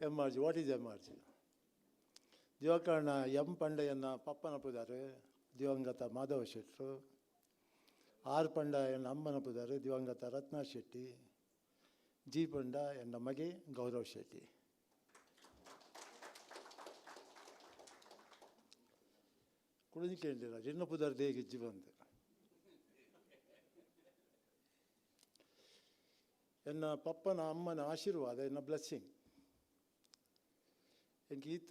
MRG, what is MRG? ದಿವಾಕರಣ ಎಂ ಪಂಡಯ್ಯನ ಪಪ್ಪನಪ್ಪಿದ್ದಾರೆ, ದಿವಂಗತ ಮಾಧವ ಶೆಟ್ಟರು. ಆರ್ ಪಂಡಯ್ಯನ ಅಮ್ಮನಪ್ಪಿದ್ದಾರೆ, ದಿವಂಗತ ರತ್ನಾ ಶೆಟ್ಟಿ. ಜಿ ಪಂಡ ಎನ್ನ ಮಗೆ ಗೌರವ್ ಶೆಟ್ಟಿ. ಕುಡಿದು ಕೇಳಿಲ್ಲ, ಜಿನ್ನಪುದಾರ್ ದೇಗಿ ಇಜ್ಜಿ ಬಂದೆ. ಎನ್ನ ಪಪ್ಪನ ಅಮ್ಮನ ಆಶೀರ್ವಾದ, ಎನ್ನ ಬ್ಲೆಸ್ಸಿಂಗ್ ಎಂಗೆ ಈತ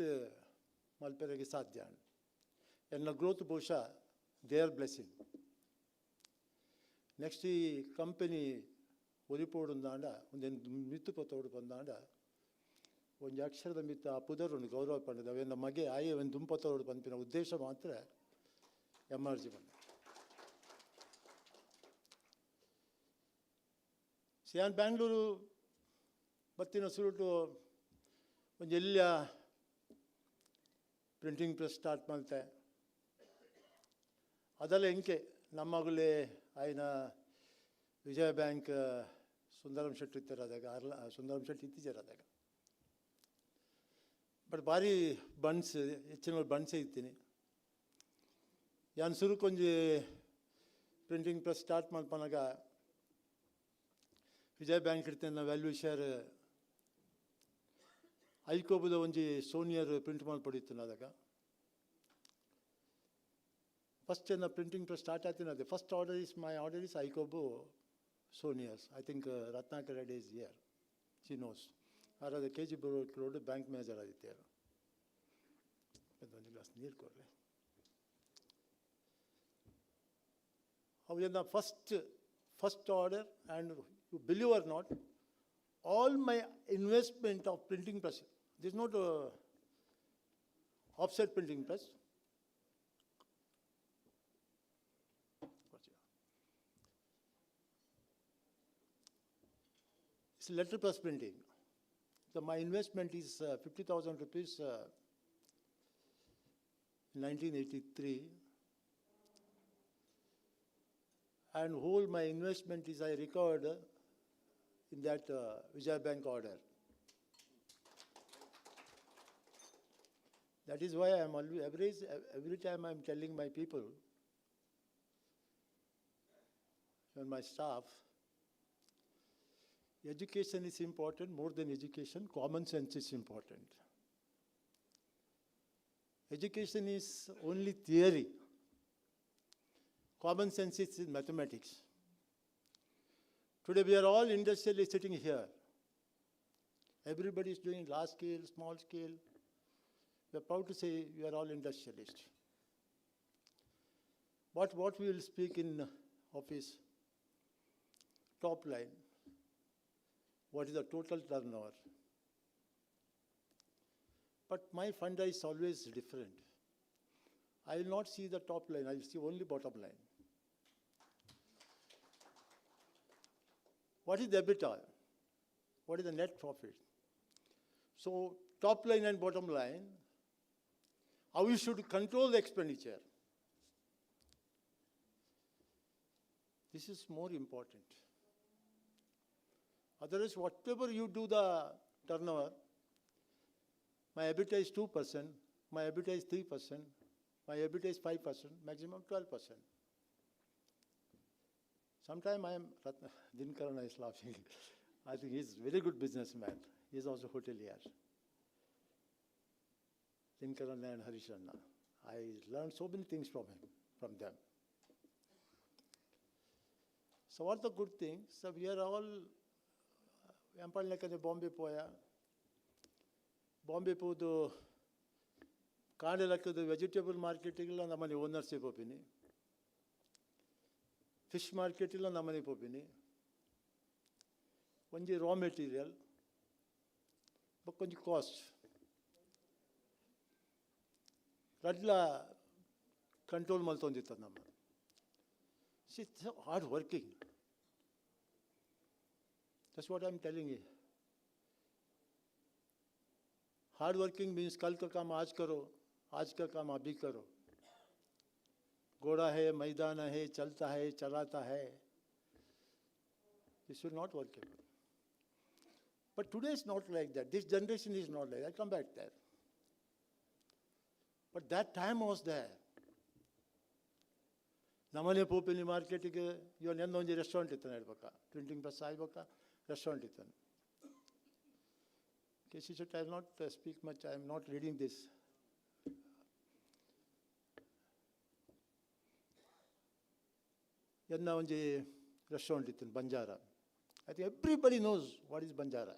ಮಲ್ಪೆರೆಗೆ ಸಾಧ್ಯ. ಎನ್ನ ಗ್ರೋತ್ ಬಹುಶಃ ದೇರ್ ಬ್ಲೆಸ್ಸಿಂಗ್. ನೆಕ್ಸ್ಟ್ ಈ ಕಂಪನಿ ಒರಿಪೋಡುಂದಾಂಡ ಒಂದೊಂದು ಮಿತ್ತು ಪತ್ತೋಡು ಬಂದಾಂಡ ಒಂದು ಅಕ್ಷರದ ಮಿತ್ತ ಆ ಪುದರನ್ನು ಗೌರವ ಪಂಡದ ಅವೆನ್ನ ಮಗೆ ಆಯೆ ಒಂದು ದುಂಪತ್ತೋಡು ಪಂಪಿನ ಉದ್ದೇಶ ಮಾತ್ರ MRG ಬಂದ. ಸಿಯಾನ್ ಬ್ಯಾಂಗ್ಳೂರು ಬತ್ತಿನ ಸುರುಟು ಒಂದು ಎಲ್ಲ ಪ್ರಿಂಟಿಂಗ್ ಪ್ರೆಸ್ ಸ್ಟಾರ್ಟ್ ಮಾಡ್ತೆ. ಅದೆಲ್ಲ ಹೆಂಗೆ ನಮ್ಮಗಲೇ ಆಯ್ನ ವಿಜಯ ಬ್ಯಾಂಕ್ ಸುಂದರಂ ಶೆಟ್ಟಿ ಇತ್ತಿರೋದಾಗ ಸುಂದರಂ ಶೆಟ್ಟಿ ಇತ್ತೀಚೆರಾದಾಗ ಬಟ್ ಭಾರಿ ಬನ್ಸ್ ಹೆಚ್ಚಿನ ಬನ್ಸೇ ಇತ್ತೀನಿ ಯಾನ್ ಸುರುಕೊಂಜಿ ಪ್ರಿಂಟಿಂಗ್ ಪ್ರೆಸ್ ಸ್ಟಾರ್ಟ್ ಮಾಡ್ಪನಾಗ ವಿಜಯ ಬ್ಯಾಂಕ್ ಇಡ್ತೇನೆ ವ್ಯಾಲ್ಯೂ ಶೇರ್ ಐಕೋಬದ ಒಂಜಿ ಸೋನಿಯರ್ ಪ್ರಿಂಟ್ ಮಾಡ್ಪಡಿತ್ತು ಅದಾಗ first na printing press start ಆಯ್ತು ಅದೇ first order is my order is ಐಕೋಬು souvenirs I think Ratnakar Reddy is here she knows ಆರಾದ K G road bank manager ಆಗಿತ್ತು ಯಾರು ಒಂದು ಗ್ಲಾಸ್ ನೀರು ಕೊಡಲಿ ಅವರಿಂದ first order and you believe or not all my investment of printing press this not offset printing press letter press printing. So my investment is 50,000 rupees in 1983, and whole my investment is I recovered in that Vijay Bank order. That is why I am always every time I am telling my people and my staff, education is important. More than education, common sense is important. Education is only theory. Common sense is mathematics. Today we are all industrialists sitting here. Everybody is doing large scale, small scale. We are proud to say we are all industrialists. What we will speak in office, top line. What is the total turnover? But my fund is always different. I will not see the top line, I will see only bottom line. What is the EBITDA? What is the net profit? So top line and bottom line, how we should control the expenditure. This is more important. Otherwise, whatever you do the turnover, my EBITDA is 2%, my EBITDA is 3%, my EBITDA is 5%, maximum 12%. Sometime I am, Dinkarana is laughing. I think he's a very good businessman. He is also hotelier. Dinkarana and Harishanna. I learned so many things from him, from them. So what the good things? So we are all ಎಂಪಳ್ಳಿನಕ್ಕಂದ್ರೆ ಬಾಂಬೆ ಪೋದು ಕಾಂಡೆ ಲೆಕ್ಕದ vegetable ಮಾರ್ಕೆಟಿಗೆಲ್ಲ ನಮ್ಮನೆ ಓನರ್ಸಿಪ್ ಹೋಗ್ತೀನಿ fish ಮಾರ್ಕೆಟಿಲ್ಲ ನಮ್ಮನೆ ಹೋಗ್ತೀನಿ ಒಂಜಿ raw material ಬಕ್ಕೊಂಜಿ cost ರಡ್ಲ control ಮಲ್ತೊಂದಿತ್ತು ನಮ್ಮ it's hard working. That's what I'm telling you. Hard working means कल का काम आज करो, आज का काम अभी करो. घोड़ा है, मैदान है, चलता है, चलाता है. This will not work. But today is not like that. This generation is not like that. I'll come back there. But that time was there. ನಮ್ಮನೆ ಪೋಪಿನಿ ಮಾರ್ಕೆಟಿಗೆ ಇವನ್ ಎಂದೊಂದು ರೆಸ್ಟೋರೆಂಟ್ ಇತ್ತಾನೆ ಹೇಳ್ಬೇಕಾ, ಪ್ರಿಂಟಿಂಗ್ ಪ್ರೆಸ್ ಆಗ್ಬೇಕಾ, ರೆಸ್ಟೋರೆಂಟ್ ಇತ್ತಾನೆ. She said, I will not speak much, I am not reading this. ಎಂದ ಒಂಜಿ restaurant ಇತ್ತಾನೆ Banjara. I think everybody knows what is Banjara.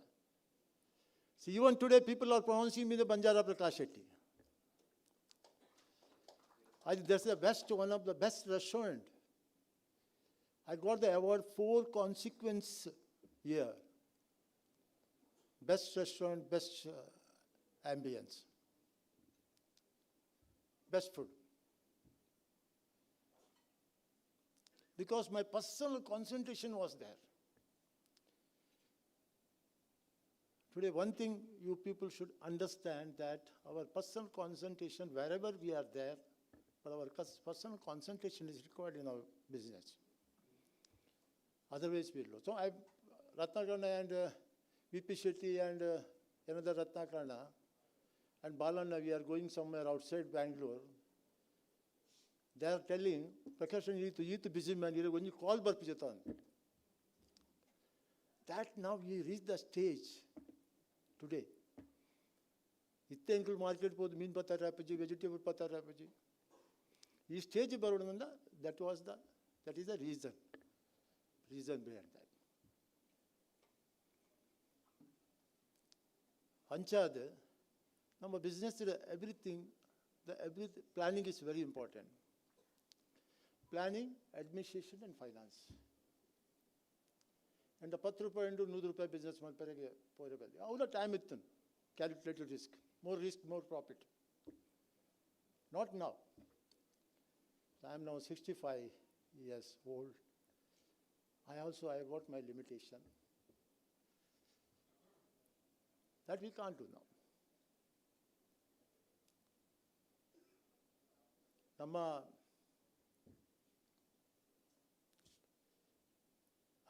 See, even today people are pronouncing me the Banjara Prakash Shetty. I think that's the best, one of the best restaurant. I got the award 4 consequence year. Best restaurant, best ambience, best food. Because my personal concentration was there. Today, one thing you people should understand that our personal concentration, wherever we are there, but our personal concentration is required in our business. Otherwise, we lose. So Ratnakarna and VP Shetty and another Ratnakarna and Balana, we are going somewhere outside Bangalore. They are telling, Prakash, you need to eat the busy man, when you call Barpijatan. That now we reach the stage today. Itte include market pod mean pata rapaji, vegetable pata rapaji. This stage barodanda, that is the reason behind that. Anchad, now business everything, planning is very important. Planning, administration and finance. And the ₹10 into ₹100 business man perege poirabelli. All the time ittan. Calculated risk, more profit. Not now. I am now 65 years old. I got my limitation. That we can't do now.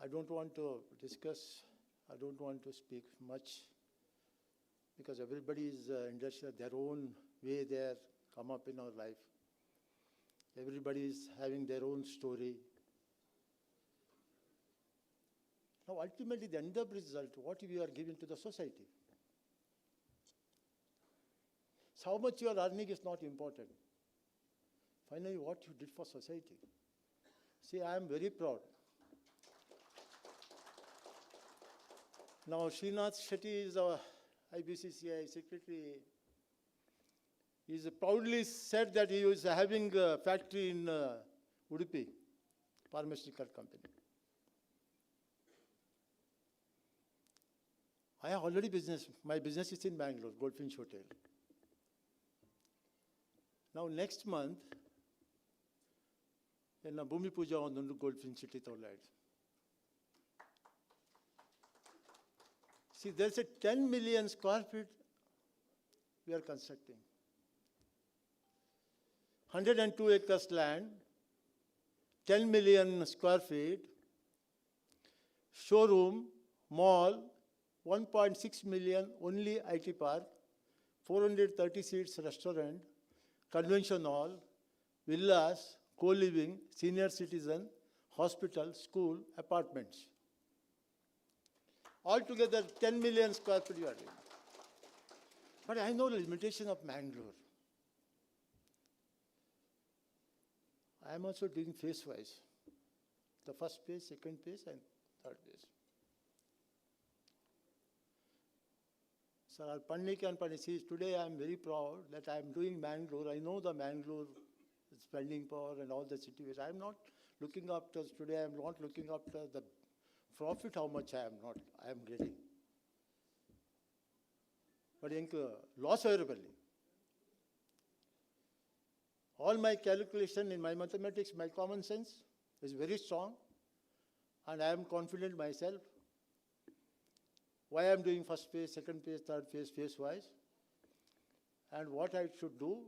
I don't want to discuss, I don't want to speak much because everybody is industry, their own way they come up in our life. Everybody is having their own story. Now ultimately the end of result, what we are giving to the society. So how much you are earning is not important. Finally, what you did for society. See, I am very proud. Now, Srinath Shetty is our IBCCI secretary. He proudly said that he was having a factory in Udupi, pharmaceutical company. I have already my business is in Bangalore, Goldfinch Hotel. Now, next month, in a Bhumi Puja on the Goldfinch City Tolad. See, there's a 10 million square feet we are constructing. 102 acres land, 10 million square feet, showroom, mall, 1.6 million only IT park, 430 seats restaurant, convention hall, villas, co-living, senior citizen, hospital, school, apartments. Altogether 10 million square feet you are doing. But I know the limitation of Mangalore. I am also doing phase-wise. The first phase, second phase, and third phase. Sir, Pannik and Panisi, today I am very proud that I am doing Mangalore. I know the Mangalore spending power and all the situation. I am not looking after, today I am not looking after the profit, how much I am getting. But loss availability. All my calculation in my mathematics, my common sense is very strong, and I am confident myself. Why I am doing first phase, second phase, third phase, phase-wise, and what I should do,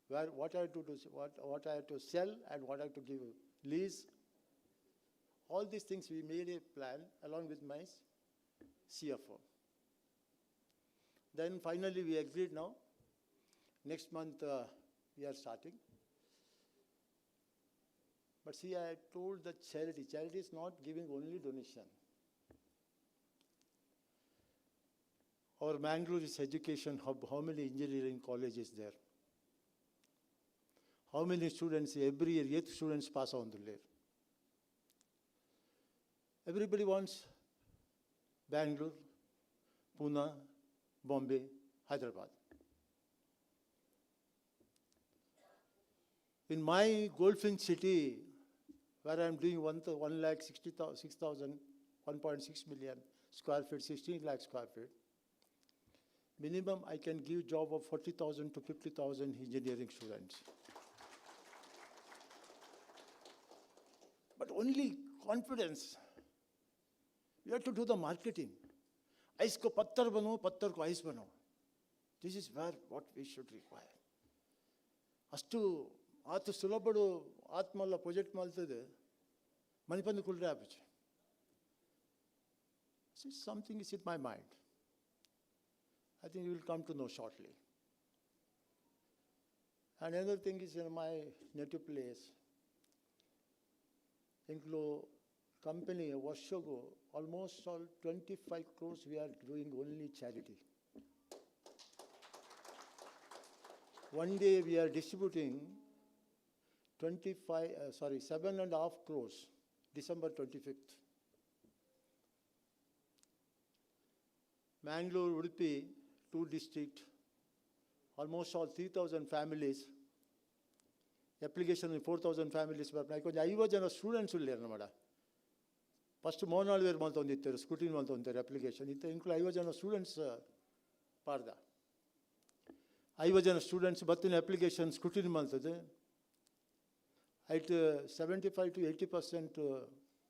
what I have to do, what I have to sell, and what I have to give lease. All these things we made a plan along with my CFO. Then finally we agreed now. Next month we are starting. But see, I told the charity is not giving only donation. Our Mangalore is education hub. How many engineering colleges there? How many students every year, 8 students pass on the layer? Everybody wants Bangalore, Pune, Bombay, Hyderabad. In my Goldfinch City, where I am doing 1,6 million square feet, 16 lakh square feet, minimum I can give job of 40,000 to 50,000 engineering students. But only confidence. You have to do the marketing. Ice ko pattar bano, pattar ko ice bano. This is what we should require. Astu ಆತ ಸುಲಭಡು ಆತ್ಮಲ್ಲ project ಮಾಡ್ತದೆ ಮನಿಪಂದು ಕುಲ್ರೆ ಆಪಚೆ. Something is in my mind. I think you will come to know shortly. And another thing is in my native place. Inclo company Washogo, almost all 25 crores we are doing only charity. One day we are distributing 7.5 crores, December 25th. Mangalore, Udupi, 2 districts, almost all 3,000 families. Application in 4,000 families. But I was a students who learn. First, Monal were month on the scrutiny month on their application. It includes I was a students parda. I was a students, but in application scrutiny month. At 75 to 80%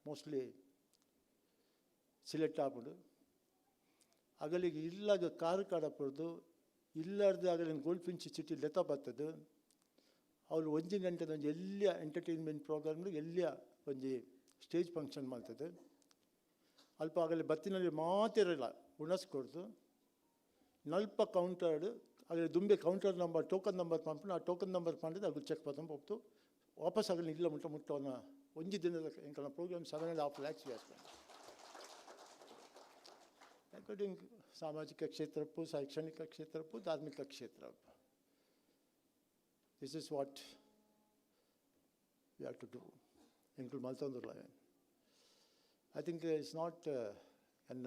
mostly select happened. ಆಗಲಿಗೆ ಇಲ್ಲಾಗ car ಕಾಡಪಡ್ದು ಇಲ್ಲಾರ್ದು ಆಗಲಿ gold Finch ಚಿಟಿ ಲೆತ ಬರ್ತದೆ ಅವ್ರು 1 ಗಂಟೆ ಒಂದು ಎಲ್ಲಿಯ entertainment ಪ್ರೋಗ್ರಾಮ್ಲು ಎಲ್ಲಿಯ ಒಂದು stage function ಮಾಡ್ತದೆ ಅಲ್ಪ ಆಗಲಿ ಬತ್ತಿನಲ್ಲಿ ಮಾತಿರಲ್ಲ ಉಣಿಸ್ಕೊಡ್ದು ನಲ್ಪ ಕೌಂಟರ್ಡ್ ಆಗಲಿ ದುಂಬೆ ಕೌಂಟರ್ ನಂಬರ್ ಟೋಕನ್ ನಂಬರ್ ಪಂಪು ಆ ಟೋಕನ್ ನಂಬರ್ ಮಾಡಿದ್ರೆ ಅದು ಚೆಕ್ ಮಾಡ್ಕೊಂಡು ಹೋಗ್ತು ವಾಪಸ್ ಆಗಲಿ ಇಲ್ಲ ಮುಟ್ಟವನ್ನ 1 ದಿನದ ಎಂಕಲ್ನ ಪ್ರೋಗ್ರಾಮ್ 7.5 lakhs ವ್ಯಾಸ್ಕೊಂಡು including ಸಾಮಾಜಿಕ ಕ್ಷೇತ್ರಕ್ಕೂ ಶೈಕ್ಷಣಿಕ ಕ್ಷೇತ್ರಕ್ಕೂ ಧಾರ್ಮಿಕ ಕ್ಷೇತ್ರಕ್ಕೂ. This is what we have to do. Include Maltandurla. I think it's not an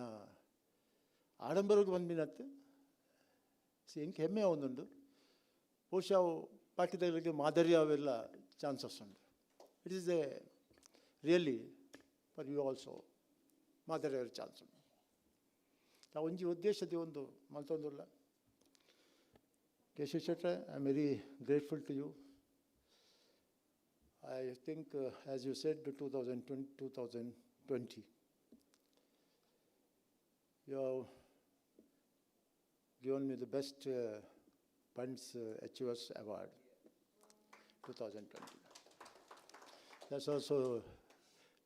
ಆಡಂಬರಕ್ಕೆ ಬಂದ್ಬಿನತ್ತೆ ಇಂಕೆ ಹೆಮ್ಮೆ ಒಂದುಂಡು ಬಹುಶಃ ಪಾಕಿದಗಳಿಗೆ ಮಾದರಿ ಅವೆಲ್ಲ ಚಾನ್ಸಸ್ ಉಂಟು. It is a really for you also ಮಾದರಿ ಚಾನ್ಸ್ ಉಂಟು. ನಾವು ಒಂಜಿ ಉದ್ದೇಶದ ಒಂದು ಮಲ್ತೊಂದುಲ್ಲ. ಕೇಶವ್ ಶೆಟ್ರೆ, I am very grateful to you. I think as you said 2020 you have given me the best Punts Achievers Award 2020. That's also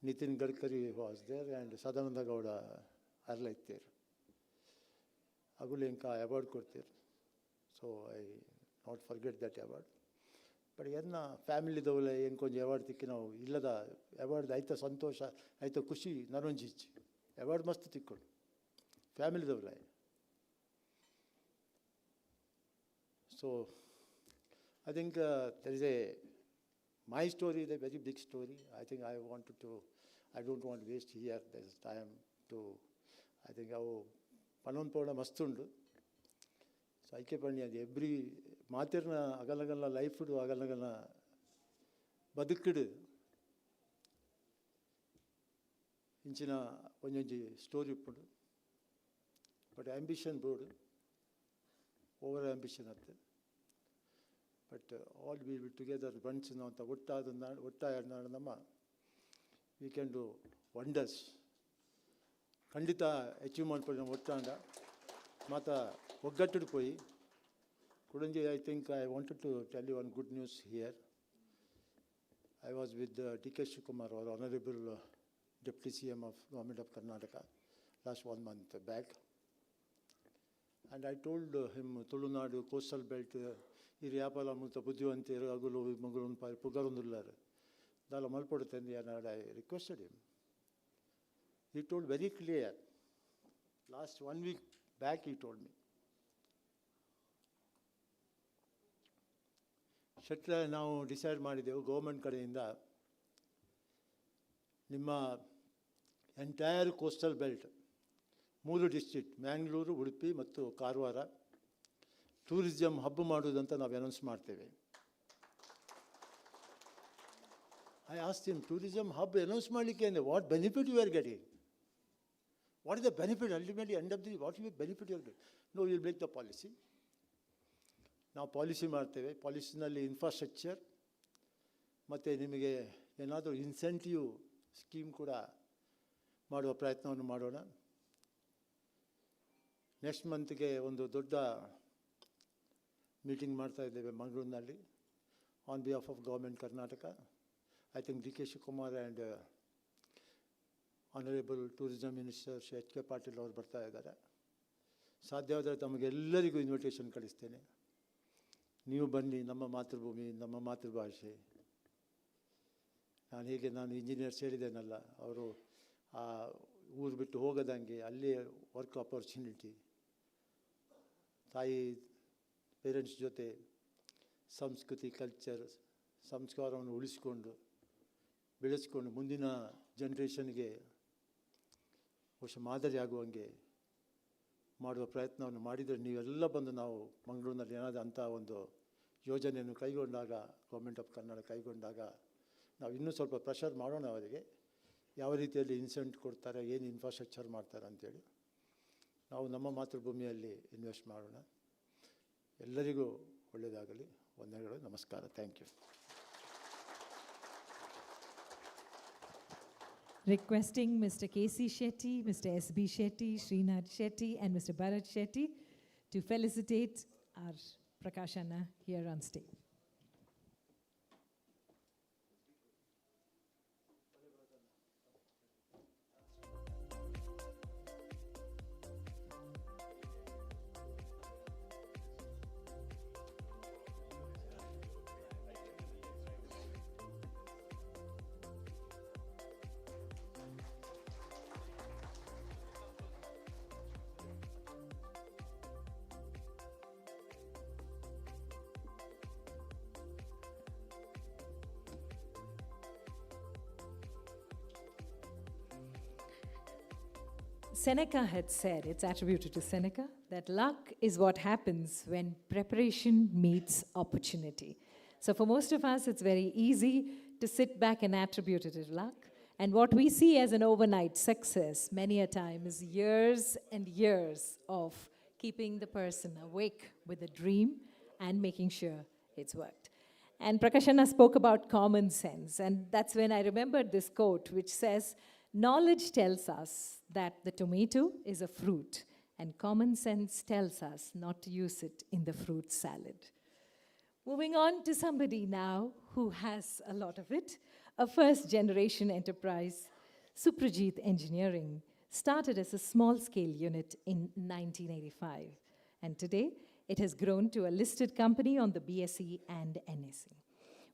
Nitin Gadkari was there and Sadananda Gowda Arlaittir. Agulenka award ಕೊಡ್ತೀರಿ. So I not forget that award. But ಏನ ಫ್ಯಾಮಿಲಿದವಲ್ಲ ಏನು ಕೊಂಚ award ತಿಕ್ಕಿ ನಾವು ಇಲ್ಲದ award ಆಯ್ತಾ ಸಂತೋಷ ಆಯ್ತಾ ಖುಷಿ ನರೊಂಜಿಚ್ಚಿ ಅವಾರ್ಡ್ ಮಸ್ತ್ ತಿಕ್ಕೊಂಡು ಫ್ಯಾಮಿಲಿದವಲ್ಲ. So I think there is a my story is a very big story. I think I don't want waste here there is time to I think ಅವು ಪನ್ನೊಂದು ಪೌಡ ಮಸ್ತುಂಡು. ಸೊ ಐಕೆ ಪಣ್ಣಿ ಅದು ಎವ್ರಿ ಮಾತಿರ್ನ ಅಗಲಗಲ್ಲ ಲೈಫ್ಡು ಅಗಲಗಲ್ಲ ಬದುಕಿಡು ಇಂಚಿನ ಒಂದೊಂಜಿ ಸ್ಟೋರಿ ಇಪ್ಪುಡು. ಬಟ್ ಆ್ಯಂಬಿಷನ್ ಬೋರ್ಡು over ambition ಅತ್ತೆ. But all we will together ಬನ್ಸ್ ಅಂತ ಒಟ್ಟಾದ ನಮ್ಮ ವಿ ಕ್ಯಾನ್ ಡೂ ವಂಡರ್ಸ್. ಖಂಡಿತ ಅಚೀವ್ ಮಾಡ್ಕೊಳ್ಳಿ ಒಟ್ಟಾಂಡ ಮತ್ತು ಒಗ್ಗಟ್ಟಿಡು ಪೋಯಿ ಕುಡಂಜಿ. I think I wanted to tell you one good news here. I was with D K Shivakumar, our honourable deputy CM of Government of Karnataka last 1 month back. And I told him, Tulunadu coastal belt ಇದು ವ್ಯಾಪಾರ ಮುತ್ತ ಬುದ್ಧಿವಂತರು ಅಗುಲು ಮಗಳು ಪುಗರೊಂದುಲ್ಲಾರು ದಾಲ ಮಲ್ಪಡುತ್ತೆ and I requested him. He told very clear. Last 1 week back he told me, ಶೆಟ್ರೆ ನಾವು decide ಮಾಡಿದೆವು government ಕಡೆಯಿಂದ ನಿಮ್ಮ entire coastal belt 3 district Mangalore, Udupi ಮತ್ತು ಕಾರವಾರ ಟೂರಿಸಂ ಹಬ್ ಮಾಡುವುದಂತ ನಾವು ಅನೌನ್ಸ್ ಮಾಡ್ತೇವೆ. I asked him, tourism hub announce ಮಾಡಲಿಕ್ಕೆ ಅಂದರೆ what benefit you are getting? What is the benefit? Ultimately end of the what you benefit you are getting? No, will make the policy. ನಾವು policy ಮಾಡ್ತೇವೆ. ಪಾಲಿಸಿನಲ್ಲಿ infrastructure ಮತ್ತು ನಿಮಗೆ ಏನಾದರೂ incentive scheme ಕೂಡ ಮಾಡುವ ಪ್ರಯತ್ನವನ್ನು ಮಾಡೋಣ. ನೆಕ್ಸ್ಟ್ ಮಂತ್ಗೆ ಒಂದು ದೊಡ್ಡ ಮೀಟಿಂಗ್ ಮಾಡ್ತಾ ಇದ್ದೇವೆ ಮಂಗಳೂರಿನಲ್ಲಿ. on behalf of Government Karnataka. I think D.K. Shivakumar and Honorable Tourism Minister Shri H.K. Patil ಅವರು ಬರ್ತಾ ಇದ್ದಾರೆ. ಸಾಧ್ಯವಾದರೆ ತಮಗೆಲ್ಲರಿಗೂ ಇನ್ವಿಟೇಷನ್ ಕಳಿಸ್ತೇನೆ. ನೀವು ಬನ್ನಿ, ನಮ್ಮ ಮಾತೃಭೂಮಿ, ನಮ್ಮ ಮಾತೃಭಾಷೆ. ನಾನು ಇಂಜಿನಿಯರ್ಸ್ ಹೇಳಿದ್ದೇನಲ್ಲ, ಅವರು ಆ ಊರು ಬಿಟ್ಟು ಹೋಗದಂಗೆ ಅಲ್ಲೇ ವರ್ಕ್ ಆಪರ್ಚುನಿಟಿ, ತಾಯಿ ಪೇರೆಂಟ್ಸ್ ಜೊತೆ ಸಂಸ್ಕೃತಿ, ಕಲ್ಚರ್, ಸಂಸ್ಕಾರವನ್ನು ಉಳಿಸಿಕೊಂಡು ಬೆಳೆಸ್ಕೊಂಡು ಮುಂದಿನ ಜನ್ರೇಷನ್ಗೆ ಬಹುಶಃ ಮಾದರಿ ಆಗುವಂಗೆ ಮಾಡುವ ಪ್ರಯತ್ನವನ್ನು ಮಾಡಿದರೆ, ನೀವೆಲ್ಲ ಬಂದು ನಾವು ಮಂಗಳೂರಿನಲ್ಲಿ ಏನಾದರೂ ಅಂಥ ಒಂದು ಯೋಜನೆಯನ್ನು ಕೈಗೊಂಡಾಗ, ಗೌರ್ಮೆಂಟ್ ಆಫ್ ಕರ್ನಾಟಕ ಕೈಗೊಂಡಾಗ, ನಾವು ಇನ್ನೂ ಸ್ವಲ್ಪ ಪ್ರೆಷರ್ ಮಾಡೋಣ ಅವರಿಗೆ, ಯಾವ ರೀತಿಯಲ್ಲಿ ಇನ್ಸೆಂಟ್ ಕೊಡ್ತಾರೆ, ಏನು ಇನ್ಫ್ರಾಸ್ಟ್ರಕ್ಚರ್ ಮಾಡ್ತಾರೆ ಅಂತೇಳಿ. ನಾವು ನಮ್ಮ ಮಾತೃಭೂಮಿಯಲ್ಲಿ ಇನ್ವೆಸ್ಟ್ ಮಾಡೋಣ. ಎಲ್ಲರಿಗೂ ಒಳ್ಳೆಯದಾಗಲಿ. ವಂದನೆಗಳು. ನಮಸ್ಕಾರ. Thank you. Requesting Mr. K.C. Shetty, Mr. S.B. Shetty, Srinath Shetty, and Mr. Bharat Shetty to felicitate our Prakashana here on stage. Seneca had said, it's attributed to Seneca, that luck is what happens when preparation meets opportunity. So for most of us, it's very easy to sit back and attribute it to luck. And what we see as an overnight success many a time is years and years of keeping the person awake with a dream and making sure it's worked. And Prakashana spoke about common sense. And that's when I remembered this quote, which says, knowledge tells us that the tomato is a fruit, and common sense tells us not to use it in the fruit salad. Moving on to somebody now who has a lot of it, a first-generation enterprise, Suprajit Engineering started as a small-scale unit in 1985, and today it has grown to a listed company on the BSE and NSE.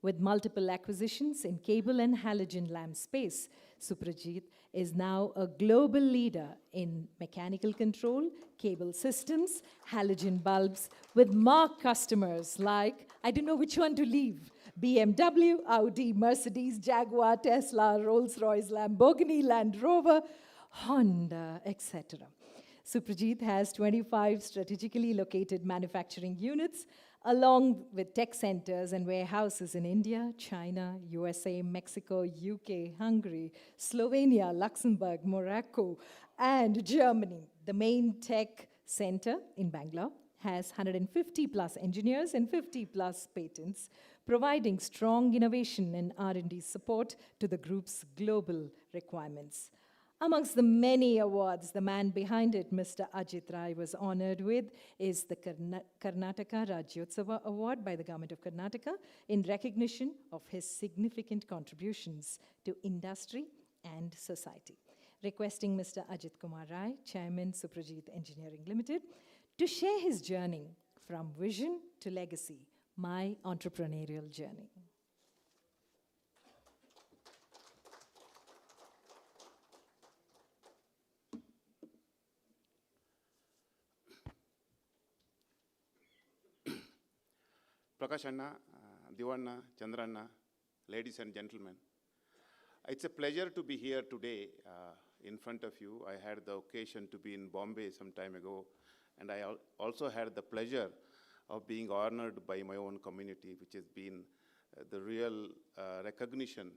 With multiple acquisitions in cable and halogen lamp space, Suprajit is now a global leader in mechanical control, cable systems, halogen bulbs, with marquee customers like, I don't know which one to leave, BMW, Audi, Mercedes, Jaguar, Tesla, Rolls-Royce, Lamborghini, Land Rover, Honda, etc. Suprajit has 25 strategically located manufacturing units, along with tech centers and warehouses in India, China, USA, Mexico, UK, Hungary, Slovenia, Luxembourg, Morocco, and Germany. The main tech center in Bangalore has 150 plus engineers and 50 plus patents, providing strong innovation and R&D support to the group's global requirements. Amongst the many awards, the man behind it, Mr. Ajit Rai, was honored with is the Karnataka Rajyotsava Award by the Government of Karnataka in recognition of his significant contributions to industry and society. Requesting Mr. Ajit Kumar Rai, Chairman, Suprajit Engineering Limited, to share his journey from vision to legacy, my entrepreneurial journey. Prakashanna, Divanna, Chandranna, ladies and gentlemen, it's a pleasure to be here today in front of you. I had the occasion to be in Bombay some time ago, and I also had the pleasure of being honored by my own community, which has been the real recognition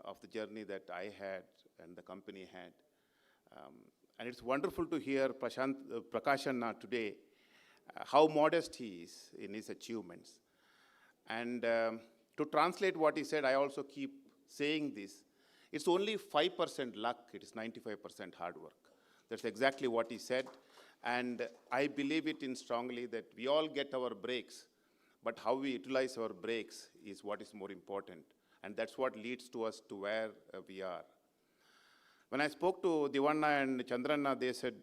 of the journey that I had and the company had. And it's wonderful to hear Prakashanna today, how modest he is in his achievements. And to translate what he said, I also keep saying this. It's only 5% luck, it is 95% hard work. That's exactly what he said. And I believe it in strongly that we all get our breaks but how we utilize our breaks is what is more important. And that's what leads to us to where we are. When I spoke to Divanna and Chandranna, they said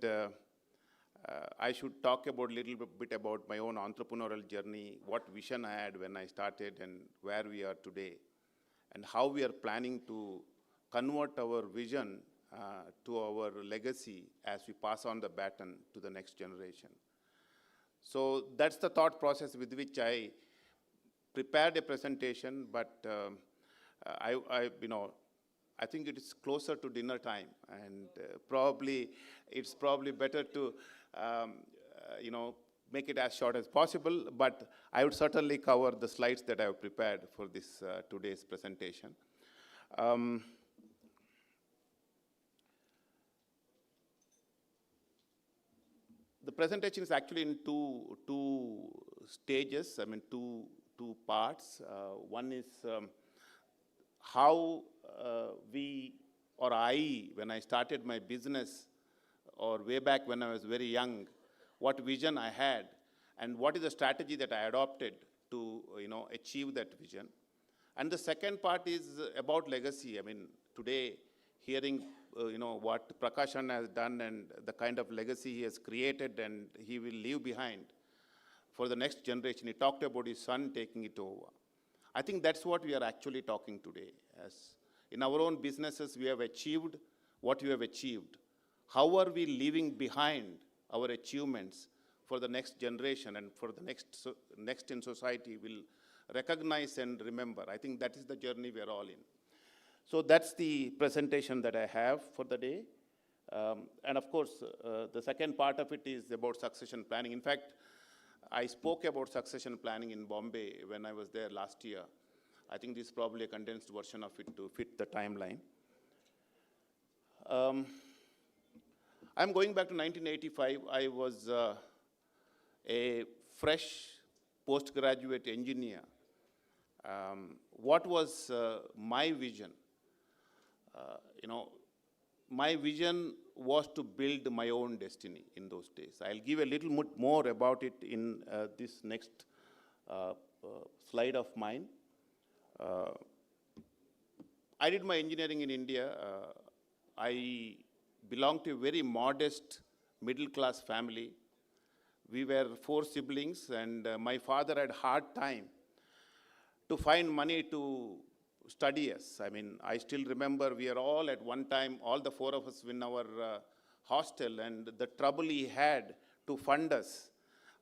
I should talk about little bit about my own entrepreneurial journey, what vision I had when I started and where we are today, and how we are planning to convert our vision to our legacy as we pass on the baton to the next generation. So that's the thought process with which I prepared a presentation, but I think it is closer to dinner time, and it's probably better to make it as short as possible, but I would certainly cover the slides that I have prepared for this today's presentation. The presentation is actually in two stages, two parts. One is how when I started my business, or way back when I was very young, what vision I had, and what is the strategy that I adopted to achieve that vision. And the second part is about legacy. Today, hearing what Prakashan has done and the kind of legacy he has created and he will leave behind for the next generation. He talked about his son taking it over. I think that's what we are actually talking today. As in our own businesses, we have achieved what we have achieved. How are we leaving behind our achievements for the next generation and for the next in society will recognize and remember? I think that is the journey we are all in. So that's the presentation that I have for the day. And of course, the second part of it is about succession planning. In fact, I spoke about succession planning in Bombay when I was there last year. I think this is probably a condensed version of it to fit the timeline. I'm going back to 1985. I was a fresh postgraduate engineer. What was my vision? My vision was to build my own destiny in those days. I'll give a little bit more about it in this next slide of mine. I did my engineering in India. I belonged to a very modest middle-class family. We were 4 siblings, and my father had hard time to find money to study us. I still remember we are all at one time, all the 4 of us in our hostel, and the trouble he had to fund us.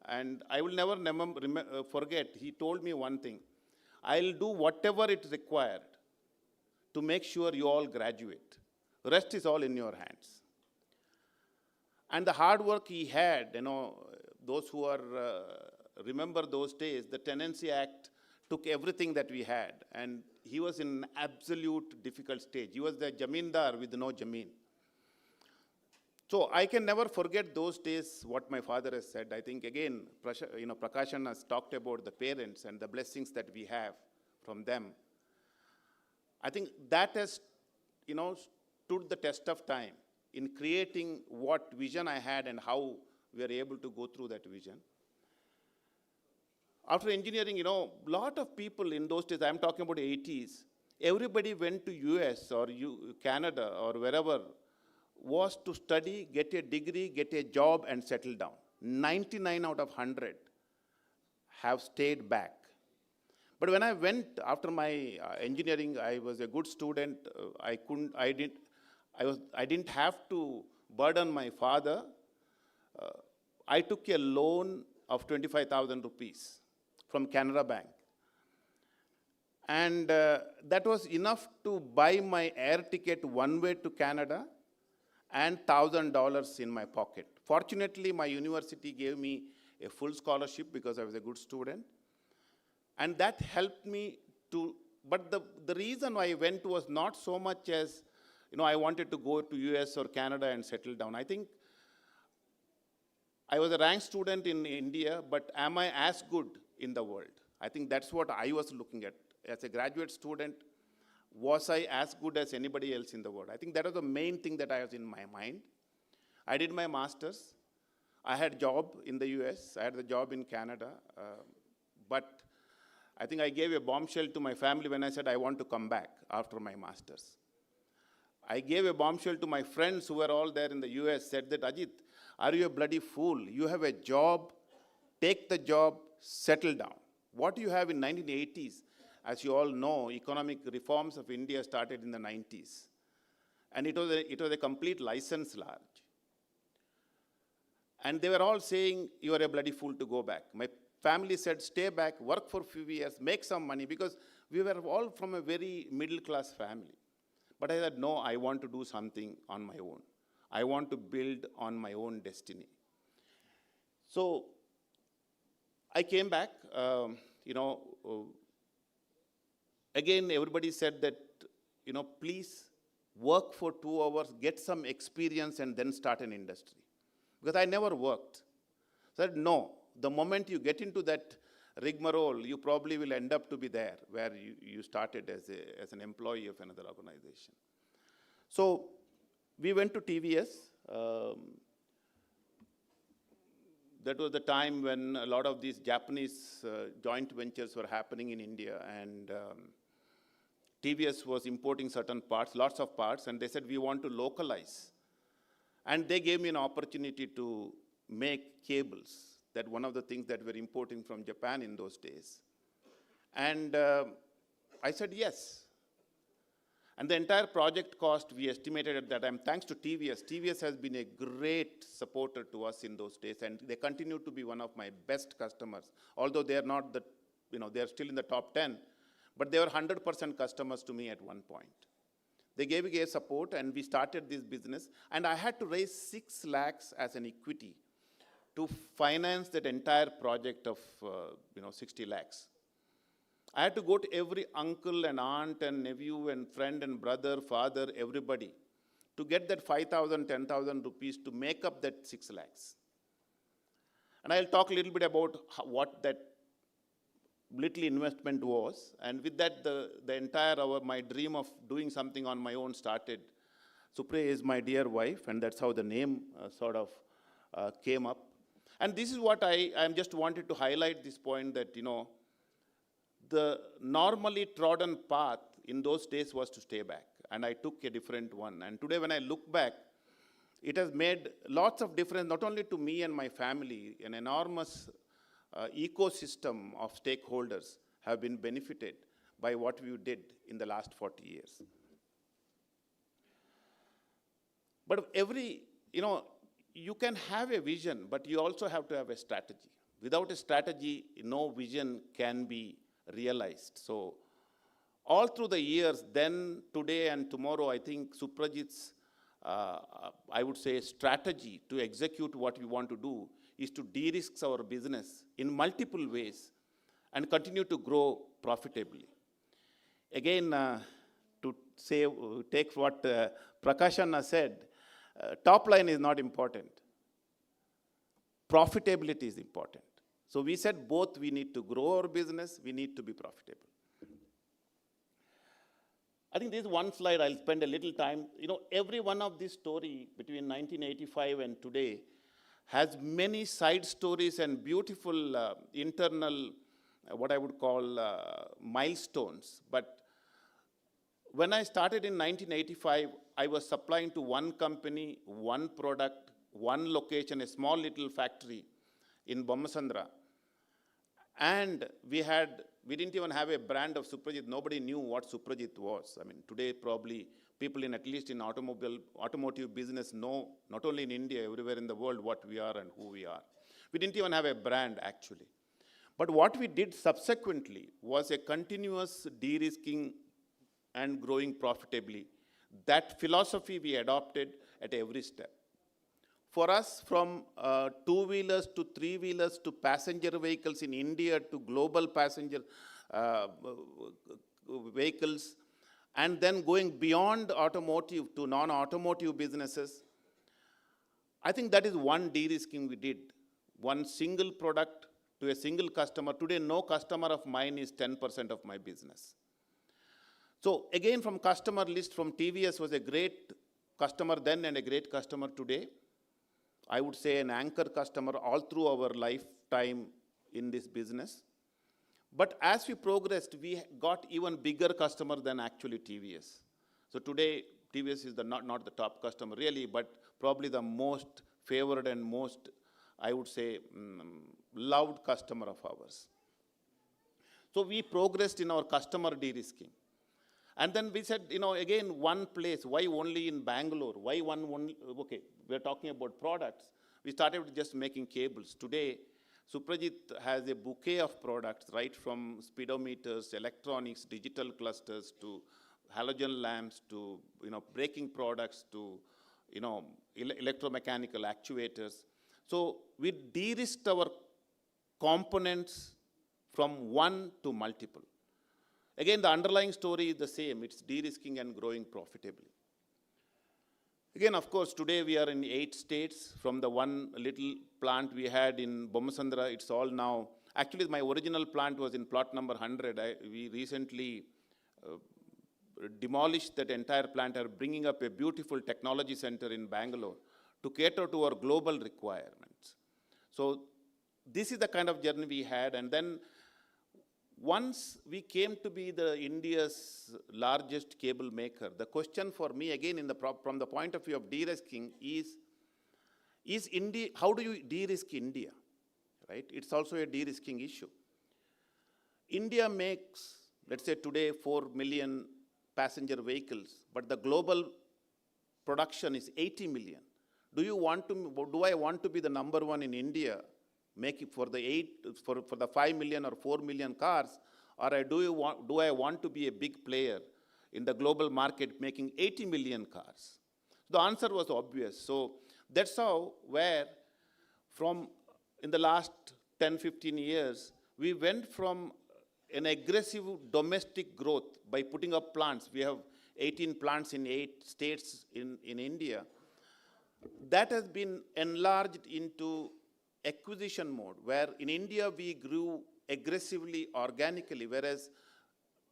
And I will never forget, he told me one thing: I'll do whatever it required to make sure you all graduate. The rest is all in your hands. And the hard work he had, those who are remember those days, the Tenancy Act took everything that we had, and he was in an absolute difficult stage. He was the jamindar with no jameen. So I can never forget those days, what my father has said. I think, again, Prakashan has talked about the parents and the blessings that we have from them. I think that has, stood the test of time in creating what vision I had and how we were able to go through that vision. After engineering, lot of people in those days, I'm talking about 80s, everybody went to US or Canada or wherever, was to study, get a degree, get a job, and settle down. 99 out of 100 have stayed back. But when I went after my engineering, I was a good student. I didn't have to burden my father. I took a loan of 25,000 rupees from Canara Bank. And that was enough to buy my air ticket one way to Canada and $1,000 in my pocket. Fortunately, my university gave me a full scholarship because I was a good student. And that helped me to, but the reason I went was not so much as, I wanted to go to US or Canada and settle down. I think I was a ranked student in India, but am I as good in the world? I think that's what I was looking at. As a graduate student, was I as good as anybody else in the world? I think that was the main thing that I was in my mind. I did my master's. I had a job in the US. I had a job in Canada. But I think I gave a bombshell to my family when I said I want to come back after my master's. I gave a bombshell to my friends who were all there in the US, said that, Ajit, are you a bloody fool? You have a job, take the job, settle down. What you have in 1980s, as you all know, economic reforms of India started in the 90s. And it was a complete license large. And they were all saying, you are a bloody fool to go back. My family said, stay back, work for a few years, make some money, because we were all from a very middle-class family. But I said, no, I want to do something on my own. I want to build on my own destiny. So I came back, again, everybody said that, please work for 2 hours, get some experience, and then start an industry. Because I never worked. So I said, no, the moment you get into that rigmarole, you probably will end up to be there, where you started as an employee of another organization. So we went to TVS. That was the time when a lot of these Japanese joint ventures were happening in India, and TVS was importing certain parts, lots of parts, and they said, we want to localize. And they gave me an opportunity to make cables. That one of the things that we're importing from Japan in those days. And I said yes. And the entire project cost, we estimated at that time, thanks to TVS. TVS has been a great supporter to us in those days, and they continue to be one of my best customers. Although they are not they're still in the top 10, but they were 100% customers to me at one point. They gave me support, and we started this business, and I had to raise 6 lakhs as an equity to finance that entire project of 60 lakhs. I had to go to every uncle and aunt and nephew and friend and brother, father, everybody, to get that 5,000, 10,000 rupees to make up that 6 lakhs. And I'll talk a little bit about what that little investment was. And with that, the entire my dream of doing something on my own started. Supriya is my dear wife, and that's how the name sort of came up. And this is what I just wanted to highlight this point that, the normally trodden path in those days was to stay back. And I took a different one. And today when I look back, it has made lots of difference, not only to me and my family, an enormous ecosystem of stakeholders have been benefited by what we did in the last 40 years. But you can have a vision, but you also have to have a strategy. Without a strategy, no vision can be realized. So all through the years, then, today, and tomorrow, I think Suprajit's, I would say, strategy to execute what we want to do is to de-risk our business in multiple ways and continue to grow profitably. Again, take what Prakashanna said, top line is not important. Profitability is important. So we said both, we need to grow our business, we need to be profitable. I think this is one slide I'll spend a little time. Every one of this story between 1985 and today has many side stories and beautiful internal, what I would call milestones. But when I started in 1985, I was supplying to one company, one product, one location, a small little factory in Bommasandra. And we didn't even have a brand of Suprajit. Nobody knew what Suprajit was. I mean, today probably people at least in automotive business know, not only in India, everywhere in the world, what we are and who we are. We didn't even have a brand, actually. But what we did subsequently was a continuous de-risking and growing profitably. That philosophy we adopted at every step. For us, from two-wheelers to three-wheelers to passenger vehicles in India to global passenger vehicles, and then going beyond automotive to non-automotive businesses, I think that is one de-risking we did. One single product to a single customer. Today, no customer of mine is 10% of my business. So again, from customer list, from TVS was a great customer then and a great customer today. I would say an anchor customer all through our lifetime in this business. But as we progressed, we got even bigger customer than actually TVS. So today, TVS is not the top customer really, but probably the most favored and most, I would say, loved customer of ours. So we progressed in our customer de-risking. And then we said, again, one place, why only in Bangalore? Why okay, we're talking about products. We started with just making cables. Today, Suprajit has a bouquet of products, right from speedometers, electronics, digital clusters, to halogen lamps, to braking products, to electromechanical actuators. So we de-risked our components from one to multiple. Again, the underlying story is the same. It's de-risking and growing profitably. Again, of course, today we are in 8 states. From the one little plant we had in Bommasandra, it's all now. Actually, my original plant was in plot number 100. We recently demolished that entire plant, are bringing up a beautiful technology center in Bangalore to cater to our global requirements. So this is the kind of journey we had. And then once we came to be India's largest cable maker, the question for me, again, from the point of view of de-risking is India, how do you de-risk India, right? It's also a de-risking issue. India makes, let's say today, 4 million passenger vehicles, but the global production is 80 million. Do I want to be the number one in India, make it for the 5 million or 4 million cars, or do I want to be a big player in the global market making 80 million cars? The answer was obvious. So that's how, in the last 10, 15 years, we went from an aggressive domestic growth by putting up plants. We have 18 plants in 8 states in India. That has been enlarged into acquisition mode, where in India we grew aggressively, organically, whereas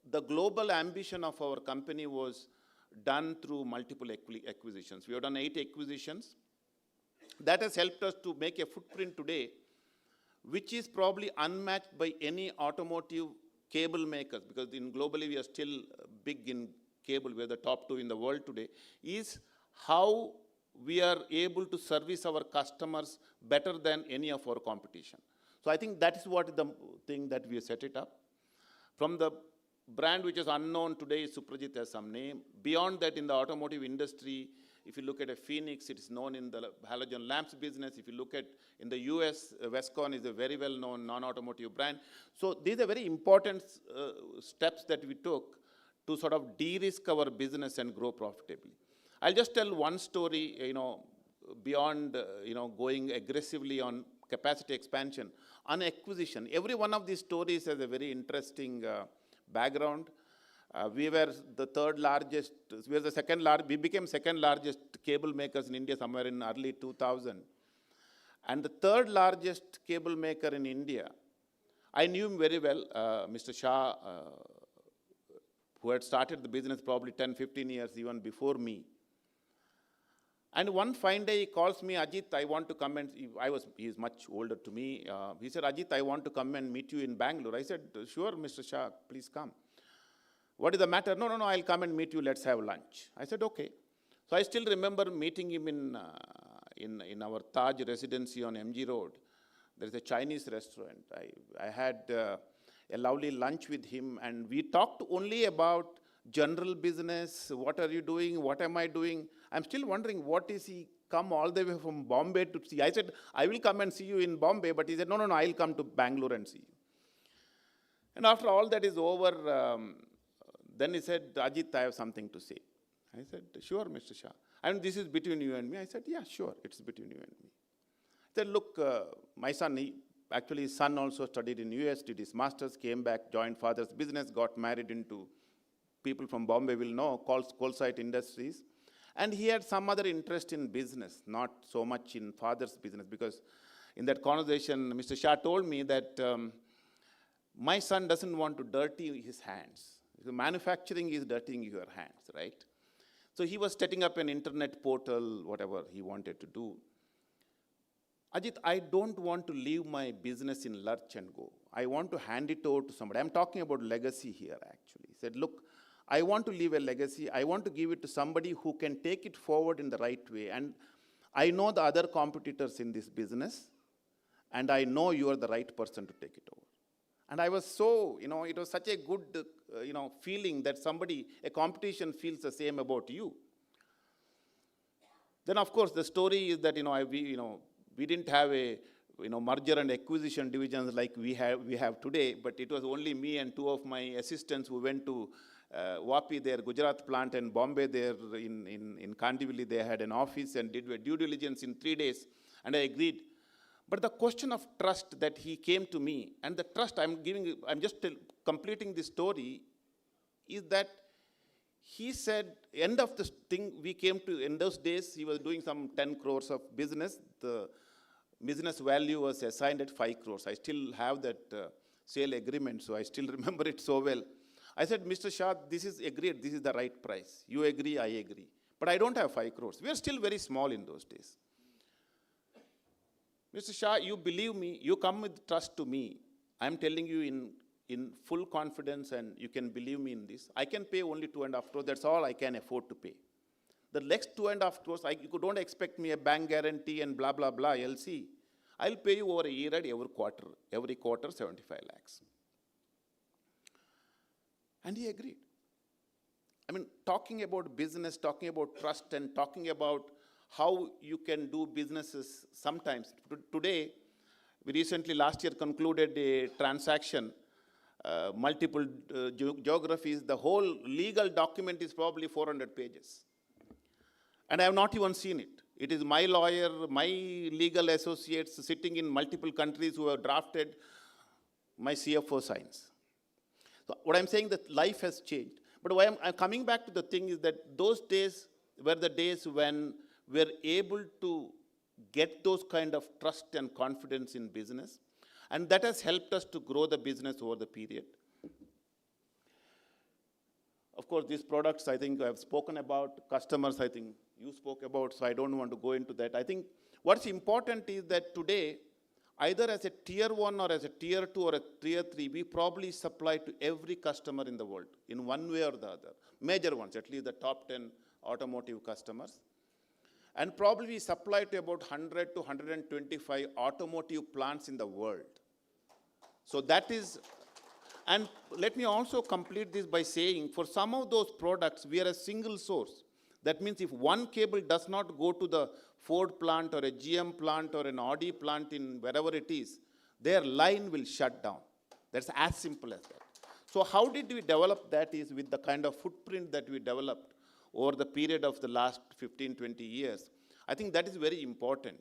the global ambition of our company was done through multiple acquisitions. We have done 8 acquisitions. That has helped us to make a footprint today, which is probably unmatched by any automotive cable makers, because globally we are still big in cable. We are the top 2 in the world today, is how we are able to service our customers better than any of our competition. So I think that is what the thing that we set it up. From the brand which is unknown today, Suprajit has some name. Beyond that, in the automotive industry, if you look at a Phoenix, it is known in the halogen lamps business. If you look at in the US, Westcon is a very well-known non-automotive brand. So these are very important steps that we took to sort of de-risk our business and grow profitably. I'll just tell one story, beyond, going aggressively on capacity expansion. On acquisition, every one of these stories has a very interesting background. We were the third largest, we became second largest cable makers in India somewhere in early 2000. And the third largest cable maker in India, I knew him very well, Mr. Shah, who had started the business probably 10, 15 years even before me. And one fine day he calls me, Ajit, I want to come and, he is much older to me. He said, Ajit, I want to come and meet you in Bangalore. I said, sure, Mr. Shah, please come. What is the matter? No, I'll come and meet you, let's have lunch. I said, okay. So I still remember meeting him in our Taj residency on MG Road. There is a Chinese restaurant. I had a lovely lunch with him, and we talked only about general business. What are you doing? What am I doing? I'm still wondering, what is he come all the way from Bombay to see? I said, I will come and see you in Bombay, but he said, no, I'll come to Bangalore and see you. And after all that is over, then he said, Ajit, I have something to say. I said, sure, Mr. Shah. And this is between you and me. I said, yeah, sure, it's between you and me. He said, look, my son, actually his son also studied in US, did his master's, came back, joined father's business, got married into, people from Bombay will know, Coalsite Industries. And he had some other interest in business, not so much in father's business, because in that conversation, Mr. Shah told me that my son doesn't want to dirty his hands. So manufacturing is dirtying your hands, right? So he was setting up an internet portal, whatever he wanted to do. Ajit, I don't want to leave my business in lurch and go. I want to hand it over to somebody. I'm talking about legacy here, actually. He said, look, I want to leave a legacy. I want to give it to somebody who can take it forward in the right way. And I know the other competitors in this business, and I know you are the right person to take it over. And I was so, it was such a good, feeling that somebody, a competition feels the same about you. Then, of course, the story is that, we didn't have a, merger and acquisition divisions like we have today, but it was only me and two of my assistants who went to Vapi, their Gujarat plant, and Bombay, there in Kandivali, they had an office and did a due diligence in 3 days, and I agreed. But the question of trust that he came to me, and the trust I'm just completing this story, is that he said, end of the thing, we came to, in those days, he was doing some 10 crores of business. The business value was assigned at 5 crores. I still have that sale agreement, so I still remember it so well. I said, Mr. Shah, this is agreed, this is the right price. You agree, I agree. But I don't have 5 crores. We are still very small in those days. Mr. Shah, you believe me, you come with trust to me. I'm telling you in full confidence, and you can believe me in this. I can pay only 2.5 crores. That's all I can afford to pay. The next 2.5 crores, you don't expect me a bank guarantee and blah, blah, blah, LC. I'll pay you over a year and every quarter 75 lakhs. And he agreed. I mean, talking about business, talking about trust, and talking about how you can do businesses sometimes. Today, we recently last year concluded a transaction, multiple geographies. The whole legal document is probably 400 pages. And I have not even seen it. It is my lawyer, my legal associates sitting in multiple countries who have drafted. My CFO signs. So what I'm saying that life has changed. But why I'm coming back to the thing is that those days were the days when we're able to get those kind of trust and confidence in business. And that has helped us to grow the business over the period. Of course, these products, I think I've spoken about. Customers, I think you spoke about, so I don't want to go into that. I think what's important is that today, either as a tier 1 or as a tier 2 or a tier 3, we probably supply to every customer in the world in one way or the other. Major ones, at least the top 10 automotive customers. And probably we supply to about 100 to 125 automotive plants in the world. So that is, and let me also complete this by saying, for some of those products, we are a single source. That means if one cable does not go to the Ford plant or a GM plant or an Audi plant in wherever it is, their line will shut down. That's as simple as that. So how did we develop that is with the kind of footprint that we developed over the period of the last 15, 20 years. I think that is very important.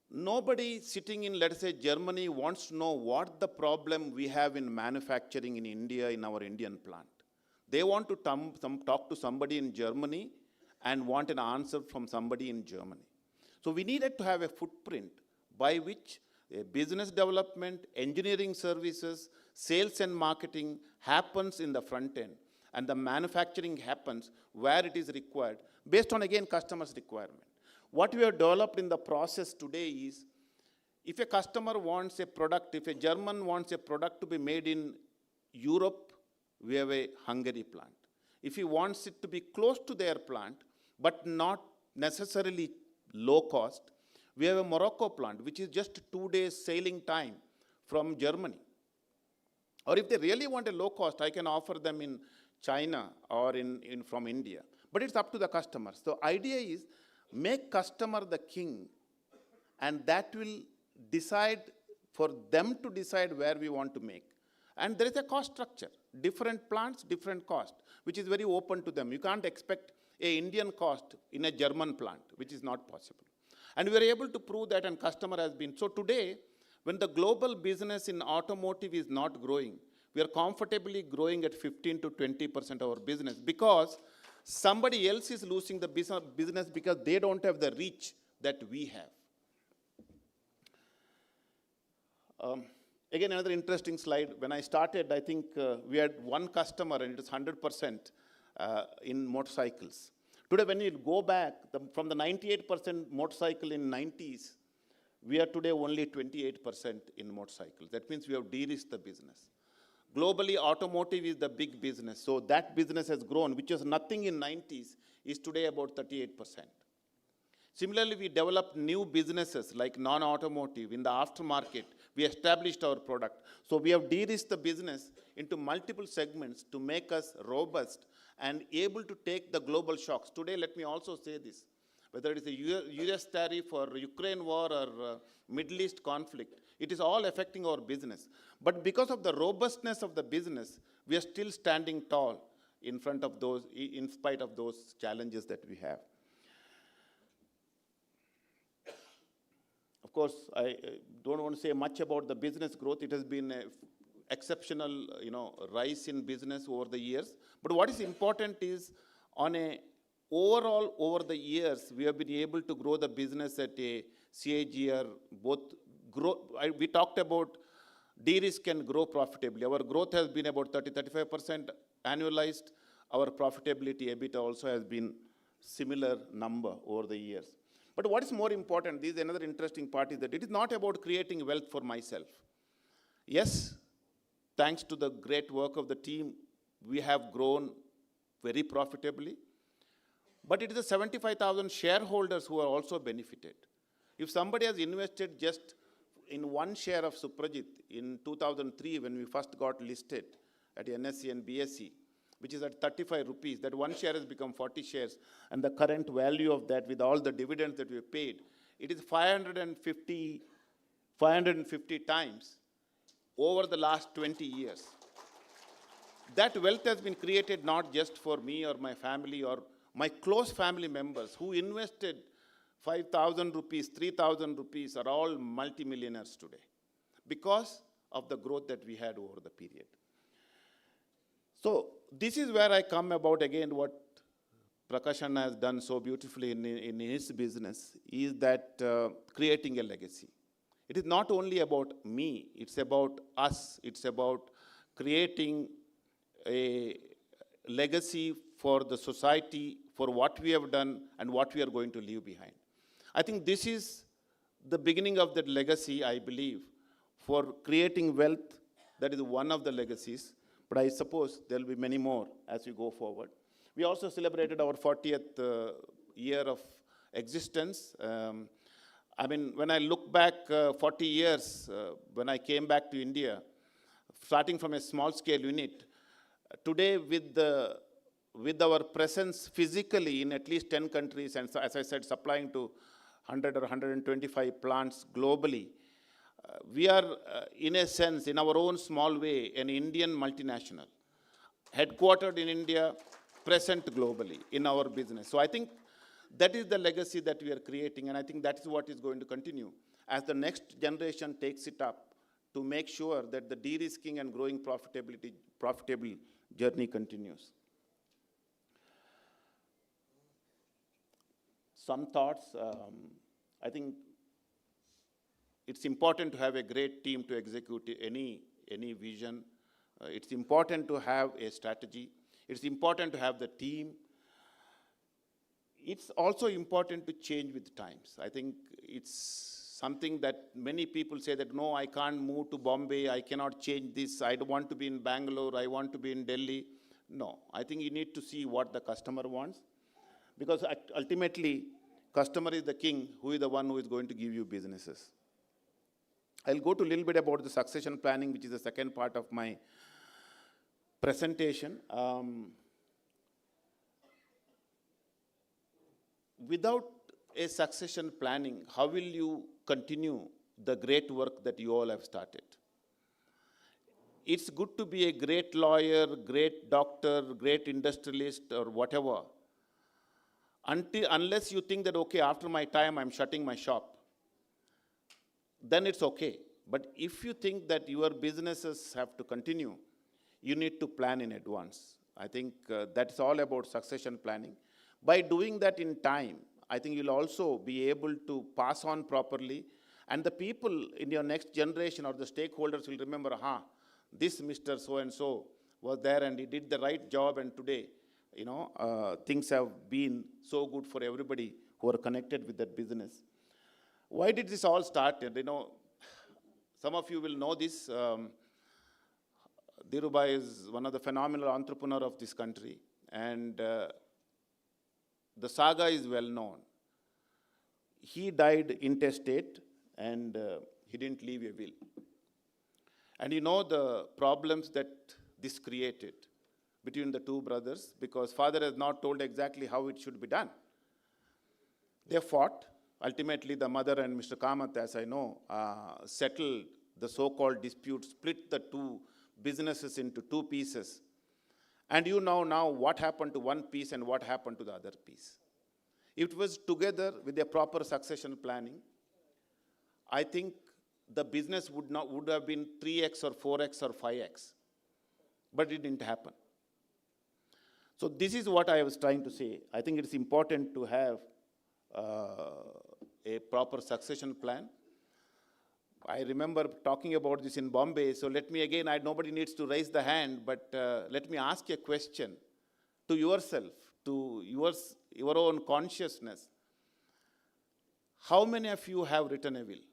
Nobody sitting in, let's say, Germany wants to know what the problem we have in manufacturing in India, in our Indian plant. They want to talk to somebody in Germany and want an answer from somebody in Germany. So we needed to have a footprint by which business development, engineering services, sales and marketing happens in the front end, and the manufacturing happens where it is required, based on, again, customer's requirement. What we have developed in the process today is, if a customer wants a product, if a German wants a product to be made in Europe, we have a Hungary plant. If he wants it to be close to their plant, but not necessarily low cost, we have a Morocco plant, which is just 2 days sailing time from Germany. Or if they really want a low cost, I can offer them in China or from India. But it's up to the customer. So idea is, make customer the king, and that will decide, for them to decide where we want to make. And there is a cost structure. Different plants, different cost, which is very open to them. You can't expect an Indian cost in a German plant, which is not possible. And we are able to prove that, and customer has been. So today, when the global business in automotive is not growing, we are comfortably growing at 15 to 20% of our business, because somebody else is losing the business because they don't have the reach that we have. Again, another interesting slide. When I started, I think we had one customer, and it is 100% in motorcycles. Today, when you go back, from the 98% motorcycle in 90s, We are today only 28% in motorcycles. That means we have de-risked the business. Globally, automotive is the big business. So that business has grown, which was nothing in 90s, is today about 38%. Similarly, we developed new businesses like non-automotive. In the aftermarket, we established our product. So we have de-risked the business into multiple segments to make us robust and able to take the global shocks. Today, let me also say this. Whether it is a US tariff or Ukraine war or Middle East conflict, it is all affecting our business. But because of the robustness of the business, we are still standing tall in front of those, in spite of those challenges that we have. Of course, I don't want to say much about the business growth. It has been an exceptional, rise in business over the years. But what is important is, on a overall, over the years, we have been able to grow the business at a CAGR, we talked about de-risk and grow profitably. Our growth has been about 30-35% annualized. Our profitability, EBITDA, also has been similar number over the years. But what is more important, this is another interesting part, is that it is not about creating wealth for myself. Yes, thanks to the great work of the team, we have grown very profitably. But it is the 75,000 shareholders who are also benefited. If somebody has invested just in one share of Suprajit in 2003, when we first got listed at NSE and BSE, which is at 35 rupees, that one share has become 40 shares, and the current value of that with all the dividends that we have paid, it is 550 times over the last 20 years. That wealth has been created not just for me or my family or my close family members who invested 5,000 rupees, 3,000 rupees are all multimillionaires today because of the growth that we had over the period. So this is where I come about again what Prakash Anna has done so beautifully in his business, is that creating a legacy. It is not only about me, it's about us, it's about creating a legacy for the society, for what we have done and what we are going to leave behind. I think this is the beginning of that legacy, I believe, for creating wealth. That is one of the legacies, but I suppose there will be many more as we go forward. We also celebrated our 40th year of existence. I mean, when I look back 40 years, when I came back to India, starting from a small scale unit, today with our presence physically in at least 10 countries, and as I said, supplying to 100 or 125 plants globally, we are, in a sense, in our own small way, an Indian multinational, headquartered in India, present globally in our business. So I think that is the legacy that we are creating, and I think that is what is going to continue as the next generation takes it up to make sure that the de-risking and growing profitable journey continues. Some thoughts. I think it's important to have a great team to execute any vision. It's important to have a strategy. It's important to have the team. It's also important to change with times. I think it's something that many people say that, no, I can't move to Bombay, I cannot change this, I don't want to be in Bangalore, I want to be in Delhi. No, I think you need to see what the customer wants, because ultimately, customer is the king, who is the one who is going to give you businesses. I'll go to a little bit about the succession planning, which is the second part of my presentation. Without a succession planning, how will you continue the great work that you all have started? It's good to be a great lawyer, great doctor, great industrialist, or whatever, unless you think that, okay, after my time, I'm shutting my shop, then it's okay. But if you think that your businesses have to continue, you need to plan in advance. I think that's all about succession planning. By doing that in time, I think you'll also be able to pass on properly, and the people in your next generation or the stakeholders will remember, this Mr. So-and-so was there and he did the right job, and today, things have been so good for everybody who are connected with that business. Why did this all start? Some of you will know this. Dhirubhai is one of the phenomenal entrepreneurs of this country, and the saga is well known. He died intestate, and he didn't leave a will. And you know the problems that this created between the two brothers, because father has not told exactly how it should be done. They fought. Ultimately, the mother and Mr. Kamath, as I know, settled the so-called dispute, split the two businesses into two pieces. And you know now what happened to one piece and what happened to the other piece. If it was together with a proper succession planning, I think the business would have been 3x or 4x or 5x. But it didn't happen. So this is what I was trying to say. I think it's important to have a proper succession plan. I remember talking about this in Bombay, so let me again, nobody needs to raise the hand, but let me ask a question to yourself, to your own consciousness. How many of you have written a will?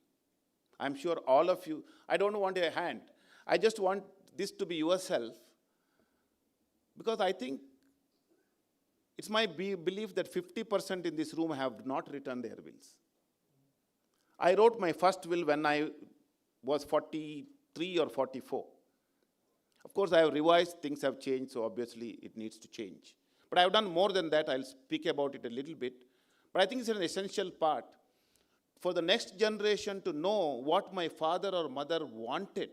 I'm sure all of you. I don't want a hand. I just want this to be yourself, because I think it's my belief that 50% in this room have not written their wills. I wrote my first will when I was 43 or 44. Of course, I have revised, things have changed, so obviously it needs to change. But I have done more than that. I'll speak about it a little bit. But I think it's an essential part for the next generation to know what my father or mother wanted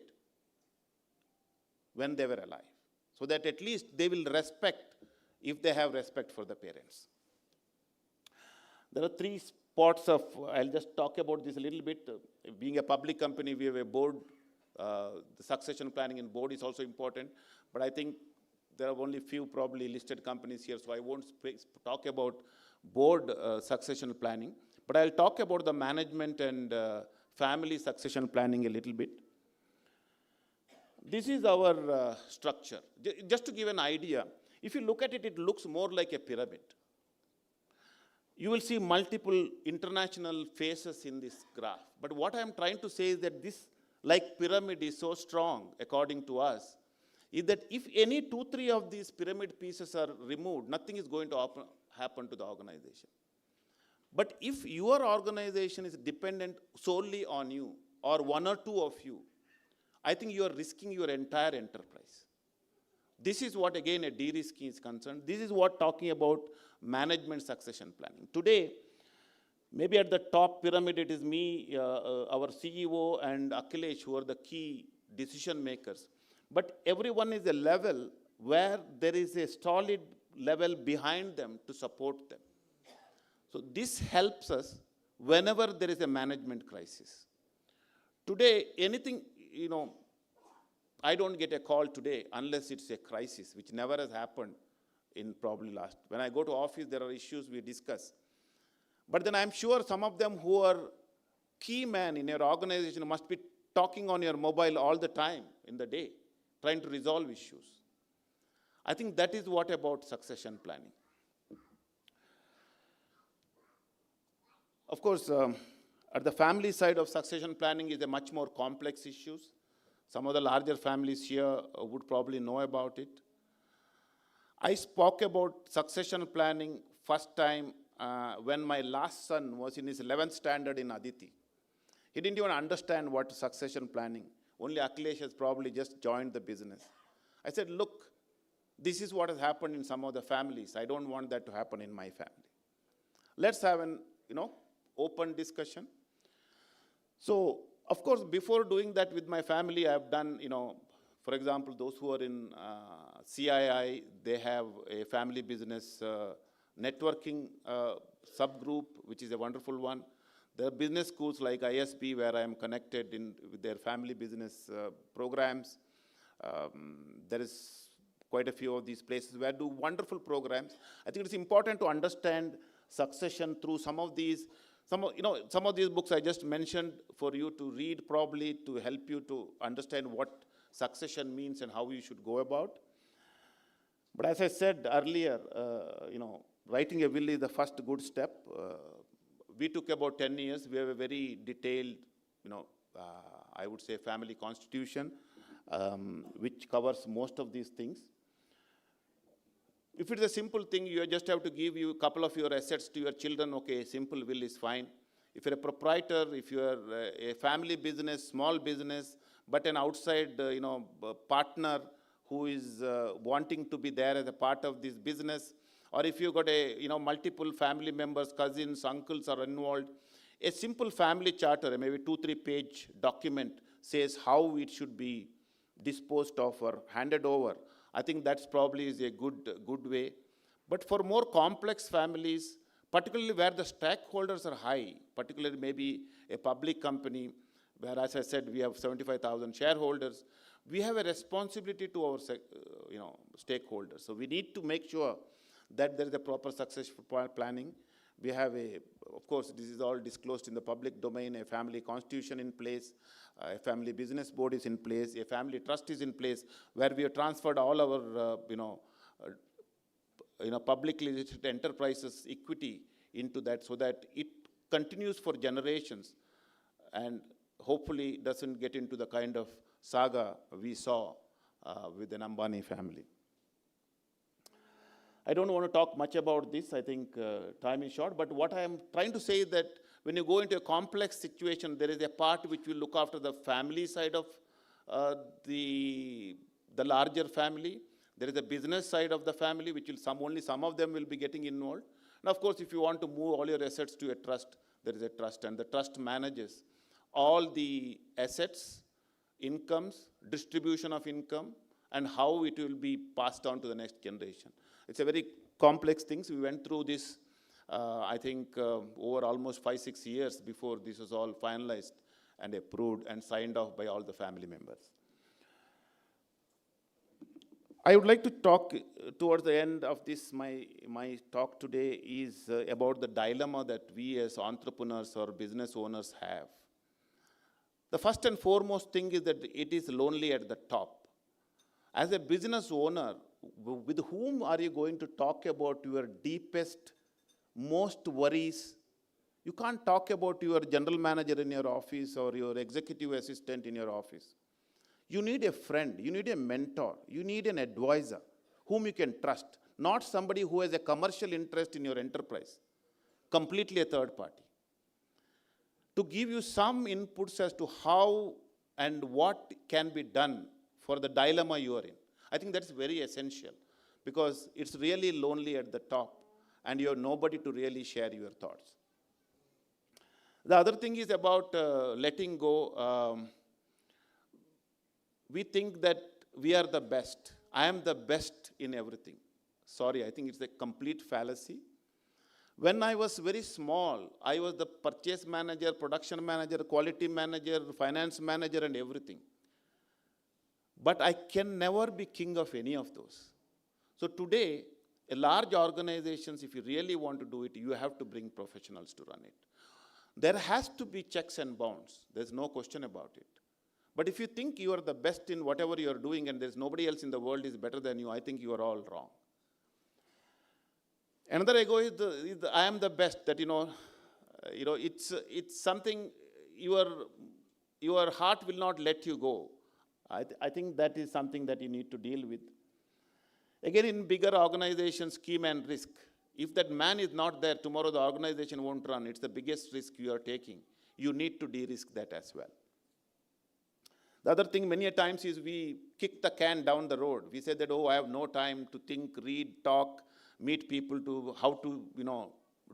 when they were alive, so that at least they will respect, if they have respect for the parents. There are three parts of, I'll just talk about this a little bit. Being a public company, we have a board. The succession planning in board is also important. But I think there are only few probably listed companies here, so I won't talk about board succession planning. But I'll talk about the management and family succession planning a little bit. This is our structure. Just to give an idea, if you look at it, it looks more like a pyramid. You will see multiple international faces in this graph. But what I'm trying to say is that this, like pyramid, is so strong, according to us, is that if any 2-3 of these pyramid pieces are removed, nothing is going to happen to the organization. But if your organization is dependent solely on you, or 1 or 2 of you, I think you are risking your entire enterprise. This is what, again, a de-risking is concerned. This is what talking about management succession planning. Today, maybe at the top pyramid, it is me, our CEO, and Akhilesh, who are the key decision makers. But everyone is a level where there is a solid level behind them to support them. So this helps us whenever there is a management crisis. Today, anything, I don't get a call today unless it's a crisis, which never has happened in probably last. When I go to office, there are issues we discuss. But then I'm sure some of them who are key men in your organization must be talking on your mobile all the time in the day, trying to resolve issues. I think that is what about succession planning. Of course, at the family side of succession planning is a much more complex issues. Some of the larger families here would probably know about it. I spoke about succession planning first time when my last son was in his 11th standard in Aditi. He didn't even understand what succession planning. Only Akhilesh has probably just joined the business. I said, look, this is what has happened in some of the families. I don't want that to happen in my family. Let's have an, open discussion. So, of course, before doing that with my family, I have done, for example, those who are in CII, they have a family business networking subgroup, which is a wonderful one. There are business schools like ISB, where I am connected with their family business programs. There is quite a few of these places where do wonderful programs. I think it's important to understand succession through some of these books I just mentioned for you to read, probably to help you to understand what succession means and how you should go about. But as I said earlier, writing a will is the first good step. we took about 10 years. We have a very detailed, I would say family constitution, which covers most of these things. If it's a simple thing, you just have to give you a couple of your assets to your children, okay, a simple will is fine. If you're a proprietor, if you're a family business, small business, but an outside, partner who is wanting to be there as a part of this business, or if you've got multiple family members, cousins, uncles are involved, a simple family charter, maybe 2-3 page document says how it should be disposed of or handed over. I think that's probably is a good way. But for more complex families, particularly where the stakeholders are high, particularly maybe a public company, where, as I said, we have 75,000 shareholders, we have a responsibility to our stakeholders. So we need to make sure that there is a proper successful planning. We have of course, this is all disclosed in the public domain, a family constitution in place, a family business board is in place, a family trust is in place, where we have transferred all our, publicly listed enterprises equity into that, so that it continues for generations and hopefully doesn't get into the kind of saga we saw with the Ambani family. I don't want to talk much about this. I think time is short. But what I am trying to say is that when you go into a complex situation, there is a part which will look after the family side of the larger family. There is a business side of the family, which will only some of them will be getting involved. And of course, if you want to move all your assets to a trust, there is a trust, and the trust manages all the assets, incomes, distribution of income, and how it will be passed on to the next generation. It's a very complex thing. We went through this, I think, over almost 5-6 years before this was all finalized and approved and signed off by all the family members. I would like to talk towards the end of this, my talk today is about the dilemma that we as entrepreneurs or business owners have. The first and foremost thing is that it is lonely at the top. As a business owner, with whom are you going to talk about your deepest, most worries? You can't talk about your general manager in your office or your executive assistant in your office. You need a friend, you need a mentor, you need an advisor whom you can trust, not somebody who has a commercial interest in your enterprise, completely a third party. To give you some inputs as to how and what can be done for the dilemma you are in. I think that's very essential, because it's really lonely at the top and you have nobody to really share your thoughts. The other thing is about letting go. We think that we are the best. I am the best in everything. Sorry, I think it's a complete fallacy. When I was very small, I was the purchase manager, production manager, quality manager, finance manager, and everything. But I can never be king of any of those. So today, a large organizations, if you really want to do it, you have to bring professionals to run it. There has to be checks and bounds. There's no question about it. But if you think you are the best in whatever you are doing and there's nobody else in the world is better than you, I think you are all wrong. Another ego is the I am the best, that it's something your heart will not let you go. I think that is something that you need to deal with. Again, in bigger organizations, scheme and risk. If that man is not there, tomorrow the organization won't run. It's the biggest risk you are taking. You need to de-risk that as well. The other thing many a times is we kick the can down the road. We say that, oh, I have no time to think, read, talk, meet people to how to,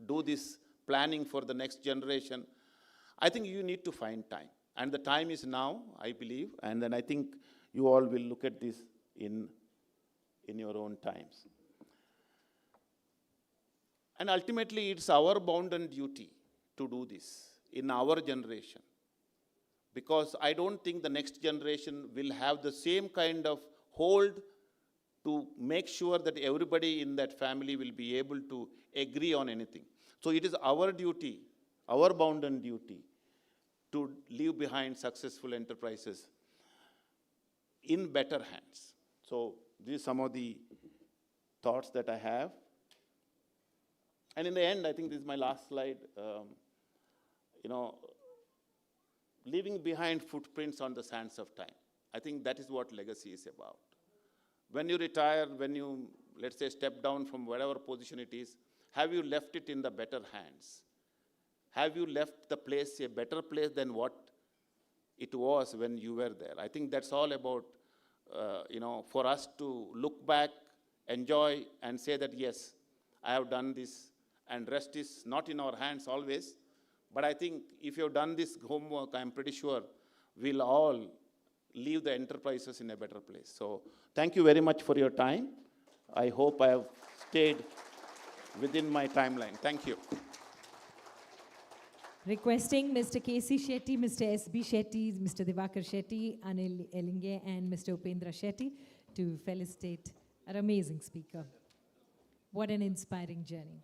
do this planning for the next generation. I think you need to find time. And the time is now, I believe. And then I think you all will look at this in your own times. And ultimately, it's our bounden duty to do this in our generation. Because I don't think the next generation will have the same kind of hold to make sure that everybody in that family will be able to agree on anything. So it is our duty, our bounden duty, to leave behind successful enterprises in better hands. So these are some of the thoughts that I have. And in the end, I think this is my last slide. you know, leaving behind footprints on the sands of time. I think that is what legacy is about. When you retire, when you, let's say, step down from whatever position it is, have you left it in the better hands? Have you left the place a better place than what it was when you were there? I think that's all about, you know, for us to look back, enjoy, and say that, yes, I have done this, and rest is not in our hands always. But I think if you've done this homework, I'm pretty sure we'll all leave the enterprises in a better place. So thank you very much for your time. I hope I have stayed within my timeline. Thank you. Requesting Mr. K.C. Shetty, Mr. S.B. Shetty, Mr. Divakar Shetty, Anil Elinge, and Mr. Upendra Shetty to felicitate our amazing speaker. What an inspiring journey.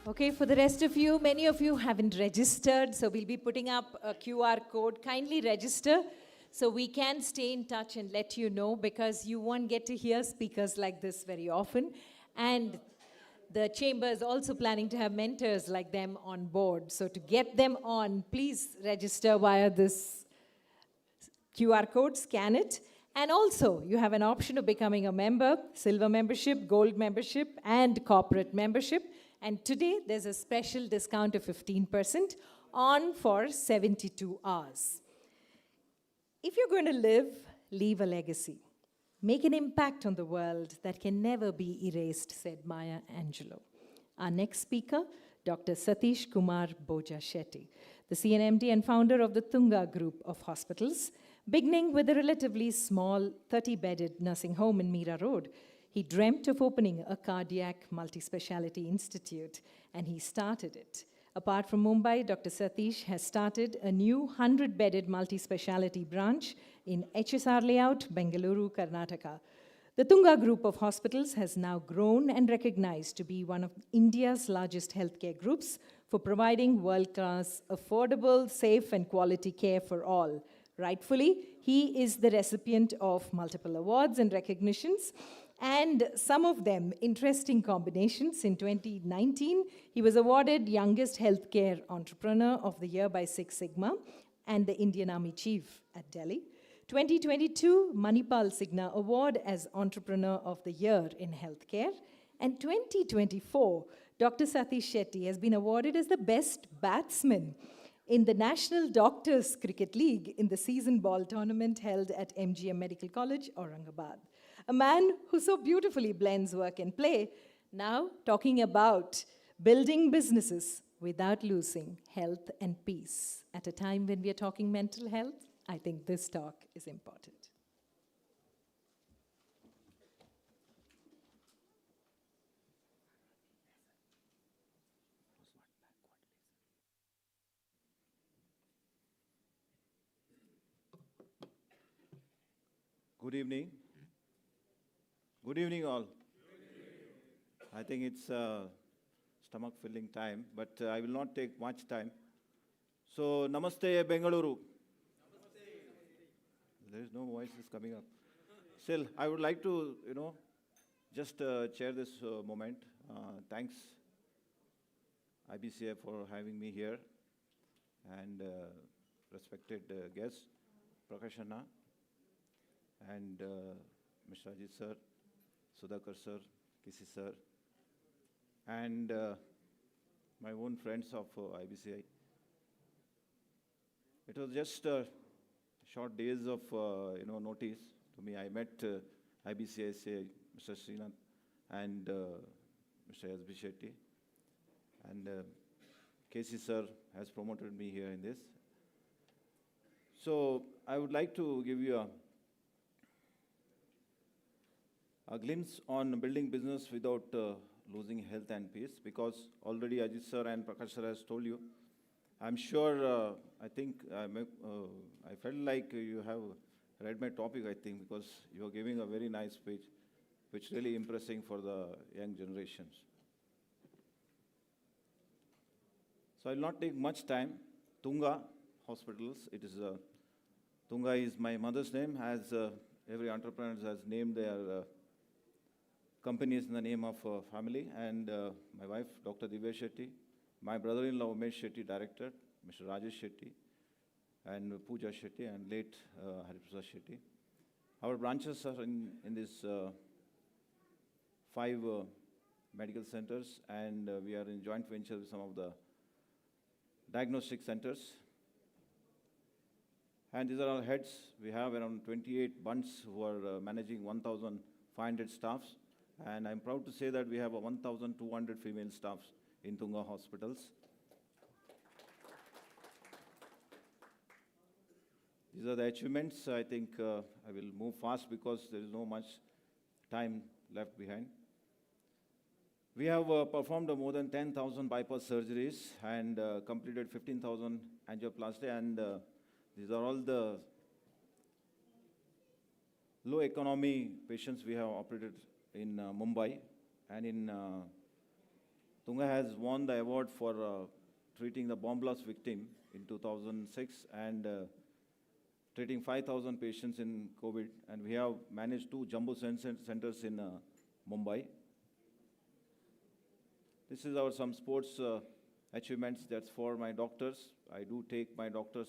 Okay, for the rest of you, many of you haven't registered, so we'll be putting up a QR code. Kindly register so we can stay in touch and let you know, because you won't get to hear speakers like this very often. And the chamber is also planning to have mentors like them on board. So to get them on, please register via this QR code, scan it. And also, you have an option of becoming a member, silver membership, gold membership, and corporate membership. And today, there's a special discount of 15% on for 72 hours. If you're going to live, leave a legacy. Make an impact on the world that can never be erased, said Maya Angelou. Our next speaker, Dr. Satish Kumar Boja Shetty, the CNMD and founder of the Tunga Group of Hospitals, beginning with a relatively small 30-bedded nursing home in Meera Road. He dreamt of opening a cardiac multi-speciality institute, and he started it. Apart from Mumbai, Dr. Satish has started a new 100-bedded multi-speciality branch in HSR Layout, Bengaluru, Karnataka. The Tunga Group of Hospitals has now grown and recognized to be one of India's largest healthcare groups for providing world-class, affordable, safe, and quality care for all. Rightfully, he is the recipient of multiple awards and recognitions, and some of them interesting combinations. In 2019, he was awarded Youngest Healthcare Entrepreneur of the Year by Six Sigma and the Indian Army Chief at Delhi. 2022, Manipal Signa Award as Entrepreneur of the Year in Healthcare. And 2024, Dr. Satish Shetty has been awarded as the Best Batsman in the National Doctors Cricket League in the season ball tournament held at MGM Medical College, Aurangabad. A man who so beautifully blends work and play, now talking about building businesses without losing health and peace. At a time when we are talking mental health, I think this talk is important. Good evening. Good evening, all. I think it's stomach-filling time, but I will not take much time. So, Namaste, Bengaluru. There is no voices coming up. Still, I would like to, just share this moment. Thanks, IBCI, for having me here, and respected guests, Prakash Anna, and Mr. Ajit sir, Sudhakar sir, Kisi sir, and my own friends of IBCI. It was just short days of notice to me. I met IBCI, Mr. Srinath and Mr. S.B. Shetty, and K.C. sir has promoted me here in this. So I would like to give you a glimpse on building business without losing health and peace, because already Ajit sir and Prakash sir has told you I'm sure, I felt like you have read my topic, I think, because you are giving a very nice speech, which really impressing for the young generations. So I will not take much time. Tunga Hospitals, Tunga is my mother's name, as every entrepreneur has named their companies in the name of family, and my wife, Dr. Divya Shetty, my brother-in-law, Umesh Shetty, director, Mr. Rajesh Shetty, and Pooja Shetty, and late Hariprasad Shetty. Our branches are in these 5 medical centers, and we are in joint venture with some of the diagnostic centers. And these are our heads. We have around 28 bunts who are managing 1,500 staffs. And I'm proud to say that we have 1,200 female staffs in Tunga hospitals. These are the achievements. I think I will move fast because there is no much time left behind. We have performed more than 10,000 bypass surgeries and completed 15,000 angioplasty, and these are all the low economy patients we have operated in Mumbai. And in Tunga has won the award for treating the bomb blast victim in 2006 and treating 5,000 patients in COVID. And we have managed 2 jumbo centers in Mumbai. This is our some sports achievements. That's for my doctors. I do take my doctors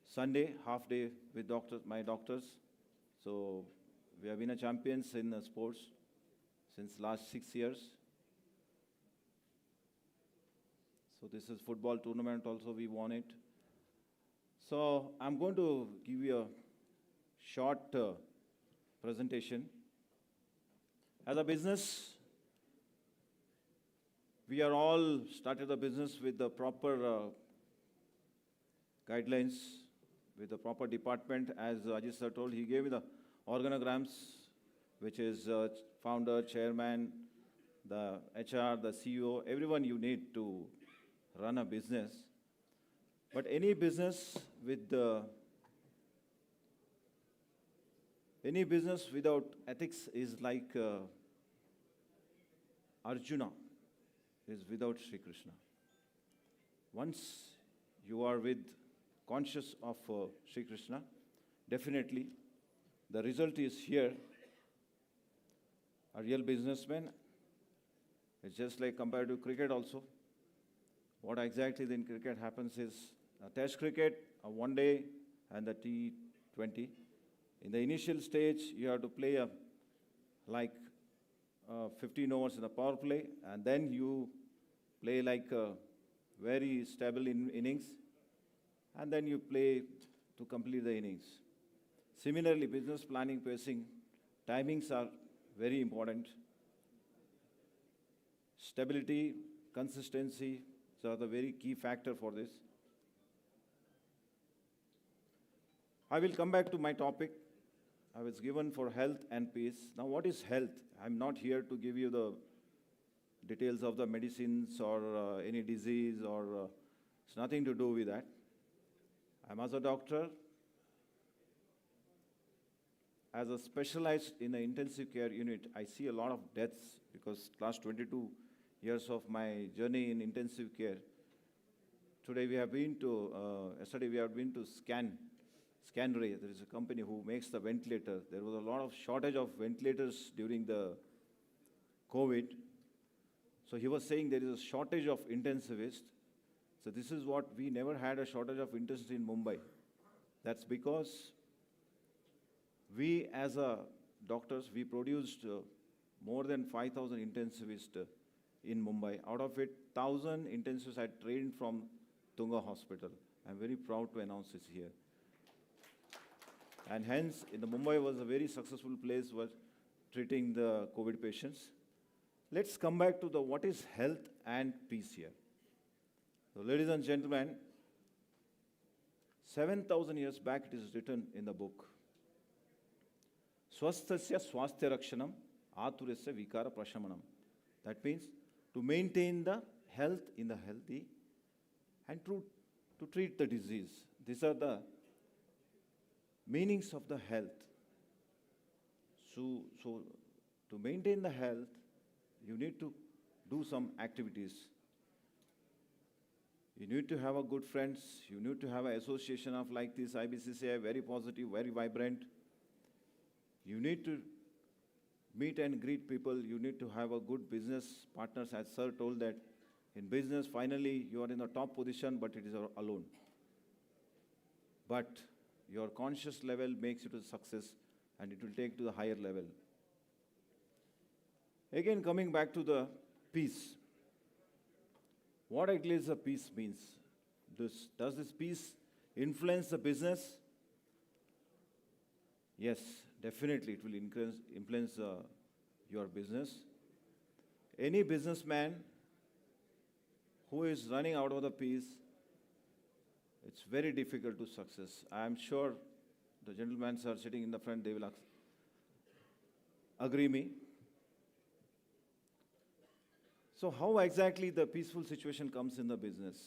Sunday, half day with my doctors. So we have been a champions in sports since last 6 years. So this is football tournament also, we won it. So I'm going to give you a short presentation. As a business, we are all started the business with the proper guidelines, with the proper department. As Ajit sir told, he gave me the organograms, which is founder, chairman, the HR, the CEO, everyone you need to run a business. But any business without ethics is like Arjuna is without Sri Krishna. Once you are conscious of Sri Krishna, definitely the result is here. A real businessman, it's just like compared to cricket also. What exactly in cricket happens is a test cricket, a one day, and the T20. In the initial stage, you have to play 15 overs in a power play, and then you play like a very stable innings, and then you play to complete the innings. Similarly, business planning, pacing, timings are very important. Stability, consistency, are the very key factor for this. I will come back to my topic. I was given for health and peace. Now, what is health? I'm not here to give you the details of the medicines or any disease, or it's nothing to do with that. I'm as a doctor, as a specialized in the intensive care unit, I see a lot of deaths because last 22 years of my journey in intensive care. Today we have been to, yesterday we have been to Scanray. There is a company who makes the ventilator. There was a lot of shortage of ventilators during the COVID. So he was saying there is a shortage of intensivists. So this is what we never had a shortage of intensivists in Mumbai. That's because we as a doctors, we produced more than 5,000 intensivists in Mumbai. Out of it, 1,000 intensivists I trained from Tunga Hospital. I'm very proud to announce this here. And hence, in the Mumbai was a very successful place for treating the COVID patients. Let's come back to what is health and peace here. So, ladies and gentlemen, 7,000 years back it is written in the book. Swasthasya swasthya rakshanam, aturasya vikara prashamanam. That means to maintain the health in the healthy, and to treat the disease. These are the meanings of the health. So to maintain the health, you need to do some activities. You need to have a good friends. You need to have an association of like this IBCCI, very positive, very vibrant. You need to meet and greet people. You need to have a good business partners, as sir told that in business, finally, you are in the top position, but it is alone. But your conscious level makes you to success, and it will take to the higher level. Again, coming back to the peace. What exactly is the peace means? Does this peace influence the business? Yes, definitely it will influence your business. Any businessman who is running out of the peace, it's very difficult to success. I am sure the gentlemen are sitting in the front, they will agree me. So how exactly the peaceful situation comes in the business?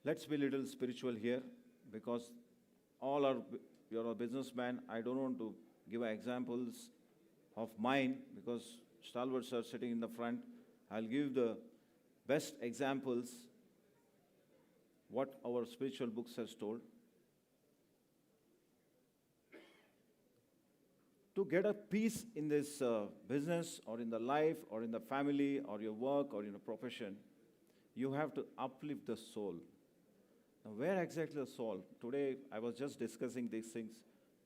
Let's be a little spiritual here, because you're a businessman. I don't want to give examples of mine, because stalwarts are sitting in the front. I'll give the best examples what our spiritual books has told. To get a peace in this business or in the life or in the family or your work or in your profession, you have to uplift the soul. Now, where exactly the soul? Today, I was just discussing these things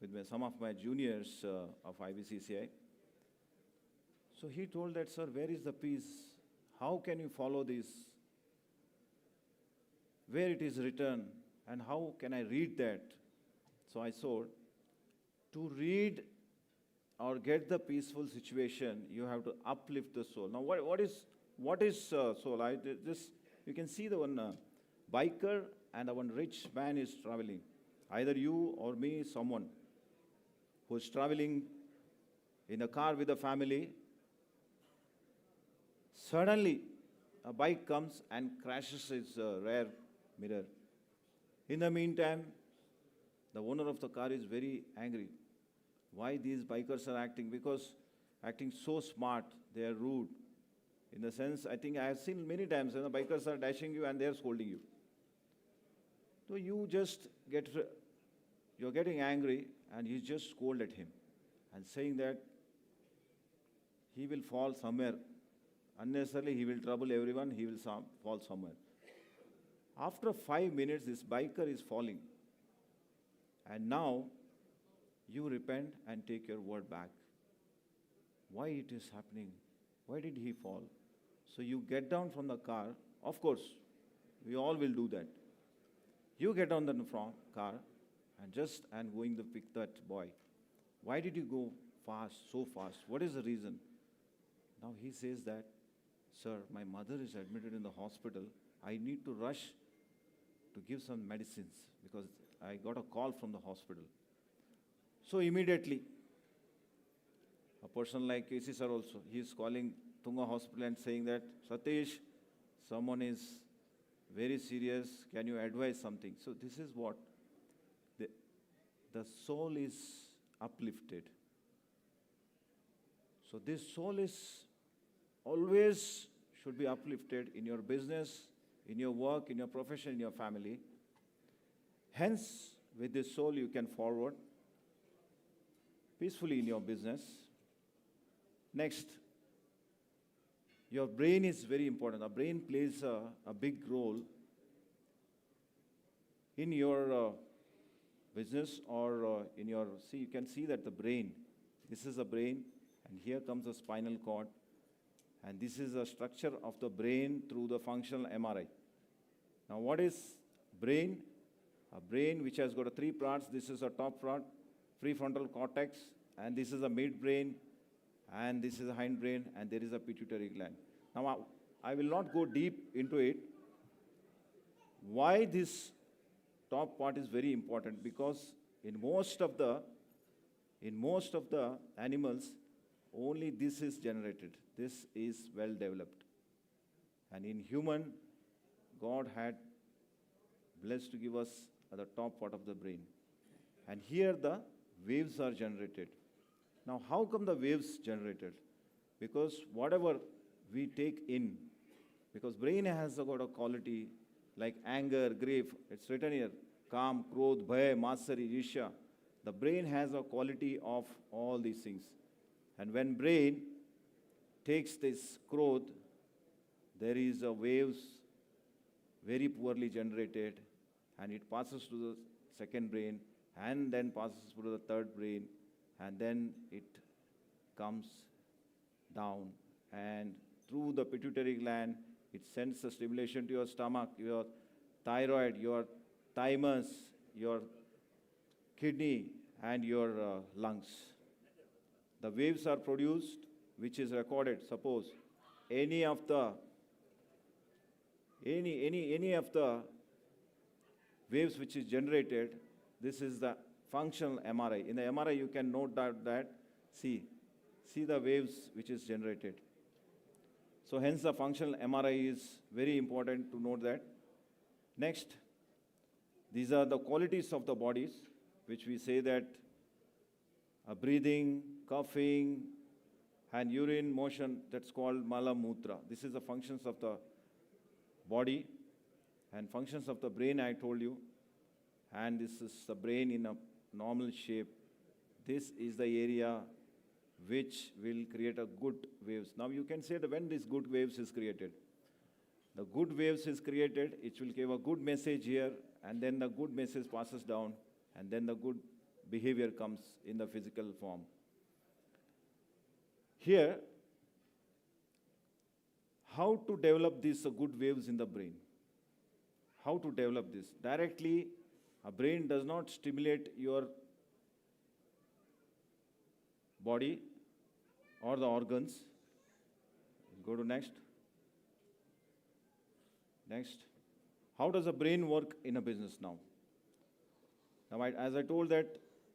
with some of my juniors of IBCCI. So he told that, sir, where is the peace? How can you follow this? Where it is written? And how can I read that? So I said, to read or get the peaceful situation, you have to uplift the soul. Now, what is soul? You can see the one biker and the one rich man is traveling. Either you or me, someone who is traveling in a car with a family. Suddenly, a bike comes and crashes its rear mirror. In the meantime, the owner of the car is very angry. Why these bikers are acting? Because acting so smart, they are rude. In the sense, I think I have seen many times when the bikers are dashing you and they are scolding you. So you're getting angry, and you just scold at him and saying that he will fall somewhere. Unnecessarily, he will trouble everyone, he will fall somewhere. After 5 minutes, this biker is falling. And now, you repent and take your word back. Why it is happening? Why did he fall? So you get down from the car. Of course, we all will do that. You get on the car and going to pick that boy. Why did you go fast, so fast? What is the reason? Now he says that, sir, my mother is admitted in the hospital. I need to rush to give some medicines because I got a call from the hospital. So immediately, a person like KC sir also, he is calling Tunga Hospital and saying that, Satish, someone is very serious, can you advise something? So this is what? The soul is uplifted. So this soul is always should be uplifted in your business, in your work, in your profession, in your family. Hence, with this soul you can forward peacefully in your business. Next, your brain is very important. The brain plays a big role in your business or in your, you can see that the brain, this is the brain, and here comes the spinal cord, and this is the structure of the brain through the functional MRI. Now what is brain? A brain which has got 3 parts. This is a top part, prefrontal cortex, and this is a midbrain, and this is a hindbrain, and there is a pituitary gland. Now, I will not go deep into it. Why this top part is very important? Because in most of the animals, only this is generated. This is well developed. And in human, God had blessed to give us at the top part of the brain. And here the waves are generated. Now, how come the waves generated? Because whatever we take in, because brain has got a quality like anger, grief, it's written here, calm, krodh, bhay, matsari, isha. The brain has a quality of all these things. And when brain takes this krodh, there is a waves very poorly generated, and it passes to the second brain, and then passes to the third brain, and then it comes down, and through the pituitary gland, it sends the stimulation to your stomach, your thyroid, your thymus, your kidney, and your lungs. The waves are produced, which is recorded. Suppose any of the waves which is generated, this is the functional MRI. In the MRI, you can note that see the waves which is generated. So hence the functional MRI is very important to note that. Next, these are the qualities of the bodies, which we say that breathing, coughing, and urine motion, that's called mala mutra. This is the functions of the body, and functions of the brain I told you. And this is the brain in a normal shape. This is the area which will create a good waves. Now you can say that when this good waves is created, the good waves is created, it will give a good message here, and then the good message passes down, and then the good behavior comes in the physical form. Here, how to develop these good waves in the brain? How to develop this? Directly, a brain does not stimulate your body or the organs. Go to next. Next. How does the brain work in a business now? Now, as I told that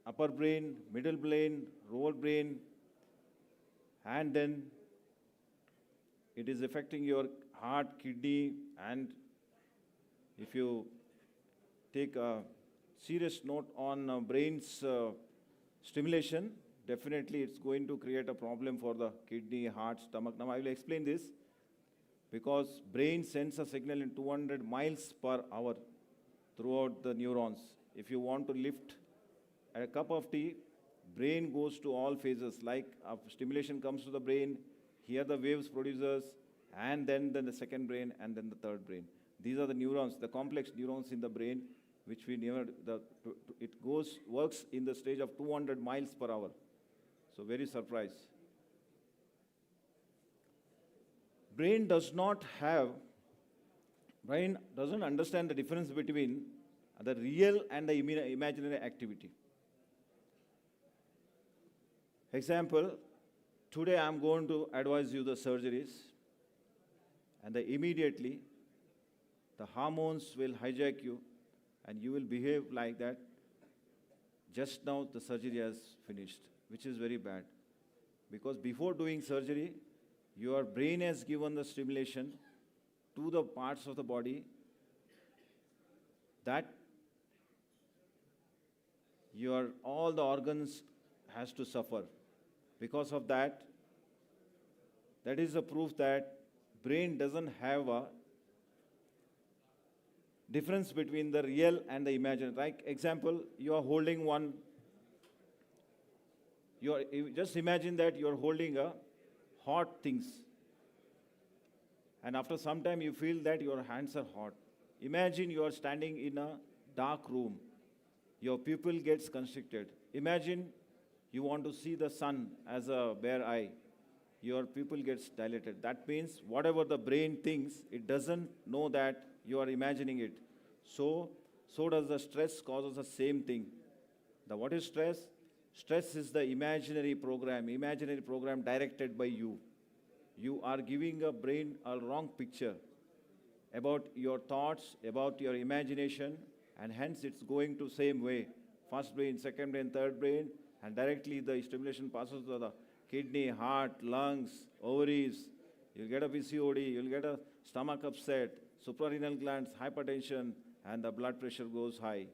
upper brain, middle brain, lower brain, and then it is affecting your heart, kidney, and if you take a serious note on brain's stimulation, definitely it's going to create a problem for the kidney, heart, stomach. Now I will explain this, because brain sends a signal in 200 miles per hour throughout the neurons. If you want to lift a cup of tea, brain goes to all phases, like stimulation comes to the brain, here the waves produces, and then the second brain, and then the third brain. These are the neurons, the complex neurons in the brain, which we never, works in the stage of 200 miles per hour. So very surprised. Brain doesn't understand the difference between the real and the imaginary activity. Example, today I'm going to advise you the surgeries, and immediately the hormones will hijack you, and you will behave like that. Just now the surgery has finished, which is very bad. Because before doing surgery, your brain has given the stimulation to the parts of the body that all the organs has to suffer. Because of that, that is a proof that brain doesn't have a difference between the real and the imaginary. Like example, you are holding one, you just imagine that you are holding a hot things, and after some time you feel that your hands are hot. Imagine you are standing in a dark room, your pupil gets constricted. Imagine you want to see the sun as a bare eye, your pupil gets dilated. That means whatever the brain thinks, it doesn't know that you are imagining it. So does the stress causes the same thing. What is stress? Stress is the imaginary program directed by you. You are giving a brain a wrong picture about your thoughts, about your imagination, and hence it's going to same way. First brain, second brain, third brain, and directly the stimulation passes to the kidney, heart, lungs, ovaries. You'll get a PCOD, you'll get a stomach upset. suprarenal glands, hypertension, and the blood pressure goes high.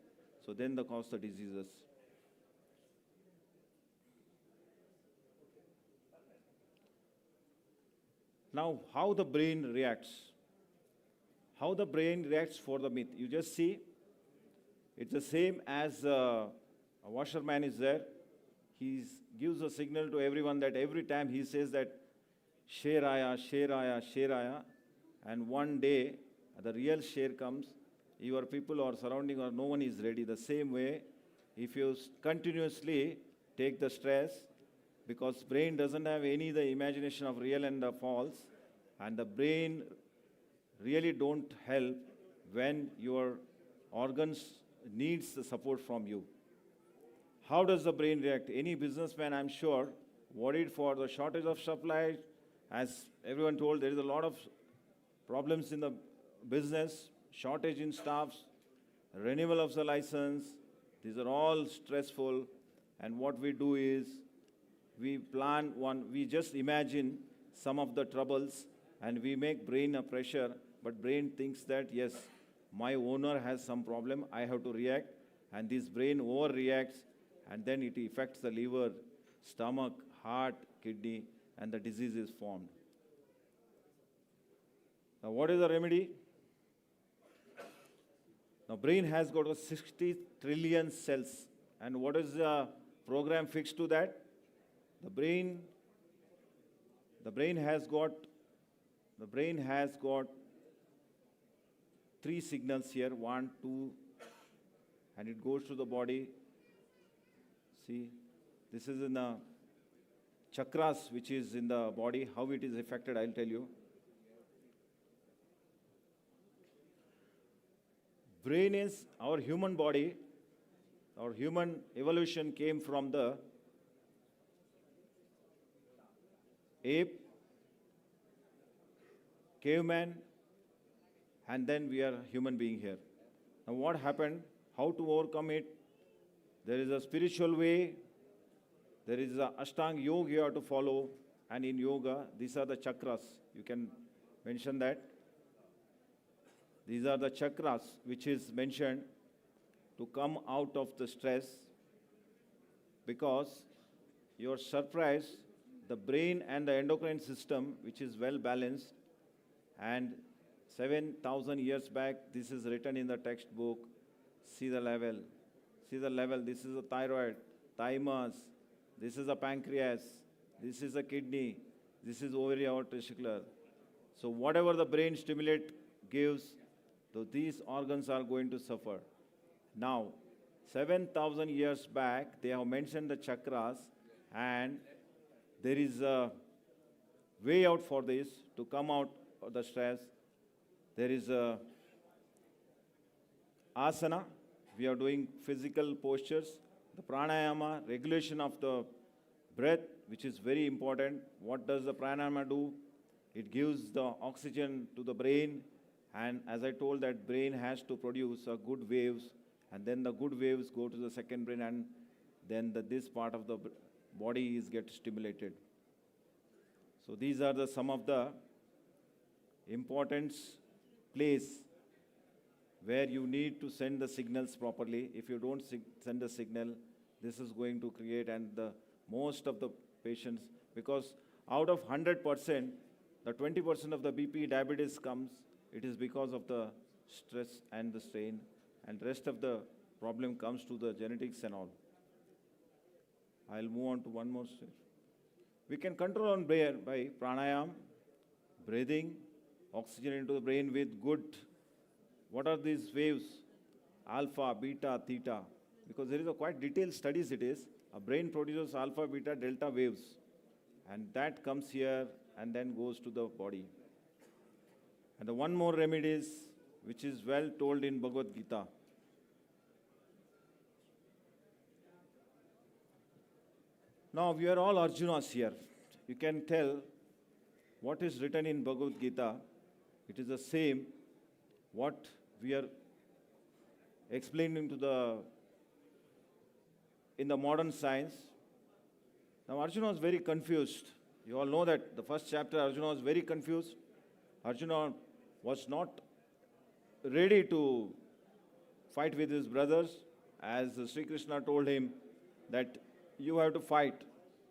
So then the cause the diseases. Now, how the brain reacts? How the brain reacts for the myth? You just see, it's the same as a washerman is there. He gives a signal to everyone that every time he says that, Sher aaya, Sher aaya, Sher aaya, and one day the real Sher comes, your people or surrounding or no one is ready. The same way, if you continuously take the stress, because brain doesn't have any the imagination of real and the false, and the brain really don't help when your organs needs the support from you. How does the brain react? Any businessman, I'm sure, worried for the shortage of supply. As everyone told, there is a lot of problems in the business, shortage in staffs, renewal of the license. These are all stressful. And what we do is, we just imagine some of the troubles and we make brain a pressure, but brain thinks that, yes, my owner has some problem, I have to react, and this brain overreacts, and then it affects the liver, stomach, heart, kidney, and the disease is formed. Now, what is the remedy? Now, brain has got 60 trillion cells, and what is the program fixed to that? The brain has got three signals here, 1, 2, and it goes to the body. See, this is in the chakras, which is in the body. How it is affected, I'll tell you. Brain is our human body. Our human evolution came from the ape, caveman, and then we are human being here. Now what happened? How to overcome it? There is a spiritual way. There is a Ashtanga yoga you have to follow. And in yoga, these are the chakras. You can mention that. These are the chakras which is mentioned to come out of the stress, because you're surprised, the brain and the endocrine system, which is well balanced, and 7,000 years back, this is written in the textbook. See the level. See the level. This is a thyroid, thymus. This is a pancreas. This is a kidney. This is ovary or testicular. So whatever the brain stimulate gives, so these organs are going to suffer. Now, 7,000 years back, they have mentioned the chakras, and there is a way out for this to come out of the stress. There is a asana. We are doing physical postures. The pranayama, regulation of the breath, which is very important. What does the pranayama do? It gives the oxygen to the brain, and as I told, that brain has to produce good waves, and then the good waves go to the second brain, and then this part of the body is get stimulated. So these are some of the important place where you need to send the signals properly. If you don't send the signal, this is going to create, and most of the patients, because out of 100%, the 20% of the BP diabetes comes, it is because of the stress and the strain, and rest of the problem comes to the genetics and all. I'll move on to one more stage. We can control on brain by pranayam, breathing, oxygen into the brain with good. What are these waves? Alpha, beta, theta. Because there is a quite detailed studies it is. A brain produces alpha, beta, delta waves. And that comes here and then goes to the body. And the one more remedy is, which is well told in Bhagavad Gita. Now we are all Arjunas here. You can tell what is written in Bhagavad Gita. It is the same what we are explaining in the modern science. Now Arjuna was very confused. You all know that the first chapter Arjuna was very confused. Arjuna was not ready to fight with his brothers, as Sri Krishna told him that you have to fight.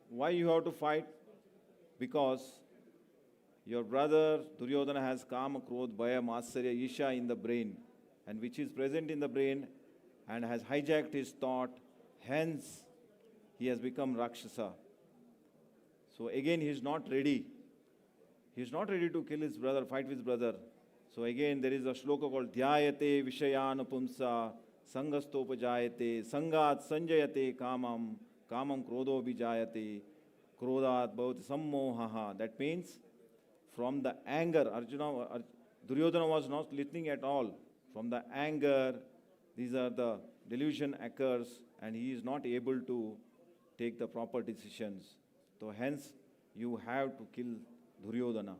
Why you have to fight? Because your brother Duryodhana has Kama, Krodh, Bhaya, Matsarya, Isha in the brain, and which is present in the brain and has hijacked his thought. Hence, he has become Rakshasa. So again, he is not ready. He is not ready to kill his brother, fight with his brother. So again, there is a shloka called Dhyayate Vishayan Pumsa Sangastopajayate Sangat Sanjayate Kamam Kamam Krodho Vijayate Krodhat Bhavati Sammohaha. That means from the anger, Duryodhana was not listening at all. From the anger, these are the delusion occurs and he is not able to take the proper decisions. So hence, you have to kill Duryodhana.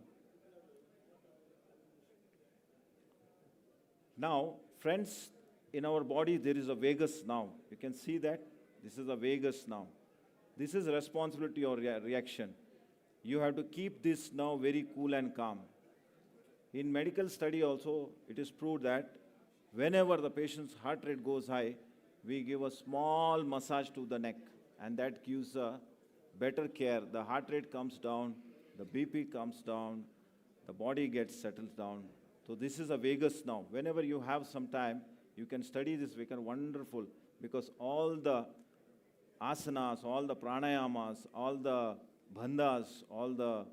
Now, friends, in our body there is a vagus now. You can see that. This is a vagus now. This is responsibility or reaction. You have to keep this now very cool and calm. In medical study also, it is proved that whenever the patient's heart rate goes high, we give a small massage to the neck, and that gives a better care. The heart rate comes down, the BP comes down, the body gets settled down. So this is a vagus now. Whenever you have some time, you can study this vagus. Wonderful, because all the asanas, all the pranayamas, all the bandhas, all the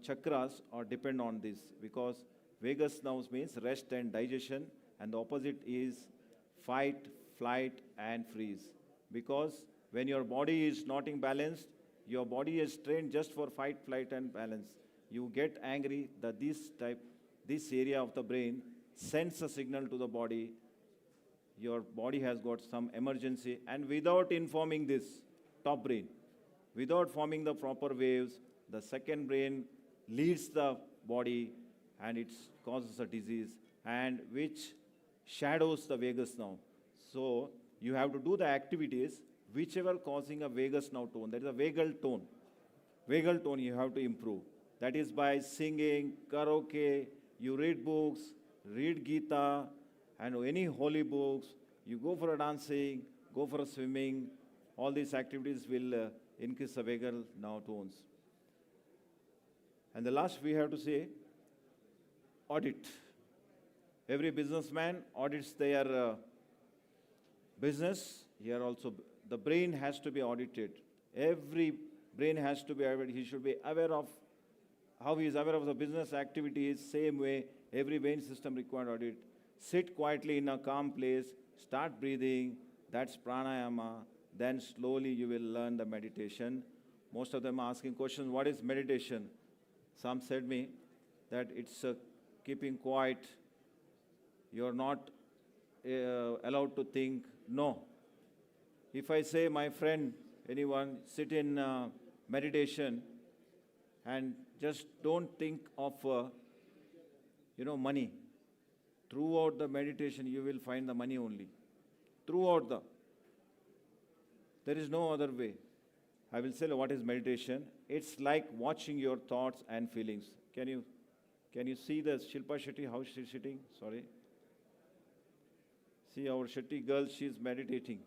chakras are depend on this, because vagus now means rest and digestion, and the opposite is fight, flight, and freeze. Because when your body is not in balance, your body is trained just for fight, flight, and balance. You get angry, that this area of the brain sends a signal to the body. Your body has got some emergency, and without informing this top brain, without forming the proper waves, the second brain leads the body and it causes a disease, and which shadows the vagus now. So you have to do the activities whichever causing a vagus now tone. That is a vagal tone. Vagal tone you have to improve. That is by singing, karaoke, you read books, read Gita, and any holy books, you go for a dancing, go for a swimming. All these activities will increase the vagal now tones. And the last we have to say, audit. Every businessman audits their business. Here also, the brain has to be audited. Every brain has to be audited. He should be aware of how he is aware of the business activities. Same way, every brain system required audit. Sit quietly in a calm place. Start breathing. That's pranayama. Then slowly you will learn the meditation. Most of them are asking questions, what is meditation? Some said me that it's keeping quiet. You're not allowed to think. No. If I say, my friend, anyone, sit in meditation and just don't think of, money. Throughout the meditation, you will find the money only. There is no other way. I will say what is meditation. It's like watching your thoughts and feelings. Can you see the Shilpa Shetty, how she's sitting? Sorry. See our Shetty girl, she's meditating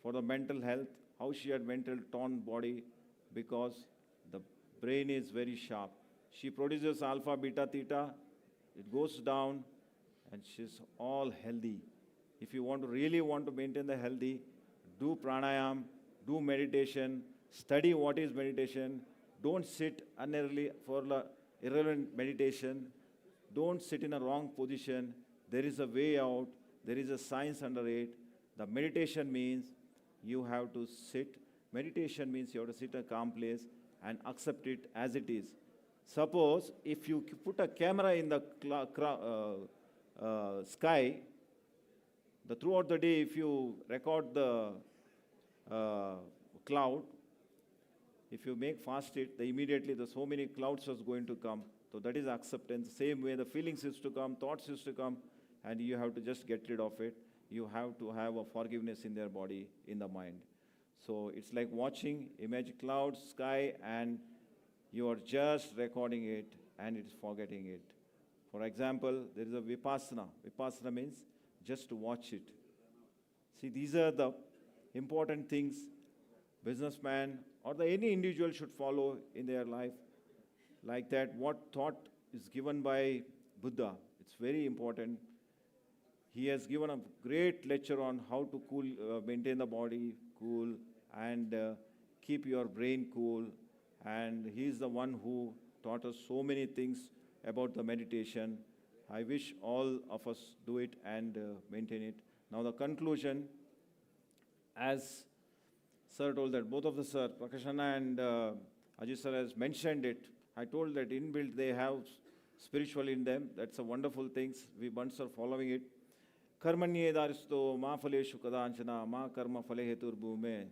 for the mental health, how she had mental torn body, because the brain is very sharp. She produces alpha, beta, theta, it goes down, and she's all healthy. If you really want to maintain the healthy, do pranayam, do meditation, study what is meditation. Don't sit unearly for the irrelevant meditation. Don't sit in a wrong position. There is a way out. There is a science under it. The meditation means you have to sit. Meditation means you have to sit in a calm place and accept it as it is. Suppose if you put a camera in the sky, throughout the day, if you record the cloud, if you make fast it, immediately so many clouds are going to come. So that is acceptance. Same way the feelings used to come, thoughts used to come, and you have to just get rid of it. You have to have a forgiveness in their body, in the mind. So it's like watching image clouds, sky, and you are just recording it and it's forgetting it. For example, there is a Vipassana. Vipassana means just to watch it. See, these are the important things businessman or any individual should follow in their life. Like that, what thought is given by Buddha, it's very important. He has given a great lecture on how to maintain the body cool and keep your brain cool. And he is the one who taught us so many things about the meditation. I wish all of us do it and maintain it. Now the conclusion, as Sir told that, both of the Sir, Prakashana and Ajit Sir has mentioned it. I told that inbuilt they have spiritual in them. That's a wonderful thing. We bunch are following it. Karmanye daristo ma phaleshu kadanchana ma karma phale hetur bhume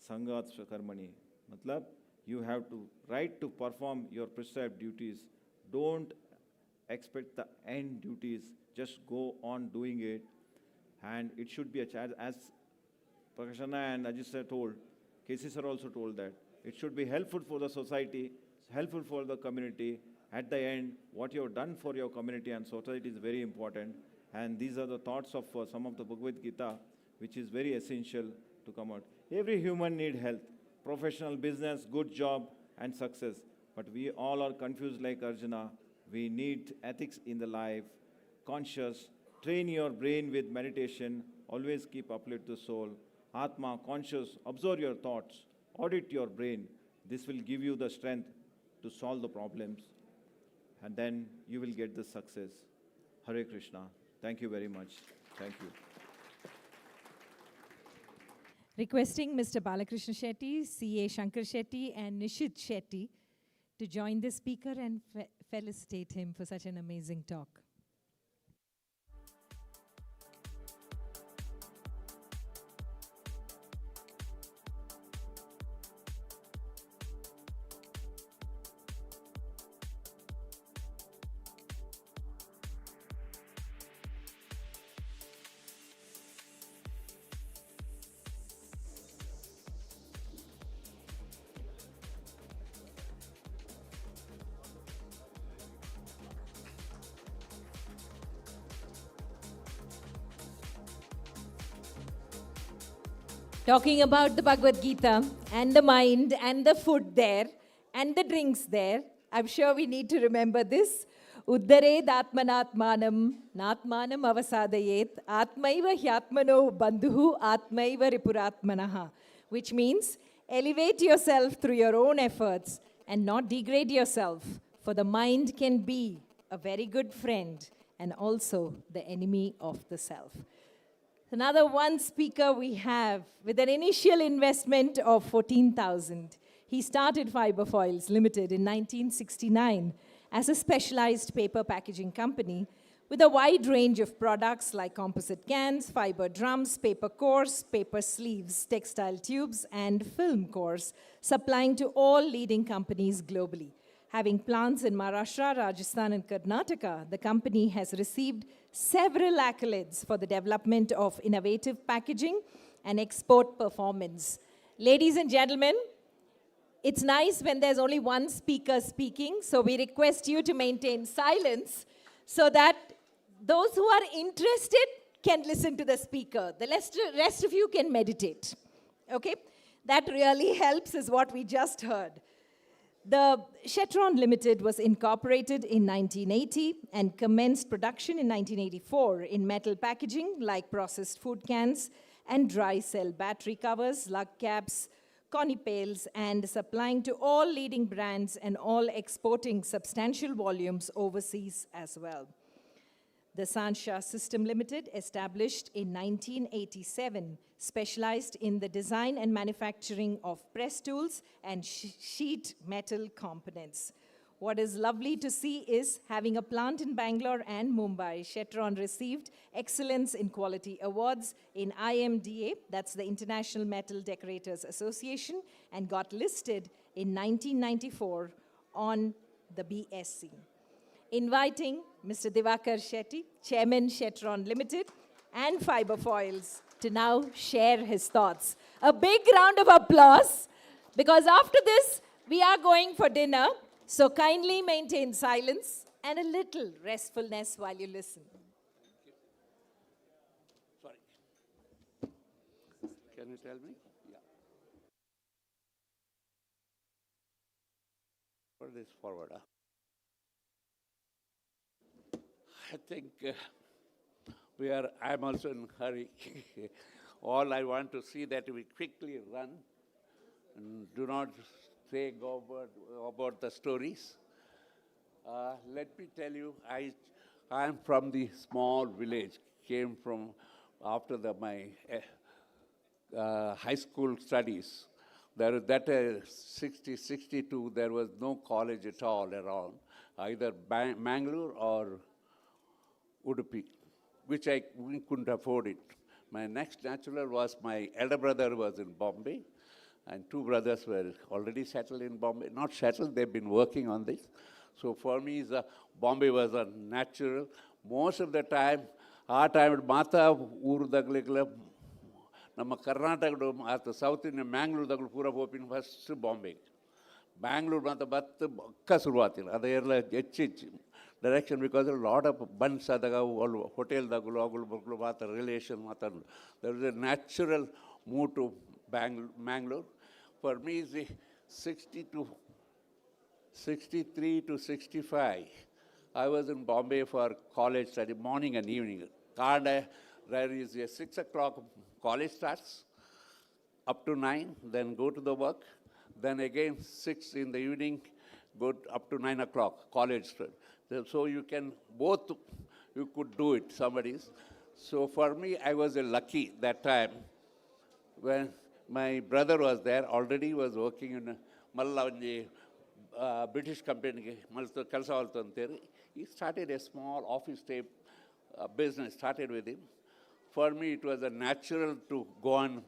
sangat karmani. Matlab, you have to right to perform your prescribed duties. Don't expect the end duties. Just go on doing it. And it should be a charge. As Prakashana and Ajit Sir told, KC Sir also told that. It should be helpful for the society, helpful for the community. At the end, what you have done for your community and society is very important. And these are the thoughts of some of the Bhagavad Gita, which is very essential to come out. Every human needs health, professional, business, good job, and success. But we all are confused like Arjuna. We need ethics in the life, conscious, train your brain with meditation, always keep uplift the soul. Atma, conscious, observe your thoughts, audit your brain. This will give you the strength to solve the problems. And then you will get the success. Hare Krishna. Thank you very much. Thank you. Requesting Mr. Balakrishna Shetty, C.A. Shankar Shetty, and Nishit Shetty to join the speaker and felicitate him for such an amazing talk. Talking about the Bhagavad Gita and the mind and the food there and the drinks there, I'm sure we need to remember this. Uddared atmanatmanam natmanam avasadayet atmaiva hyatmano bandhuhu atmaiva ripuratmanaha, which means elevate yourself through your own efforts and not degrade yourself, for the mind can be a very good friend and also the enemy of the self. Another one speaker we have with an initial investment of 14,000. He started Fiber Foils Limited in 1969 as a specialized paper packaging company with a wide range of products like composite cans, fiber drums, paper cores, paper sleeves, textile tubes, and film cores, supplying to all leading companies globally. Having plants in Maharashtra, Rajasthan, and Karnataka, the company has received several accolades for the development of innovative packaging and export performance. Ladies and gentlemen, it's nice when there's only one speaker speaking, so we request you to maintain silence so that those who are interested can listen to the speaker. The rest of you can meditate. Okay? That really helps, is what we just heard. The Shetron Limited was incorporated in 1980 and commenced production in 1984 in metal packaging like processed food cans and dry cell battery covers, lug caps, conny pails, and supplying to all leading brands and all exporting substantial volumes overseas as well. The Sansha System Limited, established in 1987, specialized in the design and manufacturing of press tools and sheet metal components. What is lovely to see is, having a plant in Bangalore and Mumbai, Shetron received Excellence in Quality Awards in IMDA, that's the International Metal Decorators Association, and got listed in 1994 on the BSC. Inviting Mr. Divakar Shetty, Chairman Shetron Limited, and Fiber Foils to now share his thoughts. A big round of applause, because after this, we are going for dinner. So kindly maintain silence and a little restfulness while you listen. Sorry. Can you tell me? Yeah. Put this forward. I think I'm also in a hurry. All I want to see that we quickly run and do not go about the stories. Let me tell you, I'm from the small village, came from after my high school studies. That 62, there was no college at all around, either Mangalore or Udupi, which we couldn't afford it. My next natural was my elder brother was in Bombay, and two brothers were already settled in Bombay. Not settled, they've been working on this. So for me, Bombay was a natural. Most of the time, our time, Mata Urdaglikla, Nama Karnataka, at the South Indian, Mangalore, the Pura Hopin first Bombay. Bangalore, Mata Bat Kasurwatil, other direction because a lot of Bansadaga, hotel, the Gulogul, relation, there was a natural move to Mangalore. For me, it's 63 to 65. I was in Bombay for college study, morning and evening. There is a 6 o'clock college starts, up to 9, then go to the work. Then again, 6 in the evening, go up to 9 o'clock, college. So you can both, you could do it, somebody's. So for me, I was lucky that time when my brother was there, already was working in Mallavanje British company. He started a small office type business, started with him. For me, it was a natural to go on,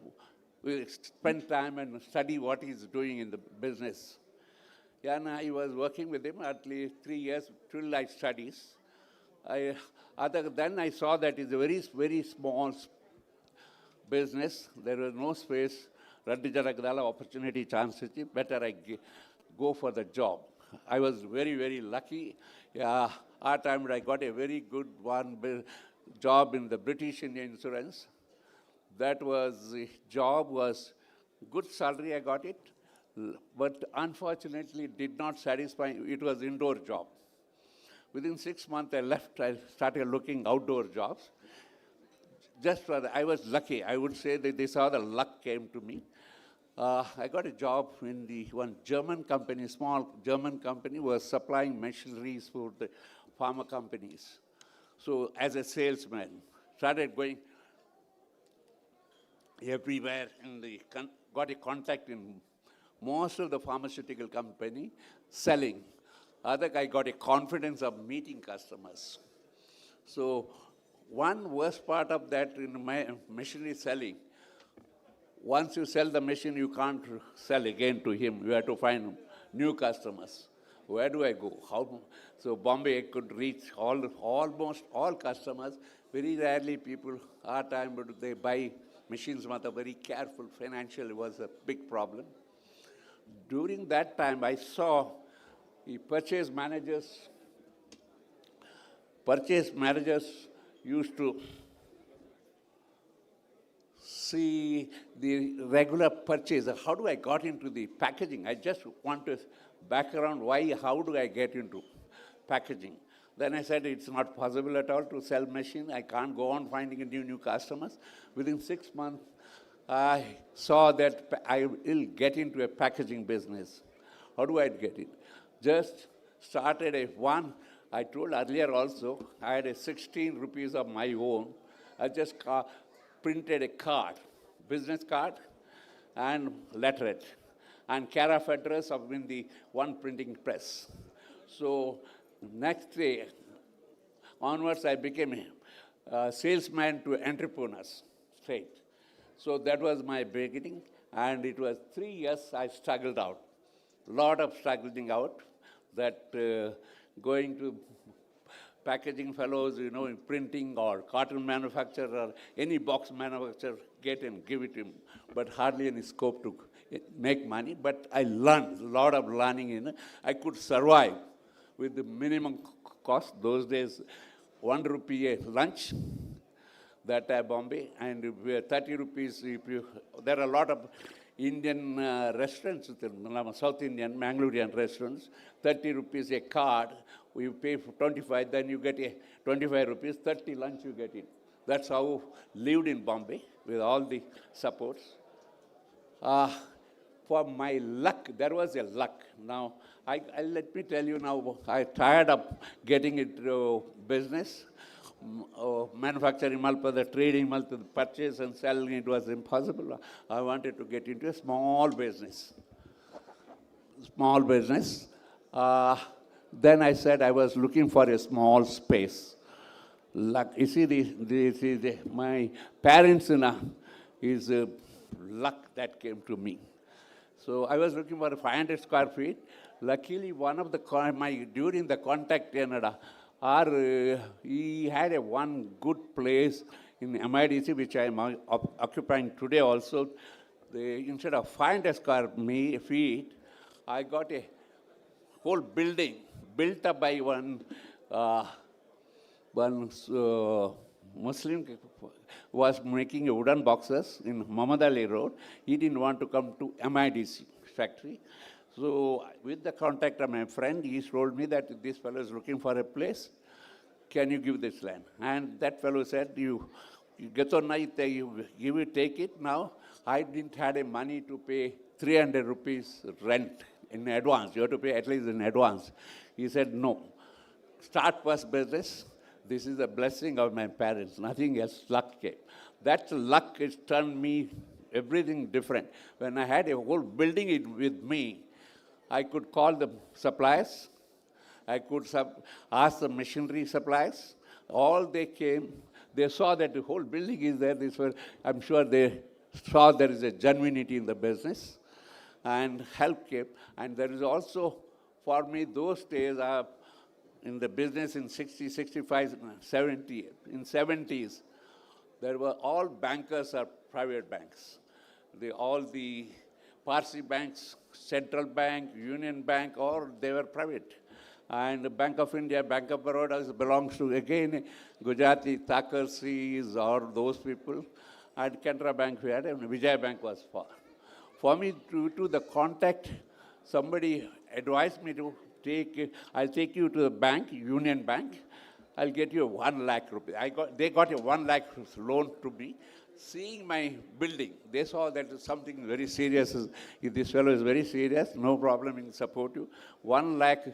spend time and study what he's doing in the business. Yeah, and I was working with him at least 3 years, till I studies. Then I saw that it's a very, very small business. There was no space. Opportunity, chance, better I go for the job. I was very, very lucky. Yeah, at time I got a very good job in the British Indian Insurance. That was, the job was good salary, I got it. But unfortunately, it did not satisfy. It was indoor job. Within 6 months, I left. I started looking outdoor jobs. Just for I was lucky. I would say that they saw the luck came to me. I got a job in one German company, small German company, was supplying machineries for the pharma companies. So as a salesman, started going everywhere. Got a contact in most of the pharmaceutical company selling. Other guy got a confidence of meeting customers. So one worst part of that in my machinery selling, once you sell the machine, you can't sell again to him. You have to find new customers. Where do I go? How? So Bombay could reach almost all customers. Very rarely people, our time, but they buy machines, very careful. Financially was a big problem. During that time, I saw the purchase managers used to see the regular purchase. How do I got into the packaging? I just want to background how do I get into packaging? Then I said, it's not possible at all to sell machine. I can't go on finding new customers. Within 6 months, I saw that I will get into a packaging business. How do I get it? Just started I told earlier also, I had a 16 rupees of my own. I just printed a card, business card, and lettered, and care of address of in the one printing press. So next day onwards, I became a salesman to entrepreneurs straight. So that was my beginning, and it was 3 years I struggled out. Lot of struggling out, that going to packaging fellows, in printing or carton manufacturer or any box manufacturer, get and give it to him, but hardly any scope to make money. But I learned, a lot of learning I could survive with the minimum cost. Those days, 1 rupee a lunch, that Bombay, and if we are 30 rupees, there are a lot of Indian restaurants, South Indian, Mangalorean restaurants, 30 rupees a card, you pay for 25, then you get a 25 rupees, 30 lunch you get it. That's how lived in Bombay, with all the supports. For my luck, there was a luck. Now, let me tell you now, I tired of getting into business. Manufacturing Malpa, trading Malpa, purchase and selling, it was impossible. I wanted to get into a small business. Small business. Then I said I was looking for a small space. Luck. You see, my parents' is luck that came to me. So I was looking for 500 square feet. Luckily, one of the during the contact Canada, he had one good place in MIDC, which I am occupying today also. Instead of 500 square feet, I got a whole building built up by one Muslim was making wooden boxes in Muhammad Ali Road. He didn't want to come to MIDC factory. So with the contact of my friend, he told me that this fellow is looking for a place. Can you give this land? And that fellow said, you get on night, you give it, take it. Now, I didn't have the money to pay 300 rupees rent in advance. You have to pay at least in advance. He said, no. Start first business. This is a blessing of my parents. Nothing else, luck came. That luck has turned me everything different. When I had a whole building with me, I could call the suppliers. I could ask the machinery suppliers. All they came. They saw that the whole building is there. I'm sure they saw there is a genuinity in the business. And help came. And there is also, for me, those days, in the business in 60, 65, 70, in 70s, there were all bankers are private banks. All the Parsi banks, Central Bank, Union Bank, or they were private. And the Bank of India, Bank of Baroda belongs to, again, Gujarati, Thakursis, or those people. And Canara Bank we had, and Vijay Bank was for. For me, to the contact, somebody advised me to I'll take you to the bank, Union Bank. I'll get you 1 lakh rupees. They got a 1 lakh loan to me. Seeing my building, they saw that something very serious. This fellow is very serious, no problem, in support you. 1 lakh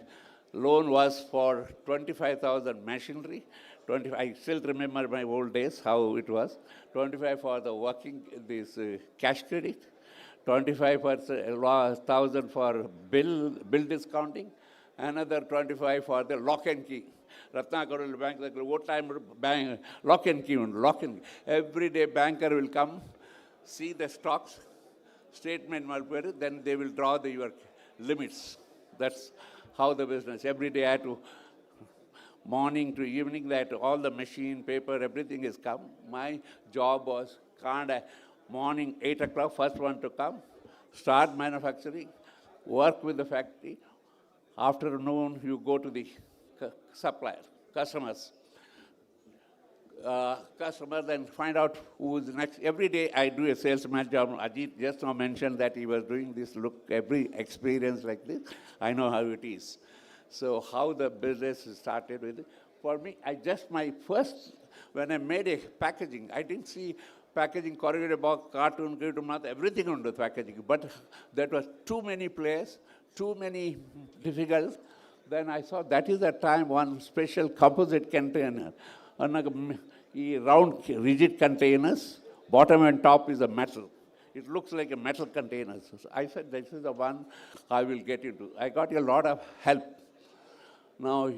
loan was for 25,000 machinery. I still remember my old days, how it was. 25 for the working, this cash credit. 25,000 for bill discounting. Another 25 for the lock and key. Ratnakar bank, what time bank, lock and key. Every day banker will come, see the stocks, statement, then they will draw your limits. That's how the business. Every day I had to, morning to evening, that all the machine, paper, everything is come. My job was, morning 8 o'clock, first one to come, start manufacturing, work with the factory. Afternoon, you go to the customers, and find out who is next. Every day I do a salesman job. Ajit just now mentioned that he was doing this, every experience like this. I know how it is. So how the business started with, for me, my first, when I made a packaging, I didn't see packaging, corrugated box, cartoon, everything under packaging. But there was too many players, too many difficult. Then I saw that is the time one special composite container, round rigid containers, bottom and top is a metal. It looks like a metal container. So I said, this is the one I will get into. I got a lot of help. Now,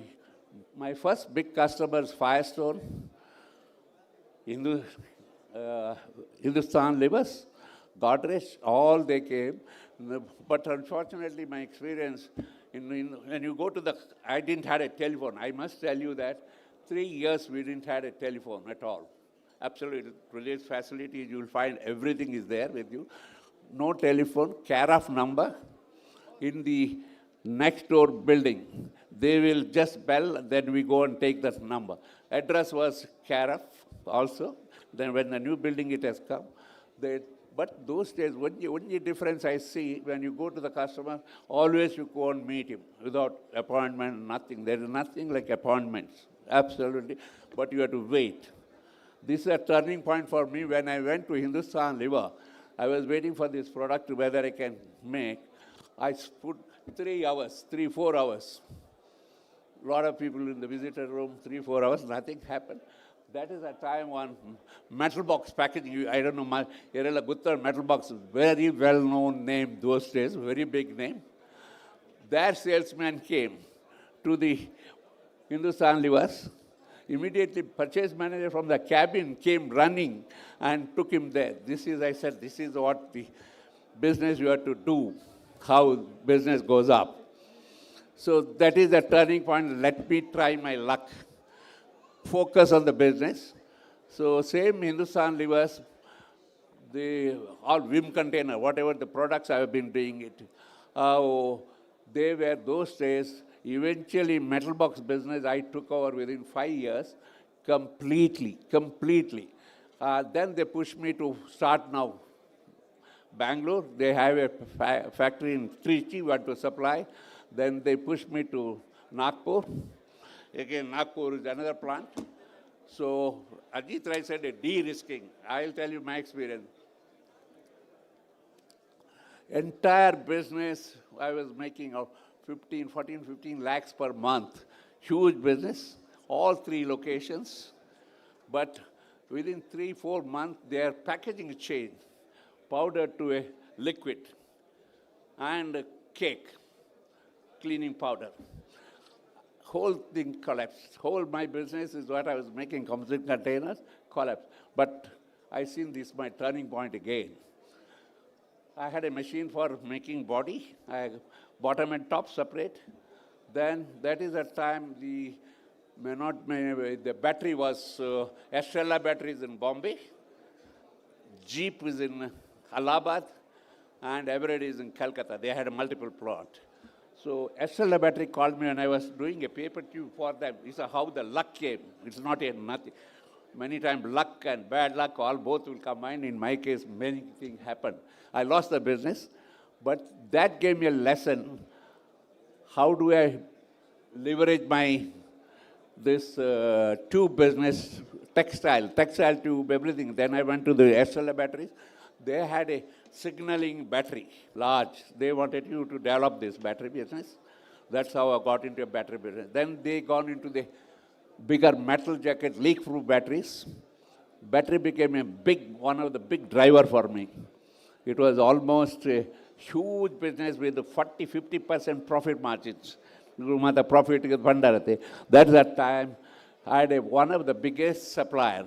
my first big customer is Firestone, Hindustan Livers, Godrej, all they came. But unfortunately, my experience, when you go to I didn't have a telephone. I must tell you that 3 years we didn't have a telephone at all. Absolutely. Today's facilities, you will find everything is there with you. No telephone, care of number. In the next door building. They will just bell, then we go and take that number. Address was Caraf also. Then when the new building it has come, but those days, only difference I see, when you go to the customer, always you go and meet him without appointment, nothing. There is nothing like appointments, absolutely, but you have to wait. This is a turning point for me. When I went to Hindustan Liver, I was waiting for this product, whether I can make. I put 4 hours. A lot of people in the visitor room, 4 hours, nothing happened. That is a time on metal box packaging. I don't know, Yerela Guttar metal box, very well-known name those days, very big name. Their salesman came to the Hindustan Livers. Immediately, purchase manager from the cabin came running and took him there. I said, this is what the business you have to do, how business goes up. So that is a turning point. Let me try my luck. Focus on the business. So same Hindustan Livers, all Vim container, whatever the products I have been doing it. They were those days. Eventually, metal box business I took over within 5 years, completely. Then they pushed me to start now. Bangalore, they have a factory in Trichy, want to supply. Then they pushed me to Nagpur. Again, Nagpur is another plant. So Ajit Rai said a de-risking. I'll tell you my experience. Entire business, I was making 15 lakhs per month. Huge business, all 3 locations. But within 3-4 months, their packaging changed. Powder to a liquid and a cake, cleaning powder. Whole thing collapsed. My business is what I was making, composite containers, collapsed. But I seen this my turning point again. I had a machine for making body, bottom and top separate. Then that is the time the battery was, Estrella batteries in Bombay, Jeep is in Allahabad, and Everett is in Calcutta. They had a multiple plot. So Estrella battery called me and I was doing a paper tube for them. This is how the luck came. It's not a nothing. Many times luck and bad luck, both will combine. In my case, many things happened. I lost the business, but that gave me a lesson. How do I leverage this tube business, textile tube, everything. Then I went to the Estrella batteries. They had a signaling battery, large. They wanted you to develop this battery business. That's how I got into a battery business. Then they gone into the bigger metal jacket, leak-proof batteries. Battery became one of the big driver for me. It was almost a huge business with 40-50% profit margins. That's that time I had one of the biggest supplier.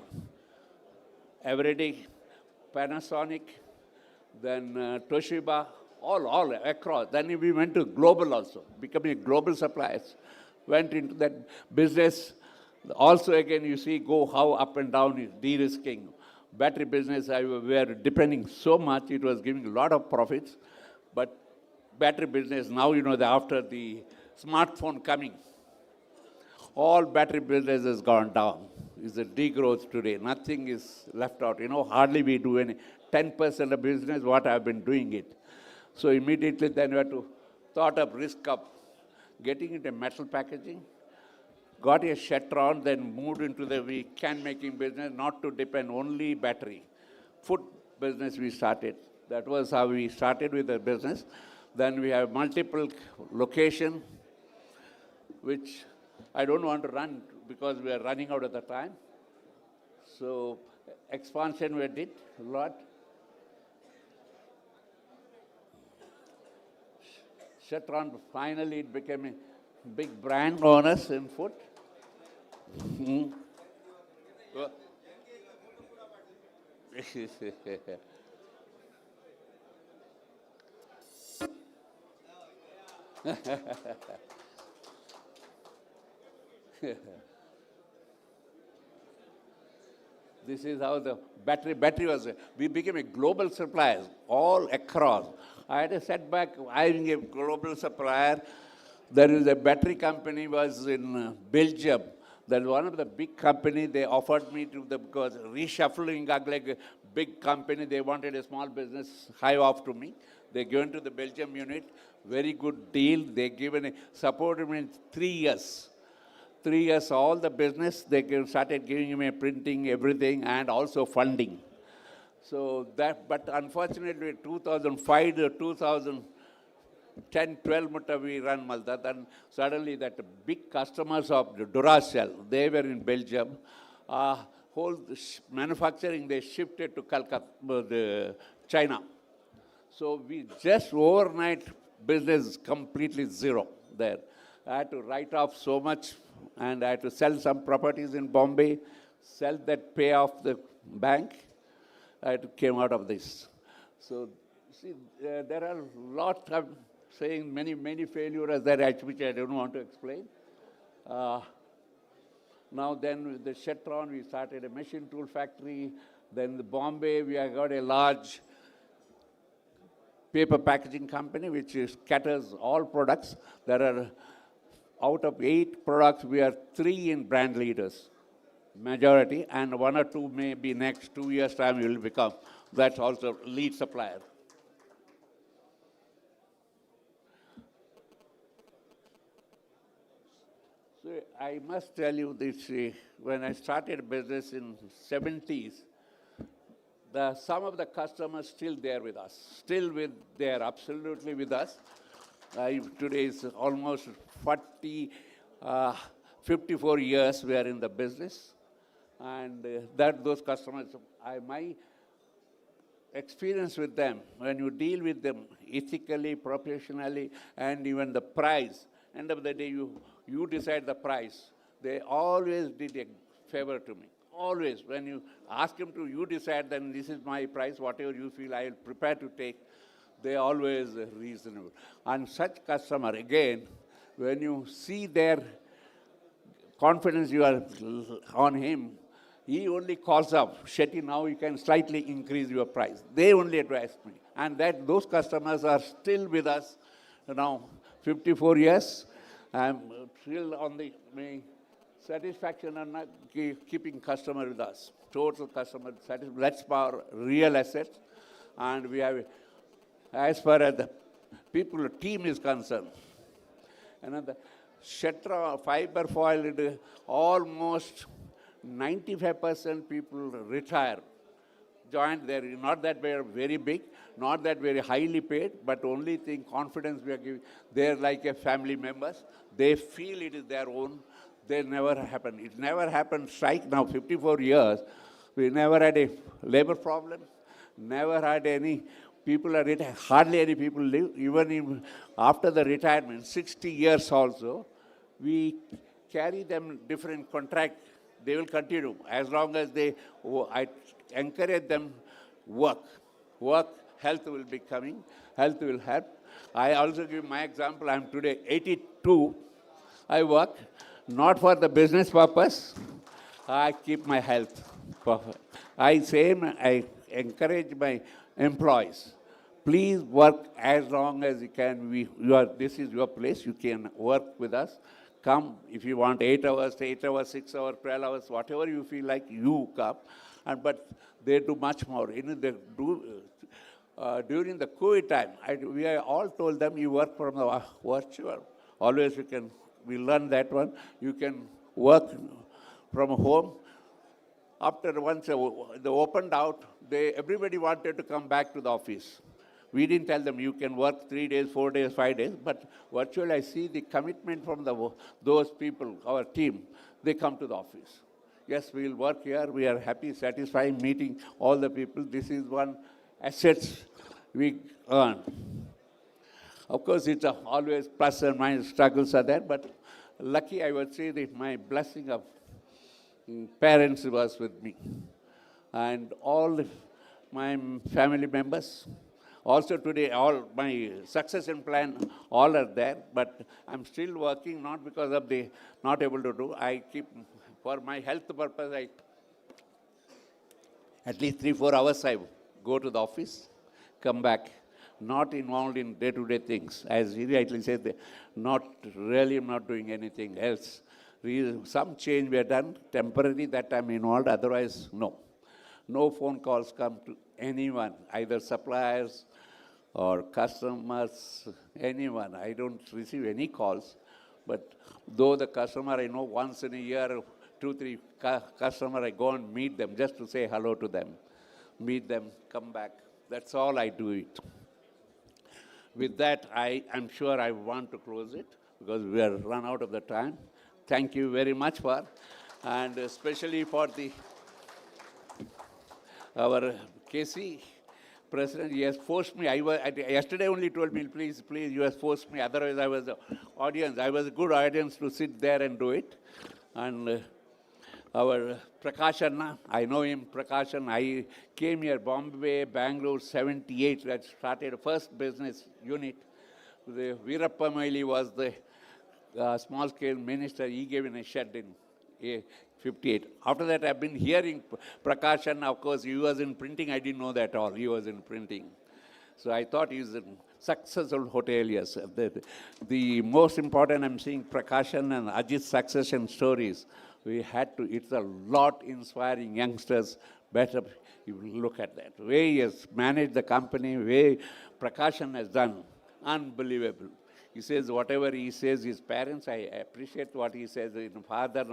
Everyday, Panasonic, then Toshiba, all across. Then we went to global also, becoming global suppliers. Went into that business. Also again, you see, how up and down is de-risking. Battery business, we were depending so much, it was giving a lot of profits. But battery business, now after the smartphone coming, all battery business has gone down. It's a degrowth today. Nothing is left out. Hardly we do any 10% of business what I've been doing it. So immediately then we had to thought of risk of getting into metal packaging. Got a Shetron, then moved into the can making business, not to depend only battery. Food business we started. That was how we started with the business. Then we have multiple location, which I don't want to run because we are running out of the time. So expansion we did a lot. Shetron, finally it became a big brand owners in food. This is how the battery was. We became a global supplier all across. I had a setback. I being a global supplier, There is a battery company was in Belgium. That one of the big company, they offered me to the, because reshuffling like a big company, they wanted a small business high off to me. They given to the Belgium unit, very good deal. They given supported me in 3 years. 3 years, all the business, they started giving me printing, everything, and also funding. So that, but unfortunately, 2005 to 2010, 12 mutta we run Malta. Then suddenly that big customers of Duracell, they were in Belgium. Whole manufacturing, they shifted to Calcutta, China. So we just overnight business completely zero there. I had to write off so much, and I had to sell some properties in Bombay, sell that, pay off the bank. I came out of this. So, see, there are a lot of saying many failures that which I don't want to explain. Now then with the Shetron, we started a machine tool factory. Then the Bombay, we have got a large paper packaging company which scatters all products. There are, out of 8 products, we are 3 in brand leaders, majority, and 1 or 2 may be next 2 years' time we will become. That's also lead supplier. So I must tell you this, when I started business in 70s, some of the customers still there with us, they are absolutely with us. Today is almost 54 years we are in the business. And those customers, my experience with them, when you deal with them ethically, professionally, and even the price, end of the day, you decide the price. They always did a favor to me. Always. When you ask them to, you decide, then this is my price, whatever you feel, I will prepare to take. They always reasonable. And such customer, again, when you see their confidence you are on him, he only calls up, Shetty, now you can slightly increase your price. They only advised me. And those customers are still with us now, 54 years. I'm still on the satisfaction and not keeping customer with us. Total customer satisfaction. That's our real asset. And we have, as far as the people, team is concerned, another Shetra fiber foil, almost 95% people retire, joined there. Not that we are very big, not that very highly paid, but only thing, confidence we are giving. They're like a family members. They feel it is their own. They never happen. It never happened. Strike now, 54 years. We never had a labor problem. Never had any people are retired. Hardly any people live. Even after the retirement, 60 years also, we carry them different contract. They will continue as long as I encourage them work. Health will be coming. Health will help. I also give my example. I'm today 82. I work not for the business purpose. I keep my health perfect. I encourage my employees. Please work as long as you can. This is your place. You can work with us. Come if you want 8 hours, 6 hours, 12 hours, whatever you feel like, you come. But they do much more. During the COVID time, we all told them you work from the virtual. Always we learn that one. You can work from home. After once they opened out, everybody wanted to come back to the office. We didn't tell them you can work 3 days, 4 days, 5 days, but virtually I see the commitment from those people, our team, they come to the office. Yes, we will work here, we are happy, satisfied, meeting all the people. This is one asset we earn. Of course, it's always plus and minus struggles are there, but lucky I would say that my blessing of parents was with me. And all my family members, also today, all my succession plan, all are there, but I'm still working, not because of not able to do. I keep, for my health purpose, at least 3-4 hours I go to the office, come back. not involved in day-to-day things. As he rightly said, not really not doing anything else. Some change we have done, temporary, that I'm involved, otherwise, no. No phone calls come to anyone, either suppliers or customers, anyone. I don't receive any calls. But though the customer, I know once in a year, 2-3 customer, I go and meet them just to say hello to them. Meet them, come back. That's all I do it. With that, I'm sure I want to close it because we are run out of the time. Thank you very much for, and especially for our KC president. He has forced me. Yesterday only told me, please, you have forced me. Otherwise, I was the audience. I was a good audience to sit there and do it. And our Prakash Anna, I know him, Prakash Anna. I came here, Bombay, Bangalore, 78. That started the first business unit. The Veerappa Moili was the small-scale minister. He gave in a shed in 58. After that, I've been hearing Prakash Anna. Of course, he was in printing. I didn't know that at all. He was in printing. So I thought he's a successful hoteliers. The most important, I'm seeing Prakash Anna and Ajit's succession stories. We had to, it's a lot inspiring youngsters. Better you look at that. Way he has managed the company, way Prakash Anna has done. Unbelievable. He says whatever he says, his parents, I appreciate what he says. Father,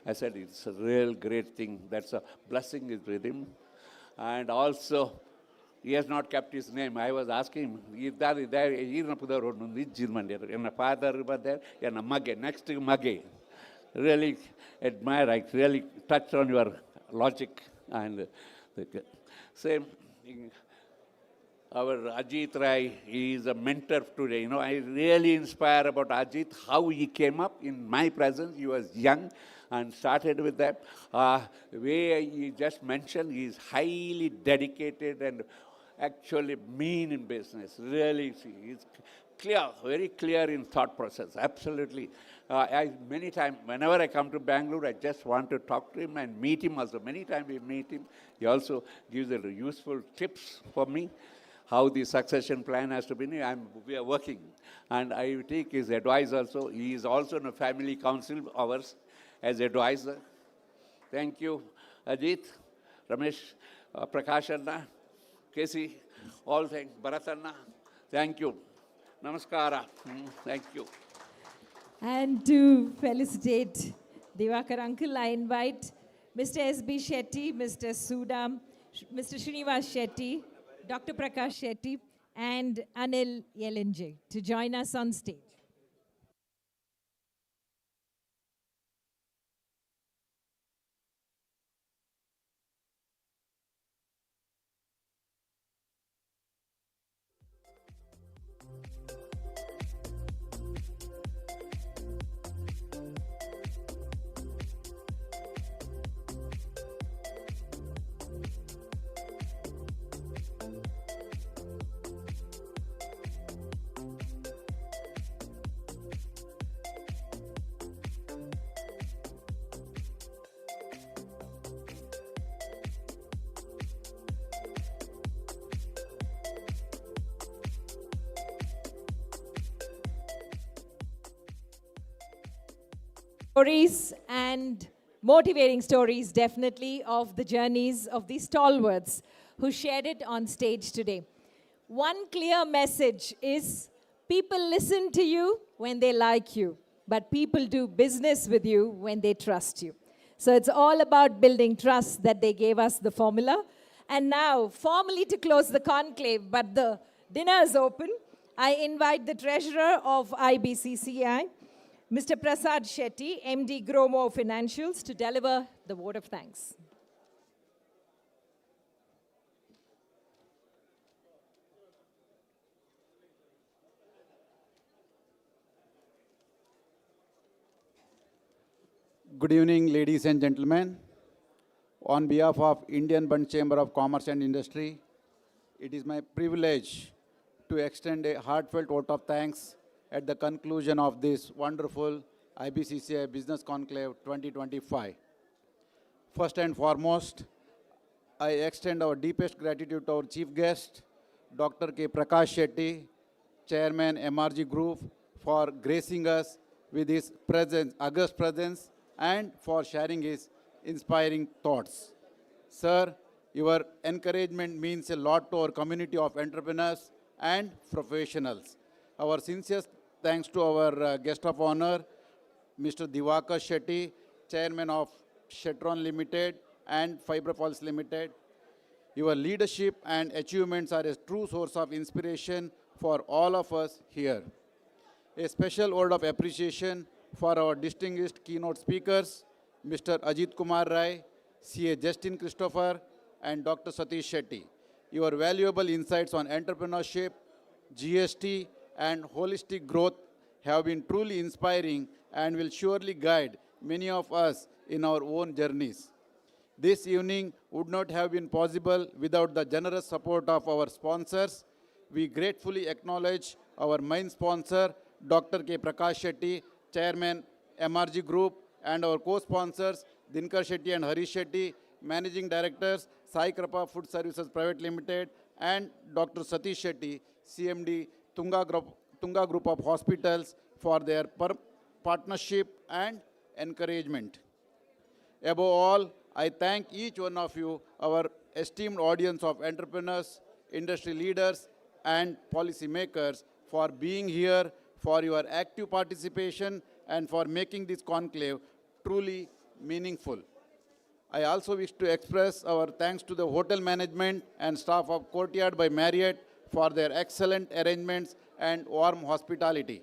I said it's a real great thing. That's a blessing is with him. And also, he has not kept his name. I was asking him, father there, next to Mage. Really admire, I really touched on your logic. And same. Our Ajit Rai, he is a mentor today. You know, I really inspire about Ajit, how he came up in my presence. He was young and started with that. The way he just mentioned, he is highly dedicated and actually mean in business. Really, he's clear, very clear in thought process, absolutely. Many times, whenever I come to Bangalore, I just want to talk to him and meet him also. Many times we meet him. He also gives useful tips for me, how the succession plan has to be. We are working. And I take his advice also. He is also in a family council of ours as advisor. Thank you, Ajit, Ramesh, Prakash Anna, KC, all thanks, Bharat Anna. Thank you. Namaskara. Thank you. And to felicitate Divakar uncle, I invite Mr. S.B. Shetty, Mr. Sudam, Mr. Srinivas Shetty, Dr. Prakash Shetty, and Anil Yelinje to join us on stage. Stories and motivating stories, definitely, of the journeys of these stalwarts who shared it on stage today. One clear message is people listen to you when they like you, but people do business with you when they trust you. So it's all about building trust that they gave us the formula. And now, formally to close the conclave, but the dinner is open, I invite the treasurer of IBCCI, Mr. Prasad Shetty, MD Gromo Financials, to deliver the vote of thanks. Good evening, ladies and gentlemen. On behalf of Indian Bund Chamber of Commerce and Industry, it is my privilege to extend a heartfelt vote of thanks at the conclusion of this wonderful IBCCI Business Conclave 2025. First and foremost, I extend our deepest gratitude to our chief guest, Dr. K. Prakash Shetty, Chairman MRG Group, for gracing us with his presence, august presence, and for sharing his inspiring thoughts. Sir, your encouragement means a lot to our community of entrepreneurs and professionals. Our sincere thanks to our guest of honor, Mr. Diwakar Shetty, Chairman of Shetron Limited and Fibropolis Limited. Your leadership and achievements are a true source of inspiration for all of us here. A special word of appreciation for our distinguished keynote speakers, Mr. Ajit Kumar Rai, CA Justin Christopher, and Dr. Satish Shetty. Your valuable insights on entrepreneurship, GST, and holistic growth have been truly inspiring and will surely guide many of us in our own journeys. This evening would not have been possible without the generous support of our sponsors. We gratefully acknowledge our main sponsor, Dr. K. Prakash Shetty, Chairman, MRG Group, and our co-sponsors, Dinkar Shetty and Harish Shetty, Managing Directors, Sai Krapa Food Services Private Limited, and Dr. Satish Shetty, CMD, Tunga Group of Hospitals, for their partnership and encouragement. Above all, I thank each one of you, our esteemed audience of entrepreneurs, industry leaders, and policymakers, for being here, for your active participation, and for making this conclave truly meaningful. I also wish to express our thanks to the hotel management and staff of Courtyard by Marriott for their excellent arrangements and warm hospitality.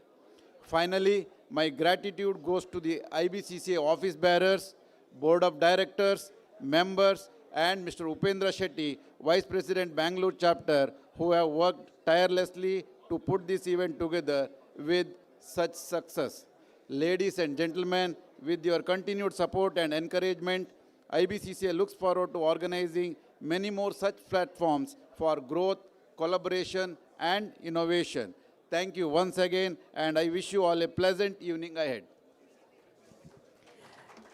Finally, my gratitude goes to the IBCCA office bearers, Board of Directors, members, and Mr. Upendra Shetty, Vice President, Bangalore Chapter, who have worked tirelessly to put this event together with such success. Ladies and gentlemen, with your continued support and encouragement, IBCCA looks forward to organizing many more such platforms for growth, collaboration, and innovation. Thank you once again, and I wish you all a pleasant evening ahead.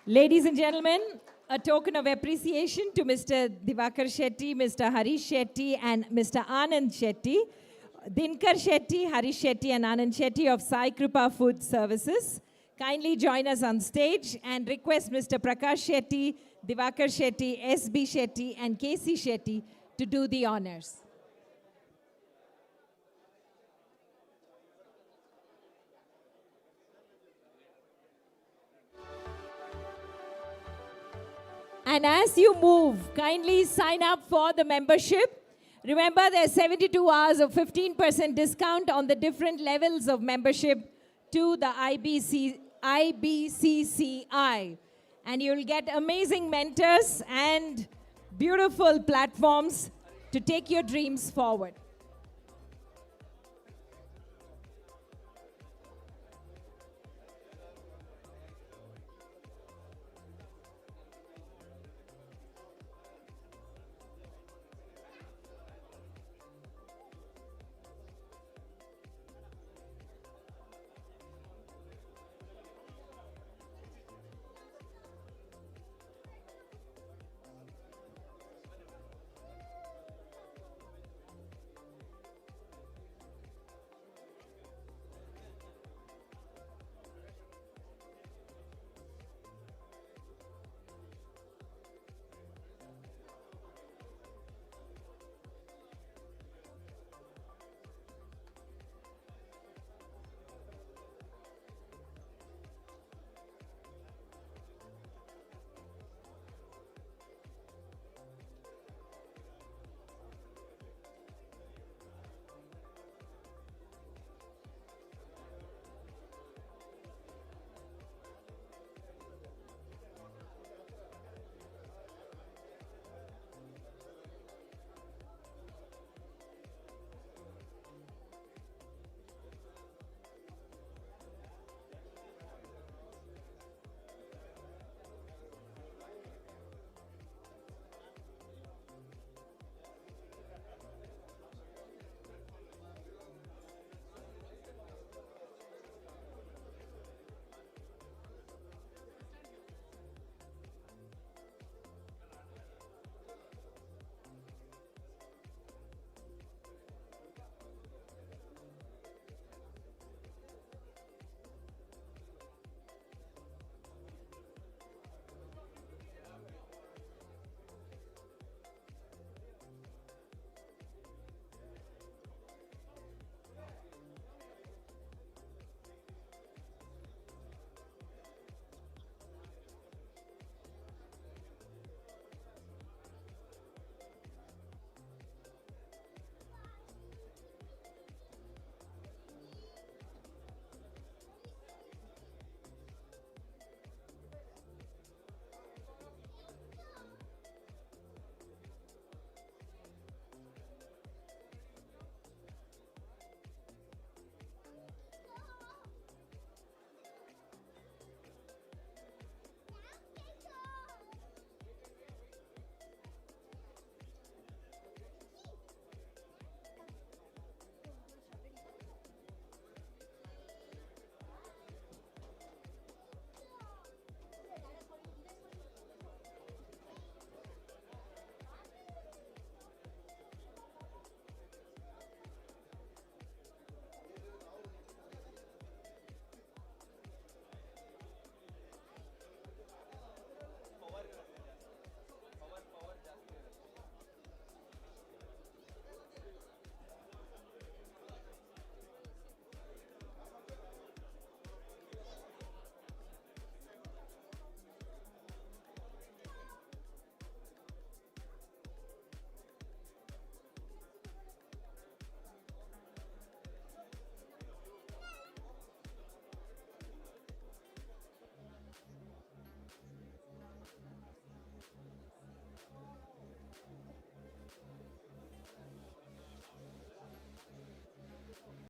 Ladies and gentlemen, a token of appreciation to Mr. Diwakar Shetty, Mr. Harish Shetty, and Mr. Anand Shetty. Dinkar Shetty, Harish Shetty, and Anand Shetty of Sai Kripa Food Services. Kindly join us on stage and request Mr. Prakash Shetty, Diwakar Shetty, SB Shetty, and KC Shetty to do the honors. And as you move, kindly sign up for the membership. Remember, there's 72 hours of 15% discount on the different levels of membership to the IBCCI. And you'll get amazing mentors and beautiful platforms to take your dreams forward.